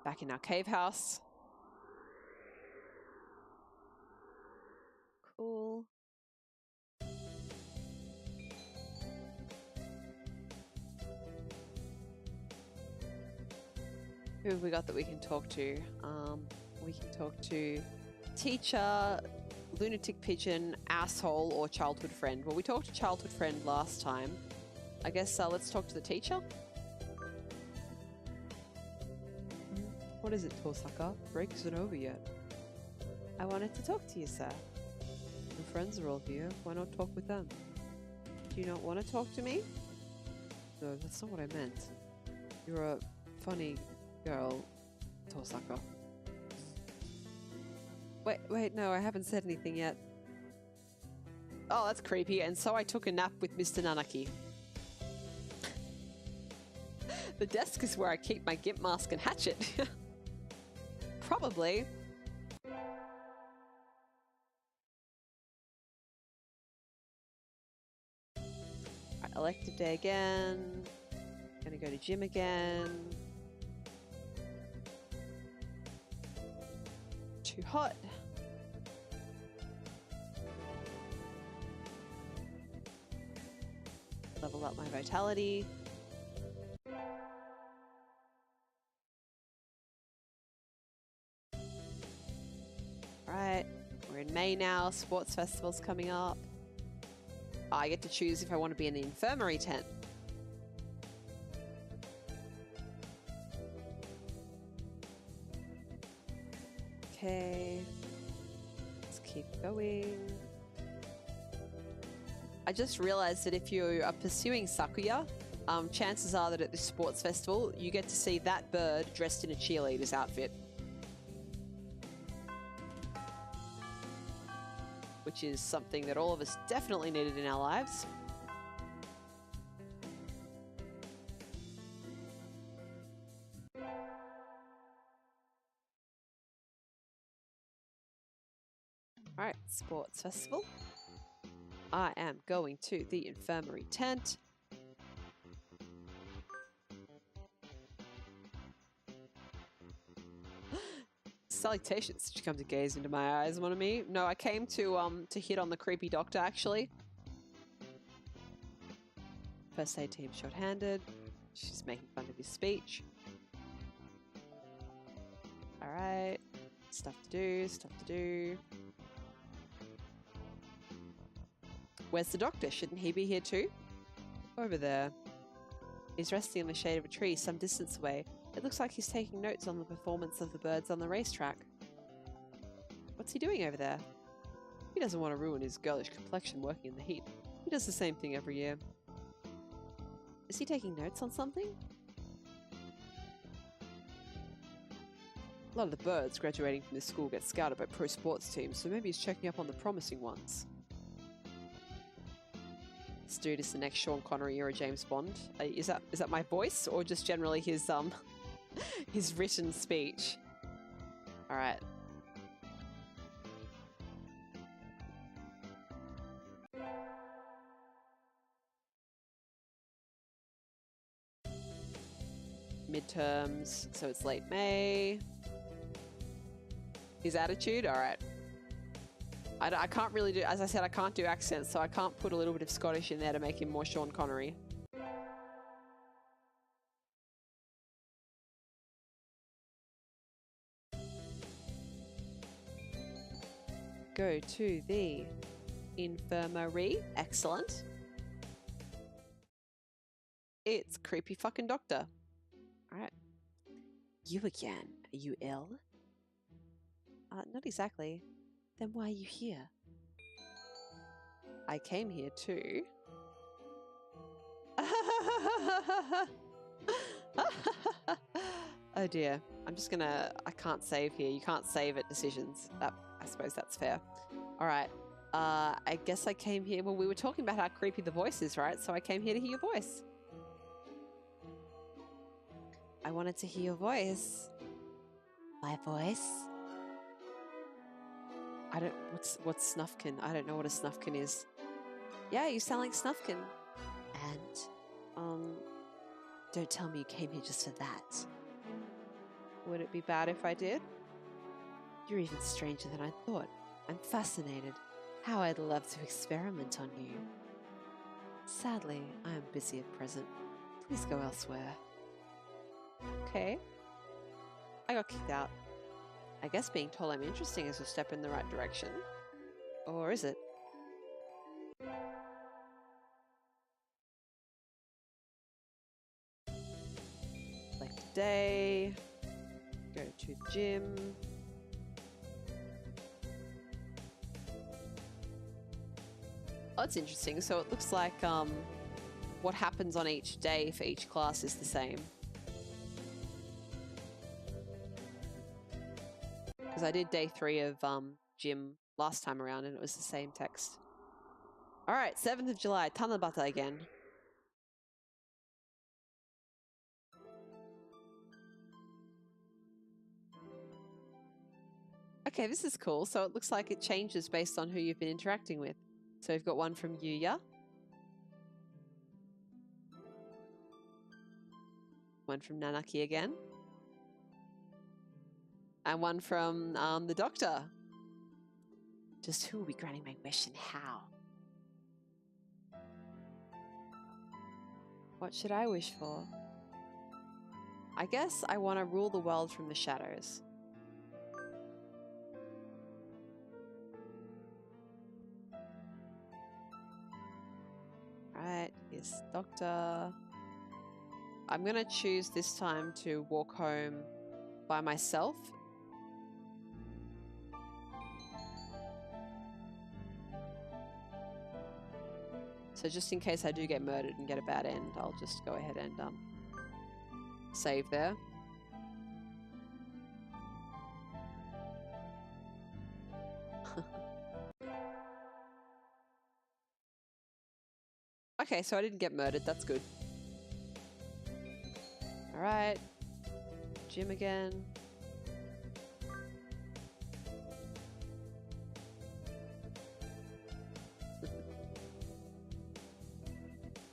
Back in our cave house. Cool. Who have we got that we can talk to? We can talk to teacher, lunatic pigeon, asshole, or childhood friend. Well, we talked to childhood friend last time. I guess let's talk to the teacher. What is it, Tosaka? Break isn't over yet. I wanted to talk to you, sir. Your friends are all here. Why not talk with them? Do you not want to talk to me? No, that's not what I meant. You're a funny girl, Tosaka. Wait, no, I haven't said anything yet. Oh, that's creepy. And so I took a nap with Mr. Nanaki. The desk is where I keep my gimp mask and hatchet. Probably. Right, elective day again. Gonna go to gym again. Too hot. Level up my vitality. Alright, we're in May now. Sports festival's coming up. I get to choose if I want to be in the infirmary tent. Okay, let's keep going. I just realized that if you are pursuing Sakuya, chances are that at this sports festival, you get to see that bird dressed in a cheerleader's outfit. Which is something that all of us definitely needed in our lives. Alright, sports festival. I am going to the infirmary tent. Salutations. Did you come to gaze into my eyes, mon ami? No, I came to hit on the creepy doctor, actually. First aid team short-handed. She's making fun of his speech. Alright. Stuff to do, stuff to do. Where's the doctor? Shouldn't he be here too? Over there. He's resting in the shade of a tree some distance away. It looks like he's taking notes on the performance of the birds on the racetrack. What's he doing over there? He doesn't want to ruin his girlish complexion working in the heat. He does the same thing every year. Is he taking notes on something? A lot of the birds graduating from this school get scouted by pro sports teams, so maybe he's checking up on the promising ones. This dude is the next Sean Connery or a James Bond. Is that my voice or just generally his his written speech? All right. Midterms, so it's late May. His attitude, all right. I can't really do, as I said, I can't do accents, so I can't put a little bit of Scottish in there to make him more Sean Connery. Go to the infirmary. Excellent. It's creepy fucking doctor. Alright. You again. Are you ill? Not exactly. Then why are you here? I came here to... Oh dear. I'm just gonna... I can't save here. You can't save at decisions. I suppose that's fair. All right. I guess I came here... Well, we were talking about how creepy the voice is, right? So I came here to hear your voice. I wanted to hear your voice. My voice? I don't... What's Snufkin? I don't know what a Snufkin is. Yeah, you sound like Snufkin. And, don't tell me you came here just for that. Would it be bad if I did? You're even stranger than I thought. I'm fascinated. How I'd love to experiment on you. Sadly, I am busy at present. Please go elsewhere. Okay. I got kicked out. I guess being told I'm interesting is a step in the right direction. Or is it? Select a day. Go to gym. Oh, that's interesting. So it looks like what happens on each day for each class is the same. Because I did day 3 of gym last time around and it was the same text. All right, 7th of July, Tanabata again. Okay, this is cool. So it looks like it changes based on who you've been interacting with. So we've got one from Yuya. One from Nanaki again. And one from the doctor. Just who will be granting my wish and how? What should I wish for? I guess I want to rule the world from the shadows. Right, here's Doctor. I'm going to choose this time to walk home by myself. So just in case I do get murdered and get a bad end, I'll just go ahead and save there. Okay, so I didn't get murdered. That's good. All right. Gym again.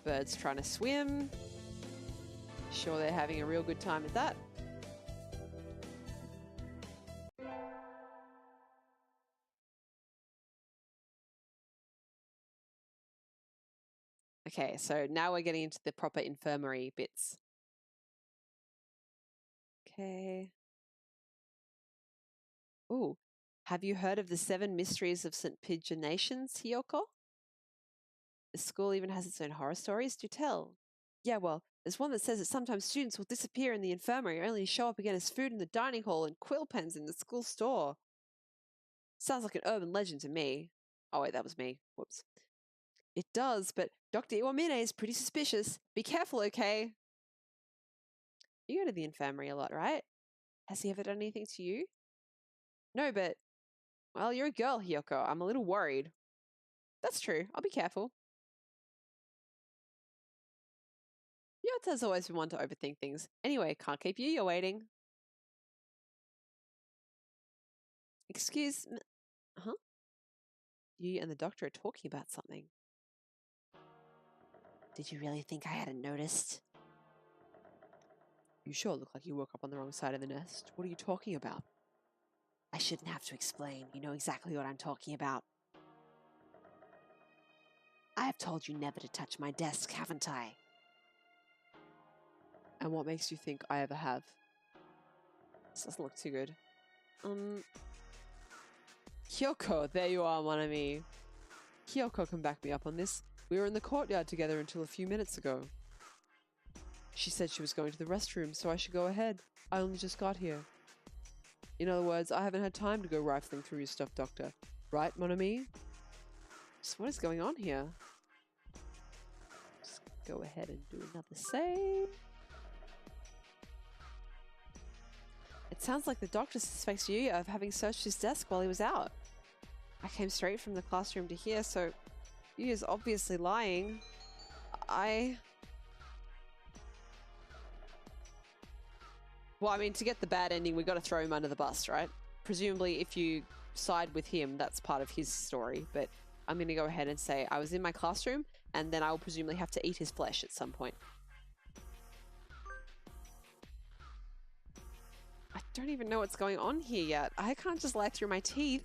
Birds trying to swim. Sure, they're having a real good time at that. Okay, so now we're getting into the proper infirmary bits. Okay. Ooh, have you heard of the 7 mysteries of St. Pigeonations, Hiyoko? The school even has its own horror stories. Do tell. Yeah, well, there's one that says that sometimes students will disappear in the infirmary only to show up again as food in the dining hall and quill pens in the school store. Sounds like an urban legend to me. Oh wait, that was me. Whoops. It does, but Dr. Iwamine is pretty suspicious. Be careful, okay? You go to the infirmary a lot, right? Has he ever done anything to you? No, but... Well, you're a girl, Hiyoko. I'm a little worried. That's true. I'll be careful. Yota's always been one to overthink things. Anyway, can't keep you. You're waiting. Excuse me. Huh? You and the doctor are talking about something. Did you really think I hadn't noticed? You sure look like you woke up on the wrong side of the nest. What are you talking about? I shouldn't have to explain. You know exactly what I'm talking about. I have told you never to touch my desk, haven't I? And what makes you think I ever have? This doesn't look too good. Kyoko, there you are, mon ami. Kyoko can back me up on this. We were in the courtyard together until a few minutes ago. She said she was going to the restroom, so I should go ahead. I only just got here. In other words, I haven't had time to go rifling through your stuff, Doctor. Right, mon ami? So what is going on here? Just go ahead and do another save. It sounds like the doctor suspects you of having searched his desk while he was out. I came straight from the classroom to here, so you is obviously lying. Well, I mean, to get the bad ending, we got to throw him under the bus, right? Presumably, if you side with him, that's part of his story. But I'm going to go ahead and say I was in my classroom, and then I will presumably have to eat his flesh at some point. I don't even know what's going on here yet. I can't just lie through my teeth.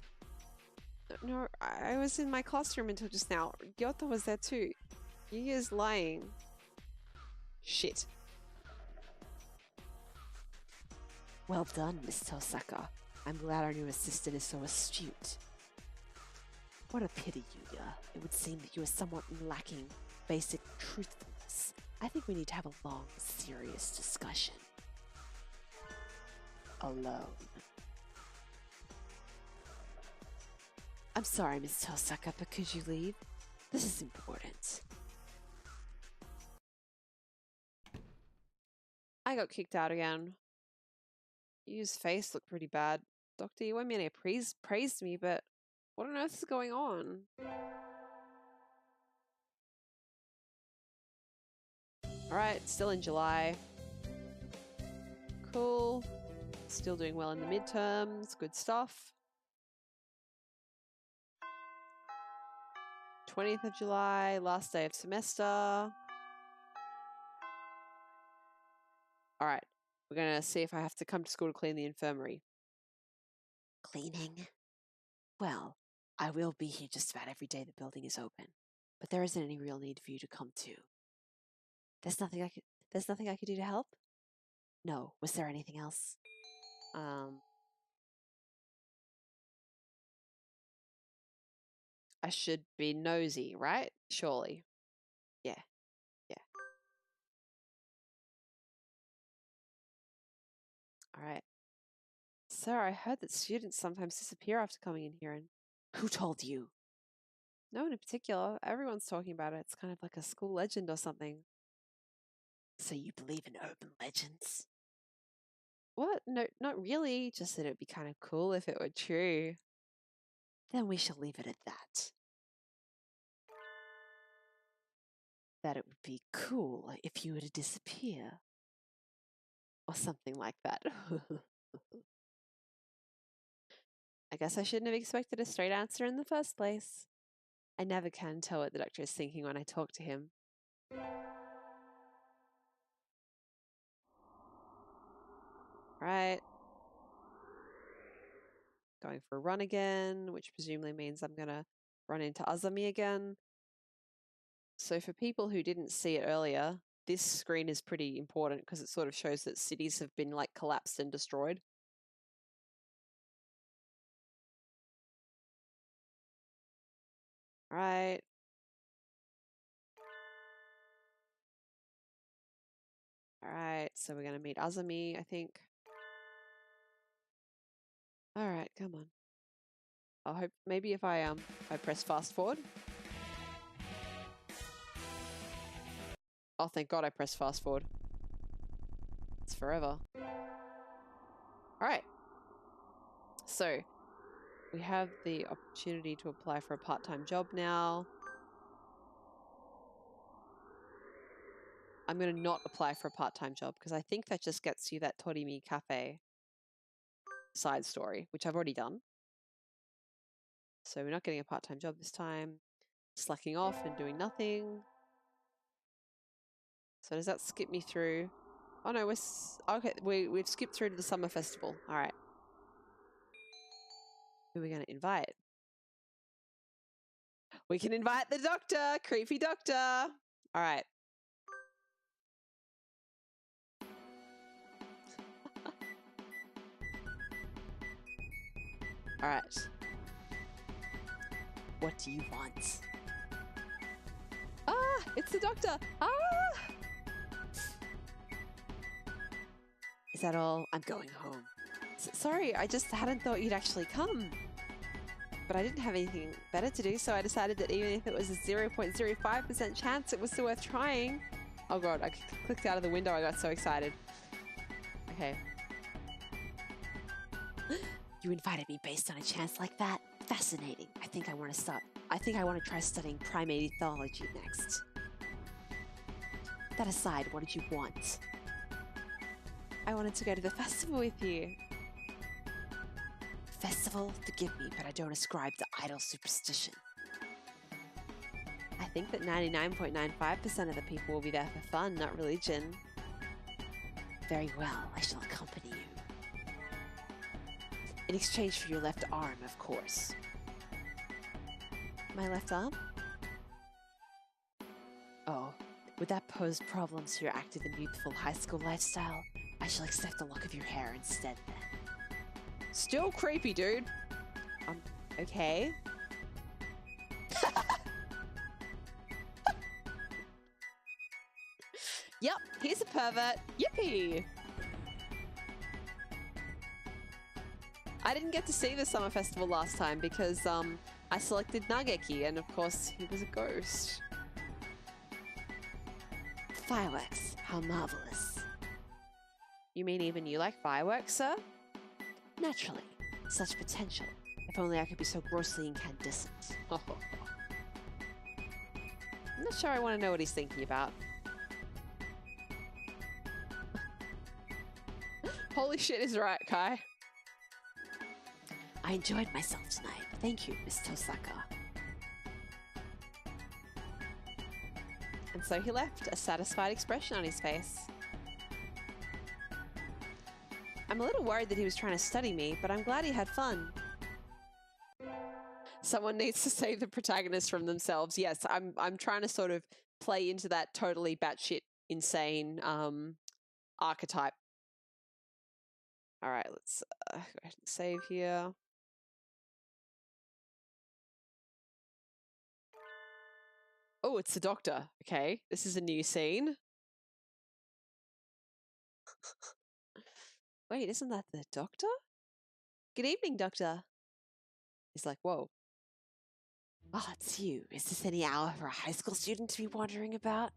No, I was in my classroom until just now. Gyotha was there too. He is lying. Shit. Well done, Miss Tosaka. I'm glad our new assistant is so astute. What a pity, Yuya. It would seem that you are somewhat lacking basic truthfulness. I think we need to have a long, serious discussion. Alone. I'm sorry, Miss Tosaka, but could you leave? This is important. I got kicked out again. Yu's face looked pretty bad. Dr. Iwamine praised me, but what on earth is going on? Alright, still in July. Cool. Still doing well in the midterms. Good stuff. 20th of July, last day of semester. Alright, we're going to see if I have to come to school to clean the infirmary. Cleaning? Well, I will be here just about every day the building is open, but there isn't any real need for you to come too. There's nothing I could do to help? No. Was there anything else? I should be nosy, right? Surely. Yeah. Yeah. Alright. Sir, I heard that students sometimes disappear after coming in here, and Who told you? no one in particular. Everyone's talking about it. It's kind of like a school legend or something. So you believe in urban legends? What? No, not really. Just that it'd be kind of cool if it were true. Then we shall leave it at that. That it would be cool if you were to disappear. Or something like that. I guess I shouldn't have expected a straight answer in the first place. I never can tell what the doctor is thinking when I talk to him. Right. Going for a run again, which presumably means I'm going to run into Azami again. So for people who didn't see it earlier, this screen is pretty important because it sort of shows that cities have been like collapsed and destroyed. Right. Alright, so we're going to meet Azami, I think. Alright, come on. I hope maybe if I press fast forward. Oh, thank God I pressed fast forward. It's forever. Alright. So, we have the opportunity to apply for a part-time job now. I'm going to not apply for a part-time job because I think that just gets you that Torimi Cafe side story, which I've already done. So we're not getting a part-time job this time. Slacking off and doing nothing. So does that skip me through? Oh no, we've skipped through to the summer festival. All right. Who are we going to invite? We can invite the doctor, creepy doctor. All right. All right. What do you want? Ah, it's the doctor. Ah! Is that all? I'm going home. Sorry, I just hadn't thought you'd actually come. but I didn't have anything better to do, so I decided that even if it was a 0.05% chance, it was still worth trying. Oh god, I clicked out of the window. I got so excited. Okay. You invited me based on a chance like that? Fascinating. I think I want to try studying primate ethology next. That aside, what did you want? I wanted to go to the festival with you. Festival? Forgive me, but I don't ascribe to idle superstition. I think that 99.95% of the people will be there for fun, not religion. Very well, I shall accompany you. In exchange for your left arm, of course. My left arm? Oh, would that pose problems to your active and youthful high school lifestyle? I shall accept a lock of your hair instead then. Still creepy, dude. Okay. Yep, he's a pervert. Yippee! I didn't get to see the summer festival last time because I selected Nageki, and of course he was a ghost. Fireworks, how marvelous. You mean even you like fireworks, sir? Naturally, such potential. If only I could be so grossly incandescent. I'm not sure I want to know what he's thinking about. Holy shit is right, Kai. I enjoyed myself tonight. Thank you, Miss Tosaka. And so he left, a satisfied expression on his face. I'm a little worried that he was trying to study me, but I'm glad he had fun. Someone needs to save the protagonist from themselves. Yes, I'm trying to sort of play into that totally batshit insane archetype. All right, let's go ahead and save here. Oh, it's the doctor. Okay, this is a new scene. Wait, isn't that the doctor? Good evening, doctor. He's like, whoa. Ah, it's you. Is this any hour for a high school student to be wondering about?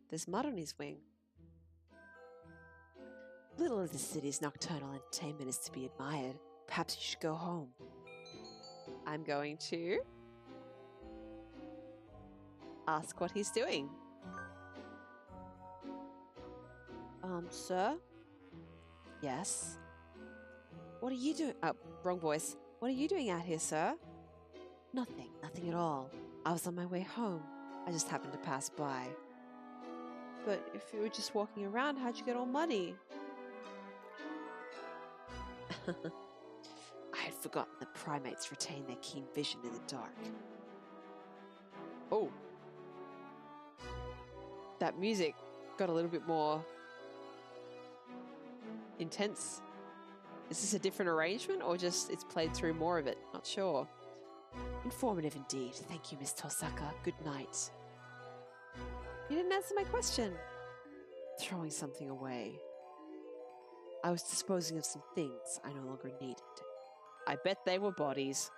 There's mud on his wing. Little of the city's nocturnal entertainment is to be admired. Perhaps you should go home. I'm going to ask what he's doing. Sir? Yes? What are you doing? Oh, wrong voice. What are you doing out here, sir? Nothing at all. I was on my way home. I just happened to pass by. But if you were just walking around, how'd you get all muddy? I had forgotten that primates retain their keen vision in the dark. Oh. That music got a little bit more intense. Is this a different arrangement or just it's played through more of it? Not sure. Informative indeed. Thank you, Miss Tosaka. Good night. You didn't answer my question. Throwing something away. I was disposing of some things I no longer needed. I bet they were bodies.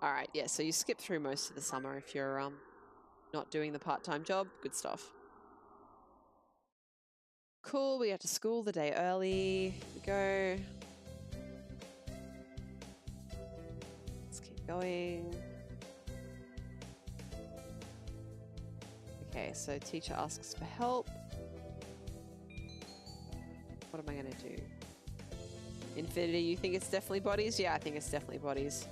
All right, yeah, so you skip through most of the summer if you're not doing the part-time job. Good stuff. Cool, we got to school the day early. Here we go. Let's keep going. Okay, so teacher asks for help. What am I going to do? Infinity, you think it's definitely bodies? Yeah, I think it's definitely bodies.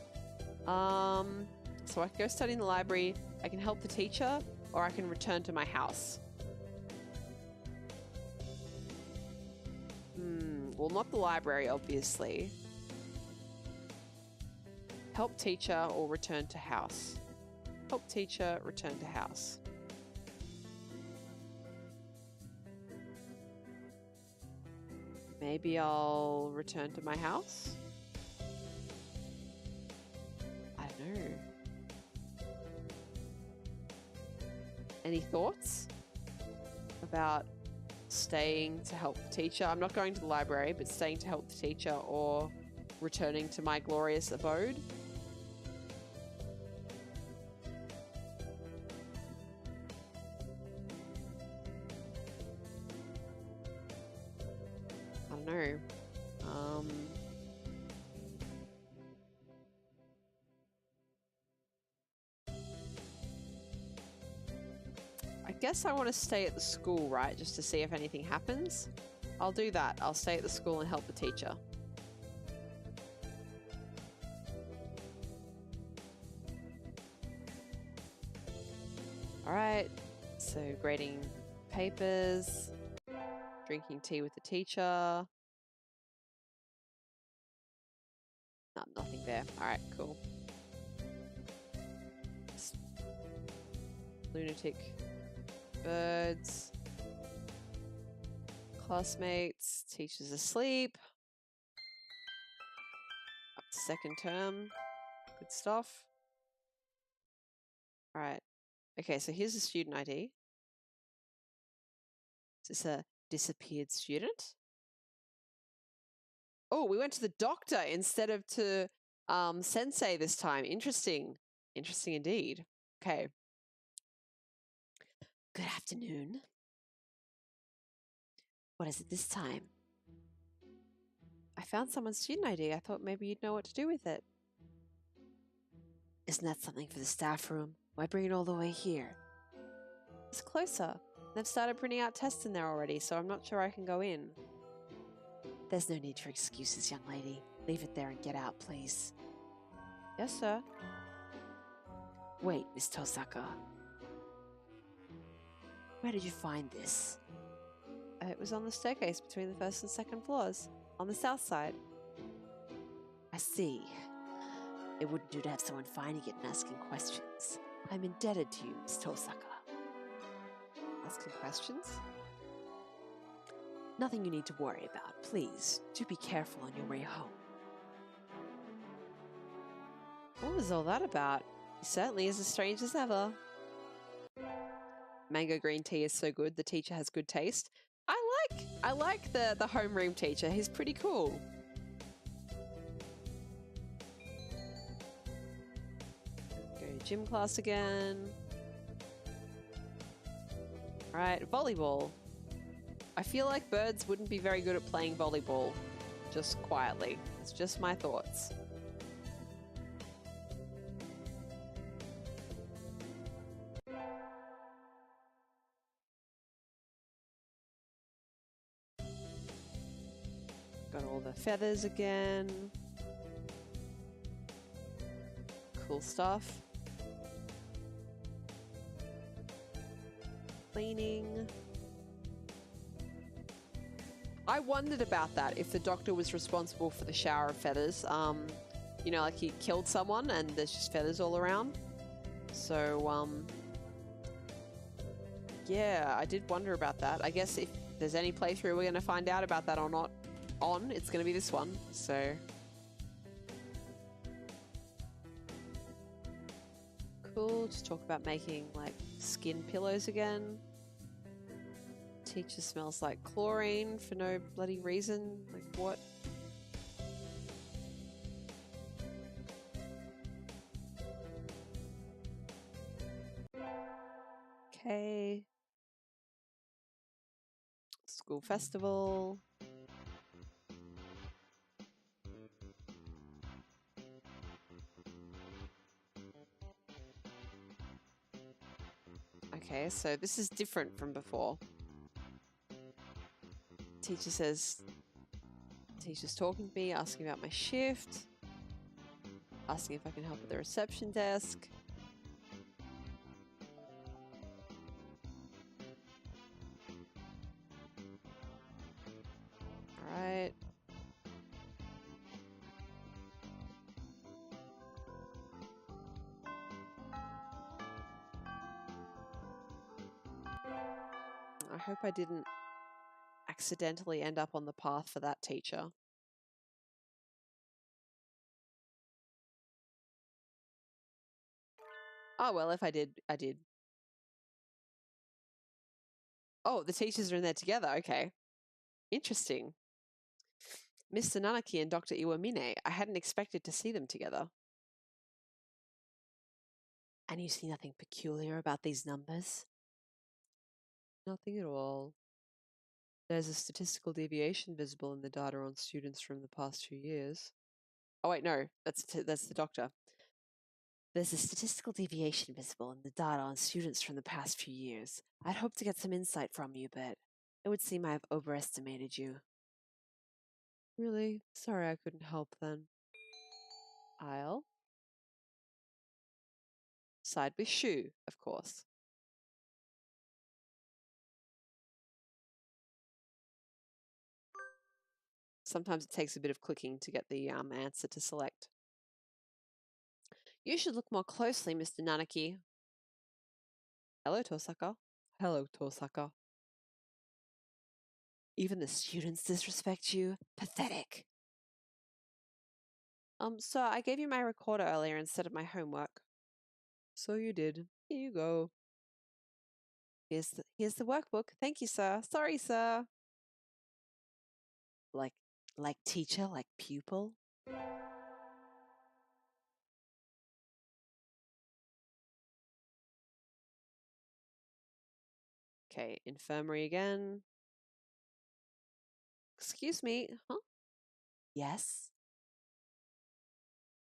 So I can go study in the library, I can help the teacher, or I can return to my house. Well, not the library, obviously. Help teacher or return to house. Help teacher, return to house. Maybe I'll return to my house? I don't know. Any thoughts about staying to help the teacher? I'm not going to the library, but staying to help the teacher or returning to my glorious abode. I don't know. I guess I want to stay at the school, right? Just to see if anything happens. I'll do that. I'll stay at the school and help the teacher. All right. So grading papers, drinking tea with the teacher. No, nothing there. All right, cool. Lunatic birds. Classmates. Teacher's asleep. Up to second term. Good stuff. All right. Okay, so here's a student ID. Is this a disappeared student? Oh, we went to the doctor instead of to Sensei this time. Interesting. Interesting indeed. Okay. Good afternoon. What is it this time? I found someone's student ID. I thought maybe you'd know what to do with it. Isn't that something for the staff room? Why bring it all the way here? It's closer. They've started printing out tests in there already, so I'm not sure I can go in. There's no need for excuses, young lady. Leave it there and get out, please. Yes, sir. Wait, Miss Tosaka. Where did you find this? It was on the staircase between the first and second floors, on the south side. I see. It wouldn't do to have someone finding it and asking questions. I'm indebted to you, Miss Tosaka. Asking questions? Nothing you need to worry about. Please, do be careful on your way home. What was all that about? He certainly is as strange as ever. Mango green tea is so good. The teacher has good taste. I like the homeroom teacher. He's pretty cool. Go to gym class again. Alright, volleyball. I feel like birds wouldn't be very good at playing volleyball. Just quietly. It's just my thoughts. Got all the feathers again. Cool stuff. Cleaning. I wondered about that, if the doctor was responsible for the shower of feathers. You know, like he killed someone and there's just feathers all around. So, yeah, I did wonder about that. I guess if there's any playthrough we're going to find out about that or not on, it's going to be this one. So, cool. Just talk about making like skin pillows again. Teacher smells like chlorine for no bloody reason. Like what? Okay. School festival. Okay, so this is different from before. Teacher says, teacher's talking to me, asking about my shift, asking if I can help at the reception desk. All right. I hope I didn't accidentally end up on the path for that teacher. Oh, well, if I did, I did. Oh, the teachers are in there together. Okay. Interesting. Mr. Nanaki and Dr. Iwamine. I hadn't expected to see them together. And you see nothing peculiar about these numbers? Nothing at all. There's a statistical deviation visible in the data on students from the past 2 years. Oh, wait, no. That's the doctor. There's a statistical deviation visible in the data on students from the past few years. I'd hoped to get some insight from you, but it would seem I've overestimated you. Really? Sorry I couldn't help then. I'll side with Shu, of course. Sometimes it takes a bit of clicking to get the answer to select. You should look more closely, Mr. Nanaki. Hello, Tosaka. Hello, Tosaka. Even the students disrespect you? Pathetic. So I gave you my recorder earlier instead of my homework. So you did. Here you go. Here's the workbook. Thank you, sir. Sorry, sir. Like teacher, like pupil? Okay, infirmary again. Excuse me, huh? Yes?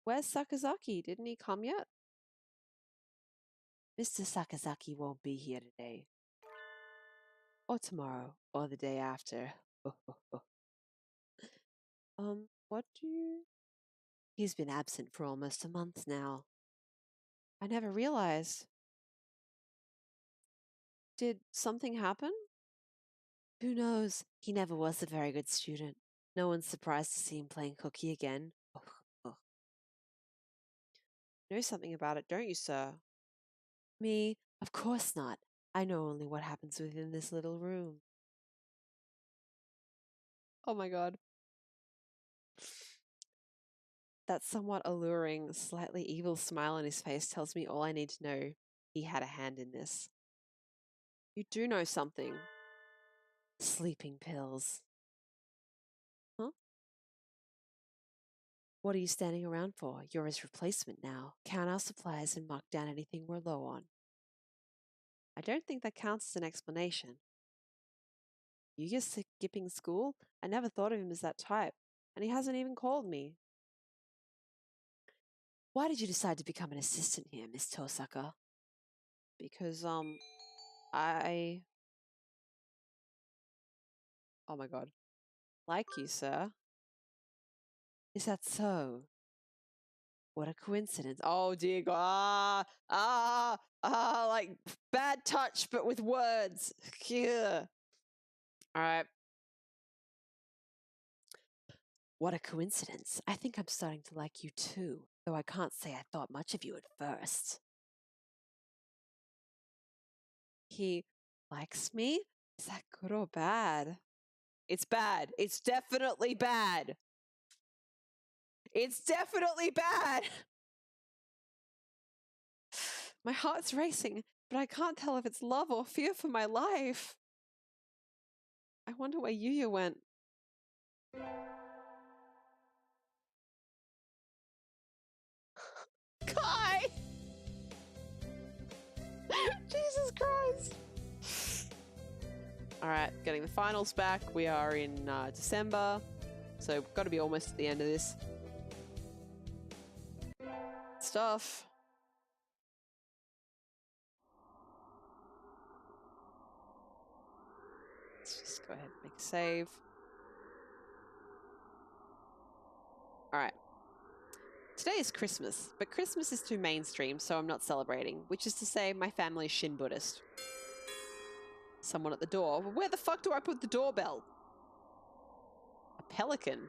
Where's Sakazaki? Didn't he come yet? Mr. Sakazaki won't be here today. Or tomorrow, or the day after. What do you... He's been absent for almost a month now. I never realized. Did something happen? Who knows? He never was a very good student. No one's surprised to see him playing hooky again. Know something about it, don't you, sir? Me? Of course not. I know only what happens within this little room. Oh my god. That somewhat alluring, slightly evil smile on his face tells me all I need to know. He had a hand in this. You do know something. Sleeping pills. Huh? What are you standing around for? You're his replacement now. Count our supplies and mark down anything we're low on. I don't think that counts as an explanation. You just skipping school? I never thought of him as that type. And he hasn't even called me. Why did you decide to become an assistant here, Miss Tosaka? Because, Oh my god. Like you, sir. Is that so? What a coincidence. Oh dear god. Like bad touch, but with words. Yeah. Alright. What a coincidence. I think I'm starting to like you too, though I can't say I thought much of you at first. He likes me? Is that good or bad? It's bad. It's definitely bad. It's definitely bad. My heart's racing, but I can't tell if it's love or fear for my life. I wonder where Yuya went. Kai! Jesus Christ. Alright, getting the finals back. We are in December, so we've got to be almost at the end of this. Stuff. Let's just go ahead and make a save. Alright. Today is Christmas, but Christmas is too mainstream, so I'm not celebrating, which is to say my family is Shin Buddhist. Someone at the door. Where the fuck do I put the doorbell? A pelican.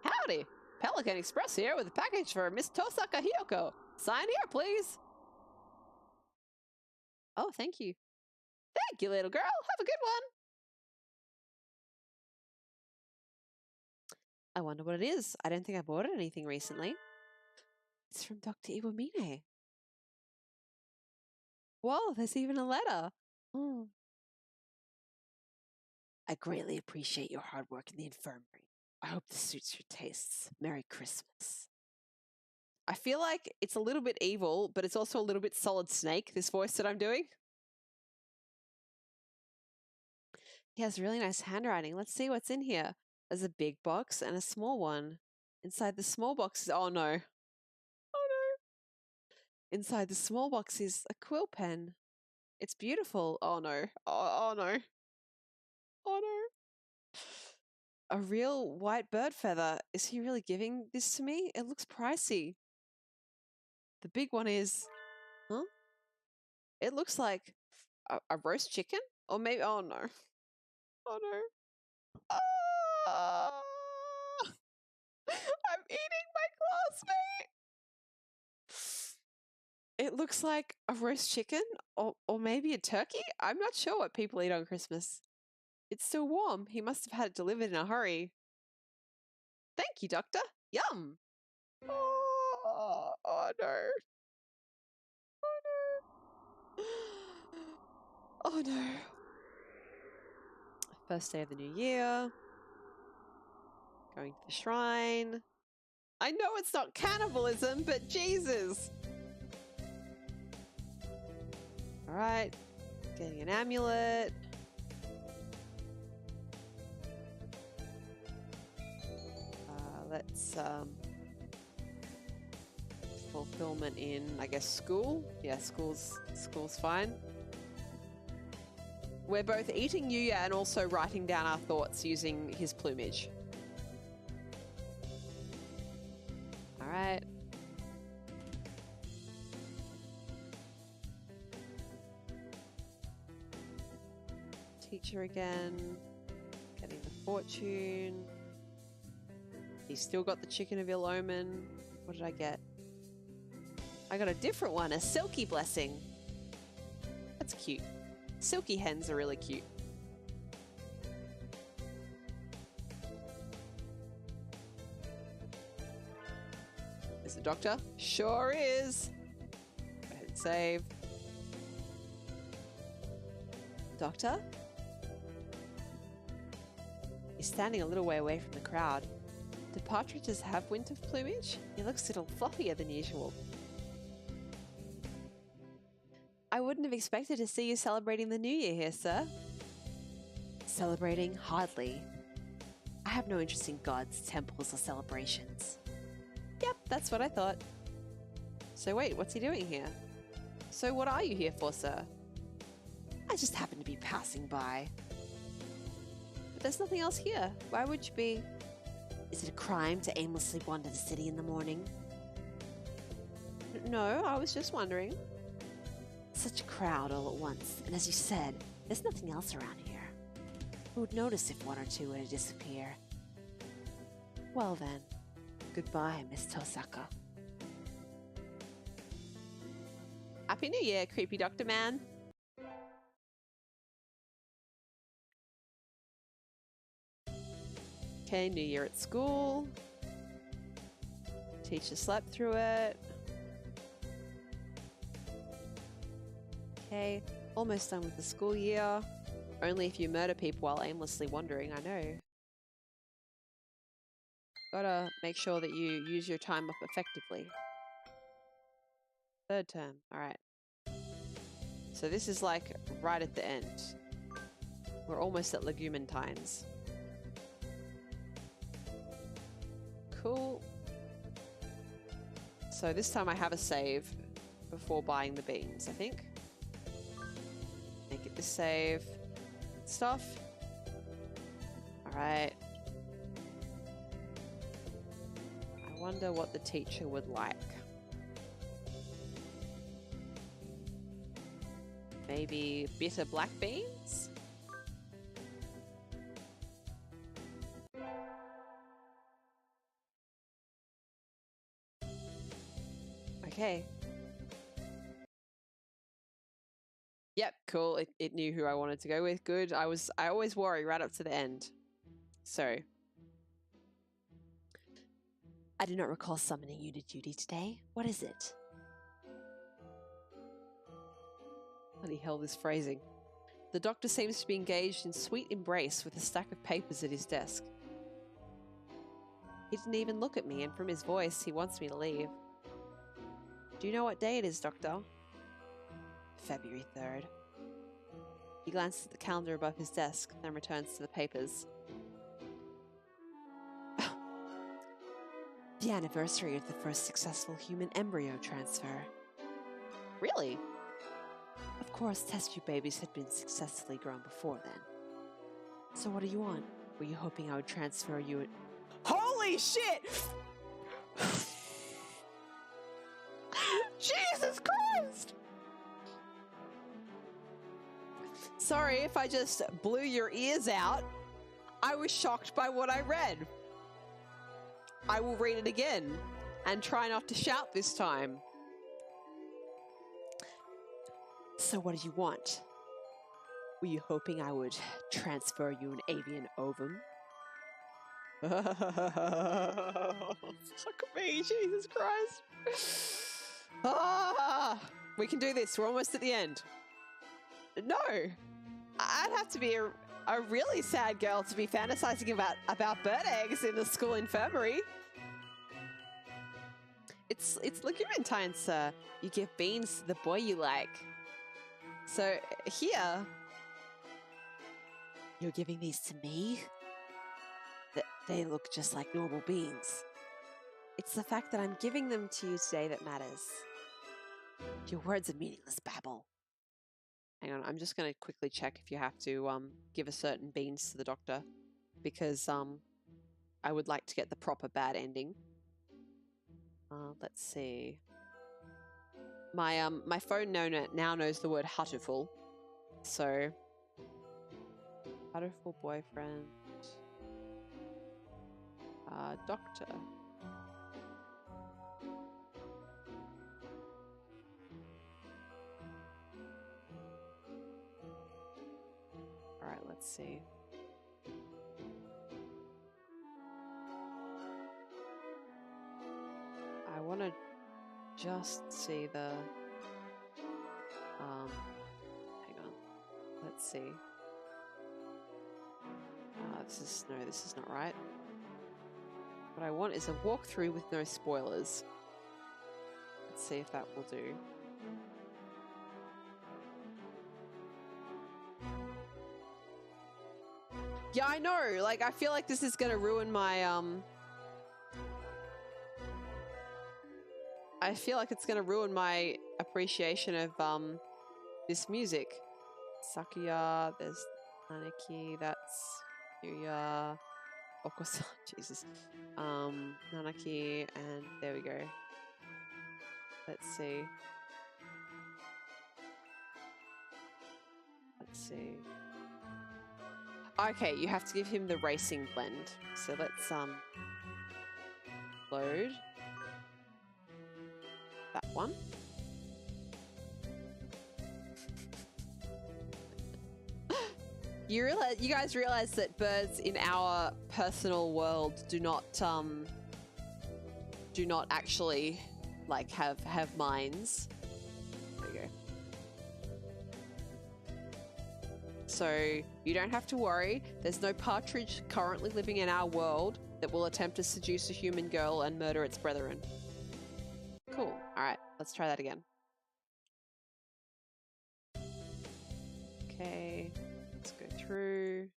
Howdy! Pelican Express here with a package for Miss Tosaka Hiyoko. Sign here, please. Oh, thank you. Thank you, little girl. Have a good one. I wonder what it is. I don't think I've ordered anything recently. It's from Dr. Iwamine. Whoa, there's even a letter. Oh. I greatly appreciate your hard work in the infirmary. I hope this suits your tastes. Merry Christmas. I feel like it's a little bit evil, but it's also a little bit Solid Snake, this voice that I'm doing. He has really nice handwriting. Let's see what's in here. There's a big box and a small one. Inside the small box is... Oh, no. Oh, no. Inside the small box is a quill pen. It's beautiful. Oh, no. Oh, no. Oh, no. A real white bird feather. Is he really giving this to me? It looks pricey. The big one is... Huh? It looks like A roast chicken? Or maybe... Oh, no. Oh, no. Ah! I'm eating my classmate. It looks like a roast chicken or maybe a turkey. I'm not sure what people eat on Christmas. It's still warm. He must have had it delivered in a hurry. Thank you, Doctor. Yum. Oh, oh no. Oh no. Oh no. First day of the new year. Going to the shrine. I know it's not cannibalism, but Jesus. All right. Getting an amulet. Let's fulfillment in, I guess, school. Yeah, school's fine. We're both eating New Year and also writing down our thoughts using his plumage. All right. Teacher again. Getting the fortune. He's still got the chicken of ill omen. What did I get? I got a different one, a silky blessing. That's cute. Silky hens are really cute. Is the doctor? Sure is. Go ahead and save. Doctor? He's standing a little way away from the crowd. Do partridges have winter plumage? He looks a little fluffier than usual. I wouldn't have expected to see you celebrating the new year here, sir. Celebrating? Hardly. I have no interest in gods, temples, or celebrations. Yep, that's what I thought. So wait, what's he doing here? So what are you here for, sir? I just happen to be passing by. But there's nothing else here. Why would you be? Is it a crime to aimlessly wander the city in the morning? No, I was just wondering. Such a crowd all at once, and as you said, there's nothing else around here. Who would notice if one or two were to disappear? Well then, goodbye, Miss Tosaka. Happy New Year, creepy doctor man. Okay, New Year at school. Teacher slept through it. Okay, almost done with the school year. Only if you murder people while aimlessly wandering, I know. Gotta make sure that you use your time up effectively. Third term, alright. So this is like right at the end. We're almost at Legumentine's. Cool. So this time I have a save before buying the beans, I think. Make it the save. Stuff. Alright. I wonder what the teacher would like. Maybe bitter black beans? Okay. Yep, cool. It knew who I wanted to go with. Good. I always worry right up to the end. So. I do not recall summoning you to duty today. What is it? Bloody hell, this phrasing. The doctor seems to be engaged in sweet embrace with a stack of papers at his desk. He didn't even look at me, and from his voice, he wants me to leave. Do you know what day it is, Doctor? February 3rd. He glances at the calendar above his desk, then returns to the papers. The anniversary of the first successful human embryo transfer. Really? Of course, test tube babies had been successfully grown before then. So what do you want? Were you hoping I would transfer you? Holy shit! Jesus Christ! Sorry if I just blew your ears out. I was shocked by what I read. I will read it again and try not to shout this time. So what do you want? Were you hoping I would transfer you an avian ovum? Fuck me, Jesus Christ. We can do this. We're almost at the end. No. I'd have to be a really sad girl to be fantasizing about bird eggs in the school infirmary. It's Valentine, sir. You give beans to the boy you like. So here, you're giving these to me? They look just like normal beans. It's the fact that I'm giving them to you today that matters. Your words are meaningless babble. Hang on, I'm just going to quickly check if you have to give a certain beans to the doctor, because I would like to get the proper bad ending. Let's see. My phone now knows the word Hatoful, so Hatoful boyfriend, doctor. All right, let's see. I want to just see the hang on, let's see. This is not right. What I want is a walkthrough with no spoilers. Let's see if that will do. Yeah, I know, like I feel like this is gonna ruin my I feel like it's gonna ruin my appreciation of this music. Sakuya, there's Nanaki, that's Yuya, Okusan, Jesus. Nanaki, and there we go. Let's see. Let's see. Okay, you have to give him the racing blend. So let's load that one. You guys realize that birds in our personal world do not actually like have minds. There you go. So you don't have to worry. There's no partridge currently living in our world that will attempt to seduce a human girl and murder its brethren. Cool. All right, let's try that again. Okay, let's go through.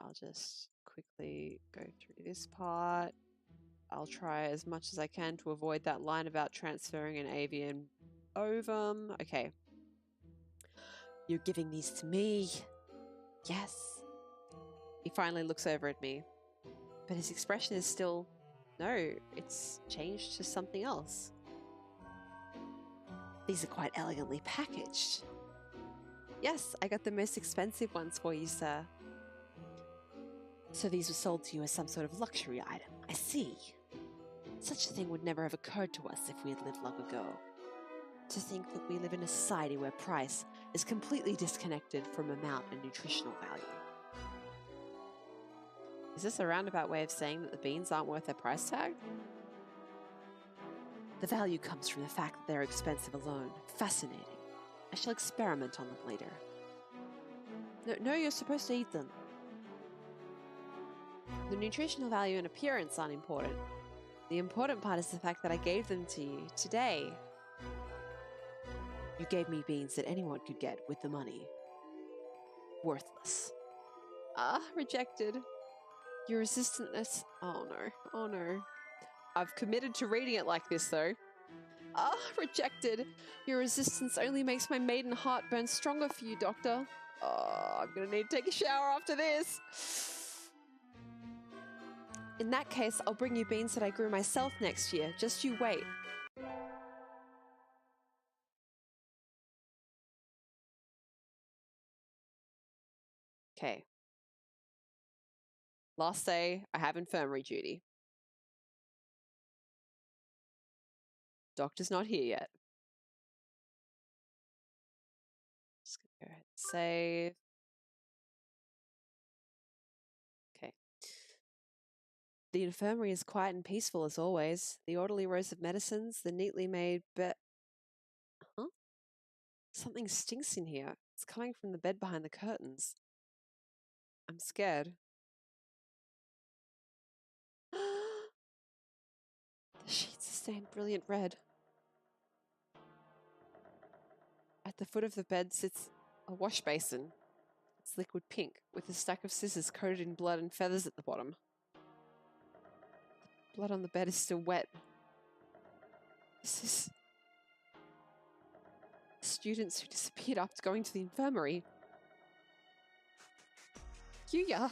I'll just quickly go through this part. I'll try as much as I can to avoid that line about transferring an avian ovum. Okay. You're giving these to me. Yes. He finally looks over at me, but his expression is still, no, it's changed to something else. These are quite elegantly packaged. Yes, I got the most expensive ones for you, sir. So these were sold to you as some sort of luxury item. I see. Such a thing would never have occurred to us if we had lived long ago. To think that we live in a society where price is completely disconnected from amount and nutritional value. Is this a roundabout way of saying that the beans aren't worth their price tag? The value comes from the fact that they're expensive alone. Fascinating. I shall experiment on them later. No, you're supposed to eat them. The nutritional value and appearance aren't important. The important part is the fact that I gave them to you today. You gave me beans that anyone could get with the money. Worthless. Rejected. Your resistance. Oh no. I've committed to reading it like this though. Rejected. Your resistance only makes my maiden heart burn stronger for you, Doctor. I'm gonna need to take a shower after this. In that case, I'll bring you beans that I grew myself next year. Just you wait. Okay. Last day, I have infirmary duty. Doctor's not here yet. Just gonna go ahead and save. Okay. The infirmary is quiet and peaceful as always. The orderly rows of medicines, the neatly made bed. Huh? Something stinks in here. It's coming from the bed behind the curtains. I'm scared. The sheets are stained brilliant red. At the foot of the bed sits a wash basin. It's liquid pink, with a stack of scissors coated in blood and feathers at the bottom. The blood on the bed is still wet. This is... students who disappeared after going to the infirmary. Yuya!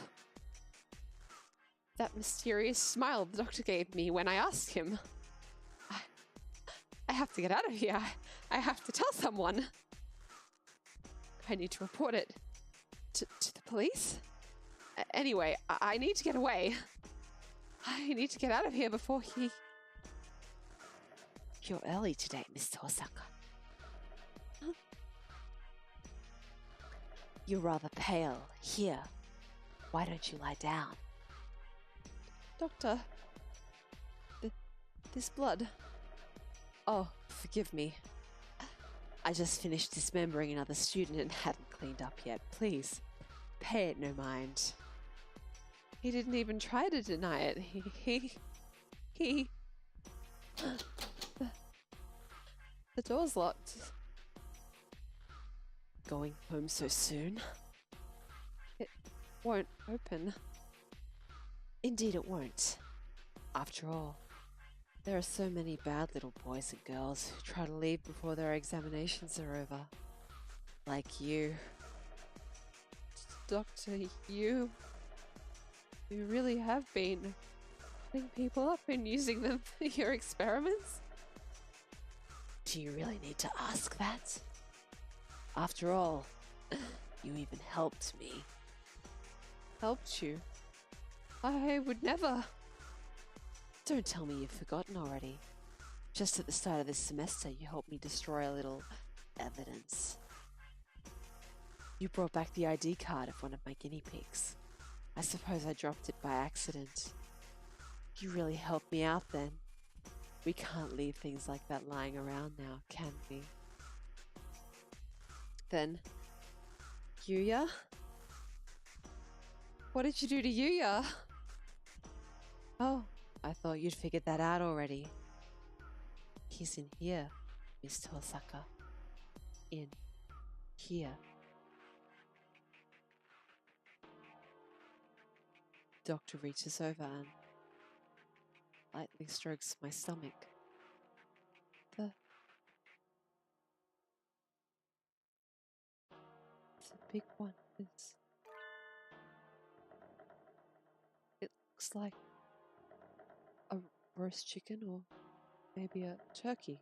That mysterious smile the doctor gave me when I asked him. I have to get out of here. I have to tell someone. I need to report it. To the police? Anyway, I need to get away. I need to get out of here before he... You're early today, Mr. Osaka. Huh? You're rather pale. Here. Why don't you lie down? Doctor. This blood. Oh, forgive me. I just finished dismembering another student and hadn't cleaned up yet. Please, pay it no mind. He didn't even try to deny it. He... The door's locked. Going home so soon? It won't open. Indeed it won't. After all, there are so many bad little boys and girls who try to leave before their examinations are over. Like you. Doctor, you really have been putting people up and using them for your experiments? Do you really need to ask that? After all, you even helped me. Helped you? I would never. Don't tell me you've forgotten already. Just at the start of this semester, you helped me destroy a little evidence. You brought back the ID card of one of my guinea pigs. I suppose I dropped it by accident. You really helped me out then. We can't leave things like that lying around now, can we? Then, Yuya? What did you do to Yuya? Oh, I thought you'd figured that out already. He's in here, Mr. Osaka. In here. Doctor reaches over and lightly strokes my stomach. It's a big one. It looks like a roast chicken or maybe a turkey.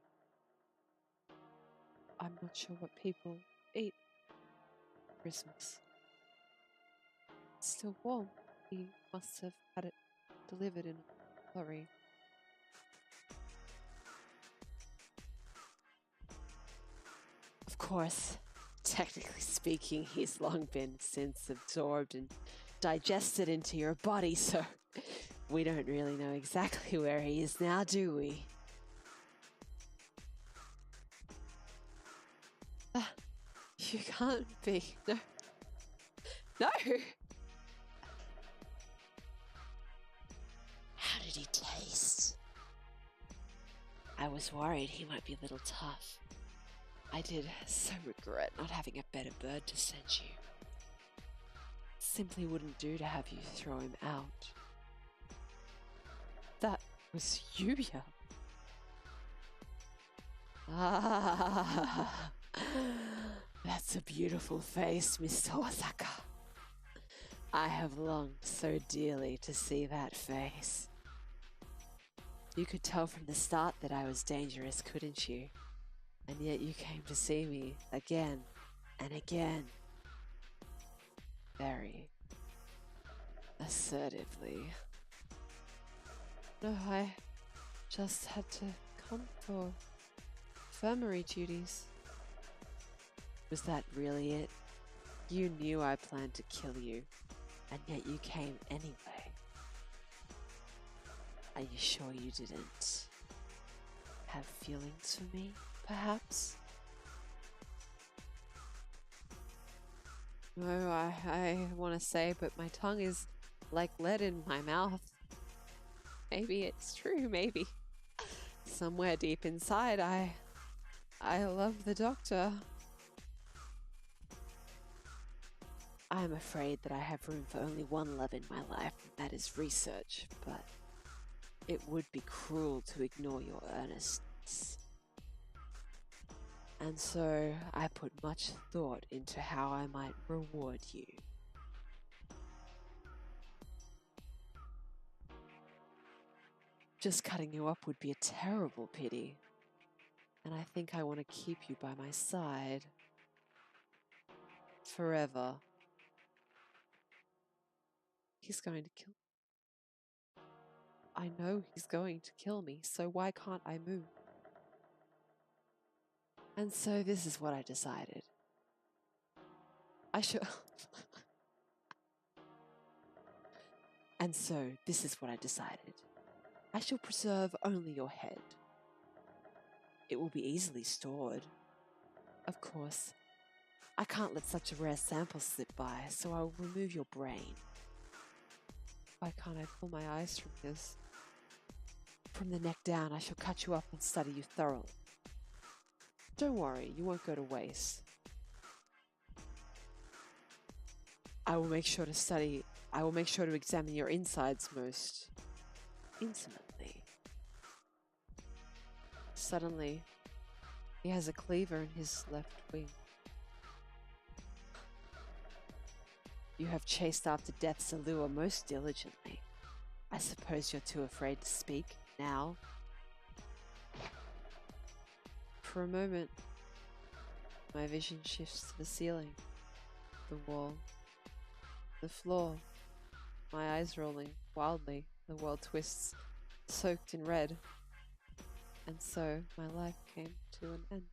I'm not sure what people eat for Christmas. It's still warm. He must have had it delivered in a lorry. Of course, technically speaking, he's long been since absorbed and digested into your body, so we don't really know exactly where he is now, do we? You can't be. No. No! How did he taste? I was worried he might be a little tough. I did so regret not having a better bird to send you. Simply wouldn't do to have you throw him out. That was Yuya. Ah, that's a beautiful face, Mr. Osaka. I have longed so dearly to see that face. You could tell from the start that I was dangerous, couldn't you? And yet you came to see me again and again. Very assertively. No, I just had to come for infirmary duties. Was that really it? You knew I planned to kill you, and yet you came anyway. Are you sure you didn't have feelings for me, perhaps? No, I want to say, but my tongue is like lead in my mouth. Maybe it's true, maybe. Somewhere deep inside, I love the doctor. I'm afraid that I have room for only one love in my life, and that is research, but it would be cruel to ignore your earnestness. And so I put much thought into how I might reward you. Just cutting you up would be a terrible pity, and I think I want to keep you by my side forever. He's going to kill me. I know he's going to kill me, so why can't I move? And so this is what I decided. And so this is what I decided. I shall preserve only your head. It will be easily stored. Of course, I can't let such a rare sample slip by, so I will remove your brain. Why can't I pull my eyes from his? From the neck down, I shall cut you up and study you thoroughly. Don't worry, you won't go to waste. I will make sure to examine your insides most intimately. Suddenly, he has a cleaver in his left wing. You have chased after death's allure most diligently. I suppose you're too afraid to speak now? For a moment, my vision shifts to the ceiling, the wall, the floor. My eyes rolling wildly, the world twists, soaked in red. And so my life came to an end.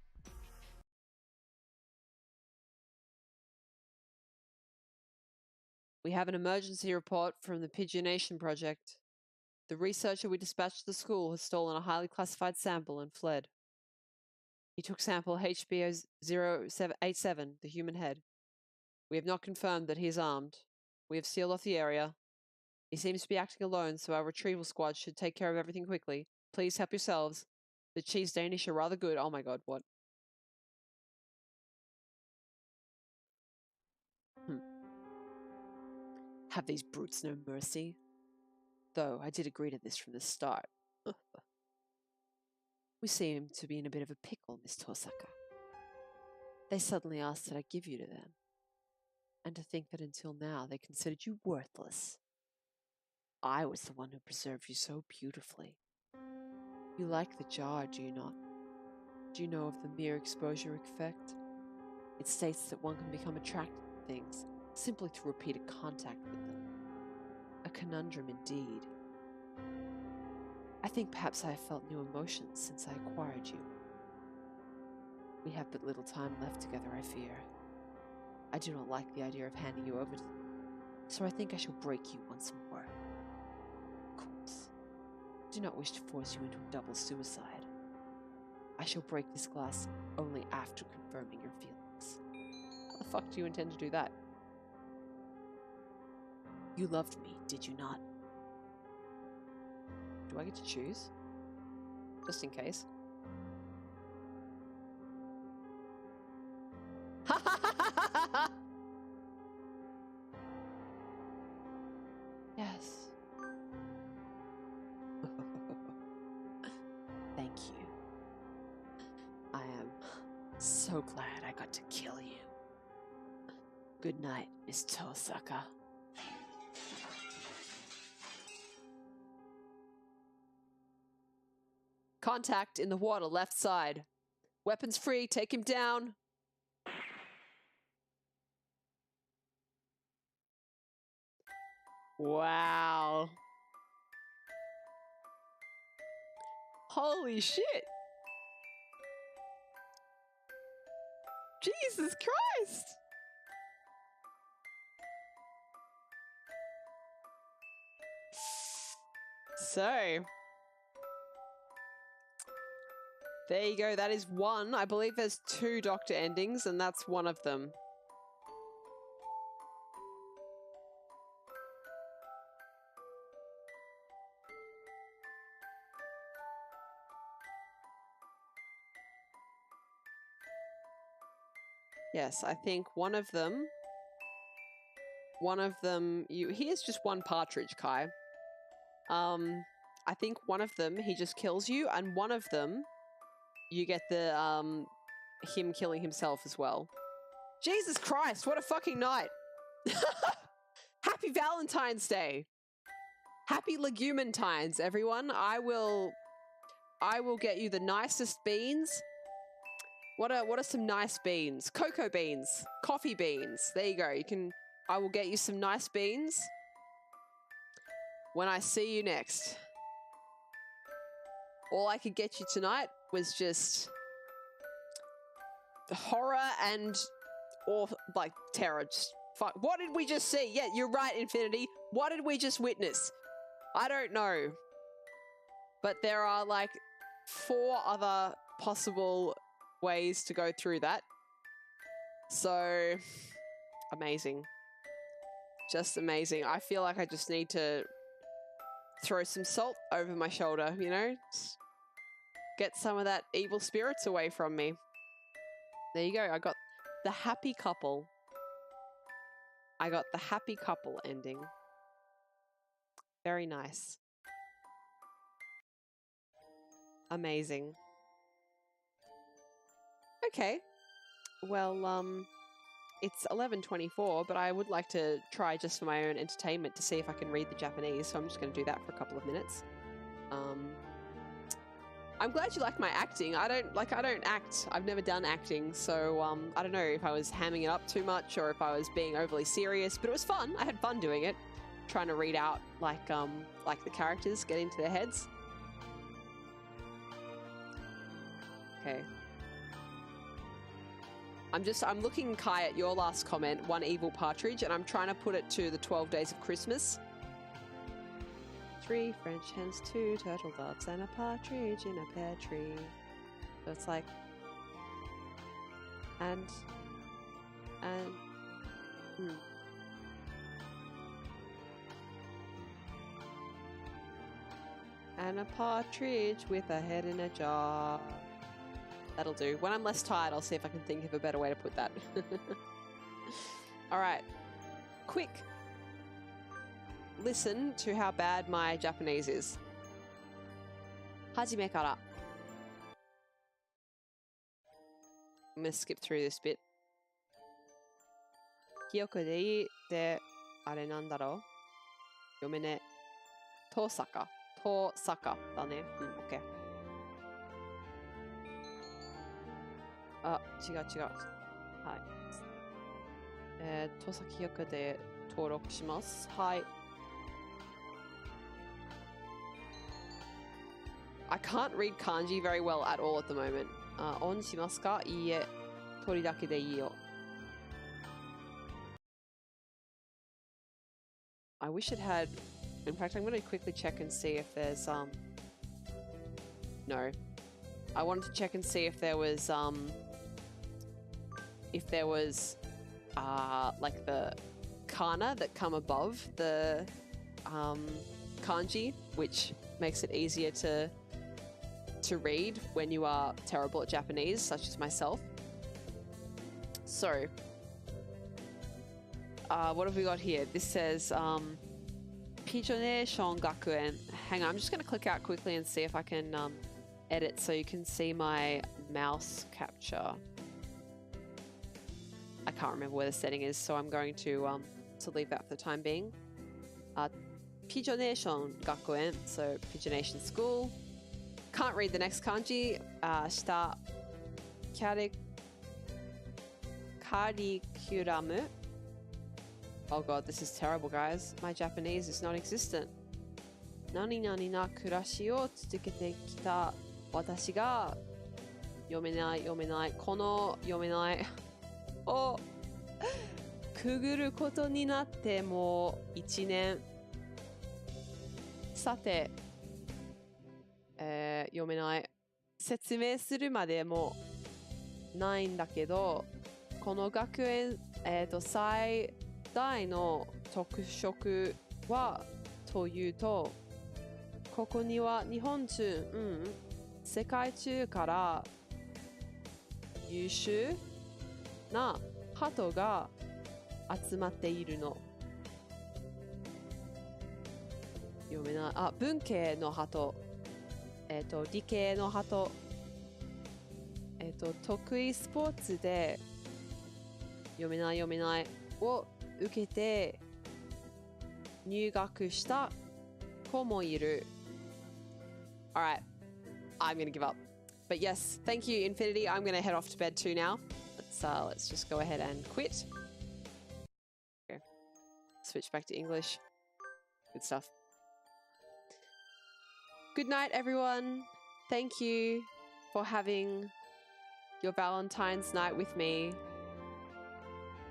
We have an emergency report from the Pigeonation Project. The researcher we dispatched to the school has stolen a highly classified sample and fled. He took sample HBO-087, the human head. We have not confirmed that he is armed. We have sealed off the area. He seems to be acting alone, so our retrieval squad should take care of everything quickly. Please help yourselves. The cheese Danish are rather good. Oh my god, what? Have these brutes no mercy? Though I did agree to this from the start. We seem to be in a bit of a pickle, Miss Tosaka. They suddenly asked that I give you to them. And to think that until now they considered you worthless. I was the one who preserved you so beautifully. You like the jar, do you not? Do you know of the mere exposure effect? It states that one can become attracted to things simply through repeated contact with them. A conundrum indeed. I think perhaps I have felt new emotions since I acquired you. We have but little time left together, I fear. I do not like the idea of handing you over to them, so I think I shall break you once more. Of course, I do not wish to force you into a double suicide. I shall break this glass only after confirming your feelings. How the fuck do you intend to do that? You loved me, did you not? Do I get to choose? Just in case. Yes. Thank you. I am so glad I got to kill you. Good night, Miss Tosaka. Contact in the water, left side. Weapons free, take him down. Wow. Holy shit. Jesus Christ. So, there you go. That is one. I believe there's 2 doctor endings, and that's one of them. Yes, I think one of them, here's just one partridge, Kai. I think one of them, he just kills you, and one of them, you get the, him killing himself as well. Jesus Christ, what a fucking night. Happy Valentine's Day. Happy Legumantines, everyone. I will get you the nicest beans. What are some nice beans? Cocoa beans, coffee beans. There you go. I will get you some nice beans when I see you next. All I could get you tonight was just horror or like terror. Just fuck. What did we just see? Yeah, you're right, Infinity. What did we just witness? I don't know. But there are like 4 other possible ways to go through that. So amazing. Just amazing. I feel like I just need to throw some salt over my shoulder, you know? Just get some of that evil spirits away from me. There you go. I got the happy couple. I got the happy couple ending. Very nice. Amazing. Okay. Well, it's 11:24, but I would like to try just for my own entertainment to see if I can read the Japanese, so I'm just going to do that for a couple of minutes. I'm glad you like my acting. I don't act. I've never done acting, so I don't know if I was hamming it up too much or if I was being overly serious, but it was fun. I had fun doing it, trying to read out like the characters get into their heads. Okay. I'm looking, Kai, at your last comment, one evil partridge, and I'm trying to put it to the 12 Days of Christmas. 3 French hens, 2 turtle doves, and a partridge in a pear tree. So it's like, and a partridge with a head in a jar. That'll do. When I'm less tired, I'll see if I can think of a better way to put that. Alright. Quick. Listen to how bad my Japanese is. Hajime kara. I'm going to skip through this bit. Kyoku de ii de are nandaro? Yomene. Tosaka. Tosaka. Da ne. Okay. あ、違う。はい。戸籍役で登録します。はい。I can't read kanji very well at all at the moment. オンしますか？いいえ。鳥だけでいいよ。I wish it had... In fact, I'm going to quickly check and see if there's... No. I wanted to check and see if there was... like the kana that come above the kanji, which makes it easier to read when you are terrible at Japanese, such as myself. So, what have we got here? This says Pijonation Gakuen. Hang on, I'm just going to click out quickly and see if I can edit so you can see my mouse capture. I can't remember where the setting is, so I'm going to leave that for the time being. Pijonation Gakuen, so Pijonation School. Can't read the next kanji. Shita Karikuramu. Oh god, this is terrible, guys. My Japanese is non-existent. Nani nani na kurashi o tsukete kita watashi ga yomenai kono yomenai o kuguru koto ni natte mo 1年。さて、読めない。説明するまでもないんだけど、この学園、最大の特色はというと、ここには日本中、世界中から優秀な鳩が集まっているの。読めない。あ、文系の鳩。理系の鳩。得意スポーツで読めないを受けて入学した子もいる。Alright, I'm gonna give up. But yes, thank you, Infinity. I'm gonna head off to bed too now. Let's just go ahead and quit. Okay. Switch back to English. Good stuff. Good night, everyone. Thank you for having your Valentine's night with me.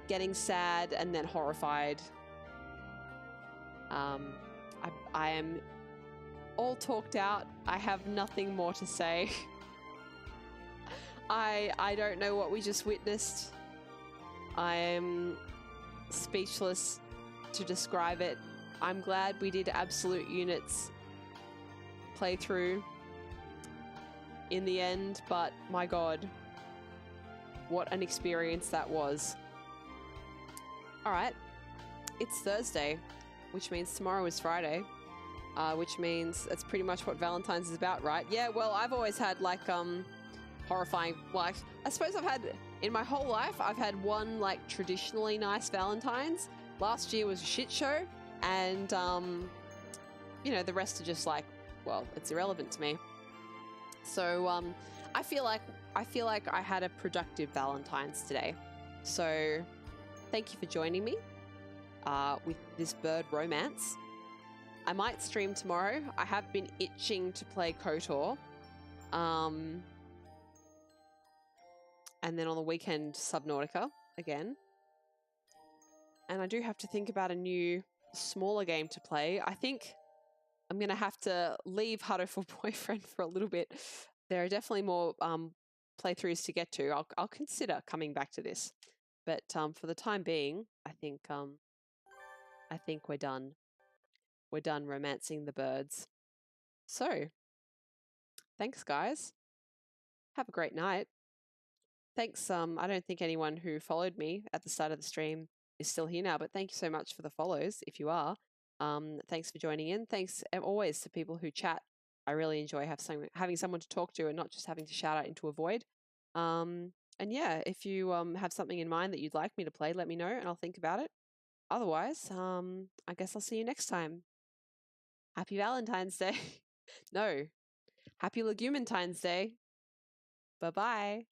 Getting sad and then horrified. I am all talked out. I have nothing more to say. I don't know what we just witnessed. I am speechless to describe it. I'm glad we did Absolute Units playthrough in the end, but my god, what an experience that was. Alright, it's Thursday, which means tomorrow is Friday, which means that's pretty much what Valentine's is about, right? Yeah, well, I've always had like horrifying, like, I suppose I've had, in my whole life, I've had one like traditionally nice Valentine's. Last year was a shit show, and you know, the rest are just like, well, it's irrelevant to me. So I feel like I had a productive Valentine's today. So thank you for joining me with this bird romance. I might stream tomorrow. I have been itching to play KOTOR. And then on the weekend, Subnautica again. And I do have to think about a new, smaller game to play. I think I'm going to have to leave Hatoful Boyfriend for a little bit. There are definitely more playthroughs to get to. I'll consider coming back to this. But for the time being, I think we're done. We're done romancing the birds. So, thanks, guys. Have a great night. Thanks. I don't think anyone who followed me at the start of the stream is still here now, but thank you so much for the follows, if you are. Thanks for joining in. Thanks always to people who chat. I really enjoy having someone to talk to and not just having to shout out into a void. And yeah, if you have something in mind that you'd like me to play, let me know and I'll think about it. Otherwise, I guess I'll see you next time. Happy Valentine's Day. No, happy Legumentine's Day. Bye-bye.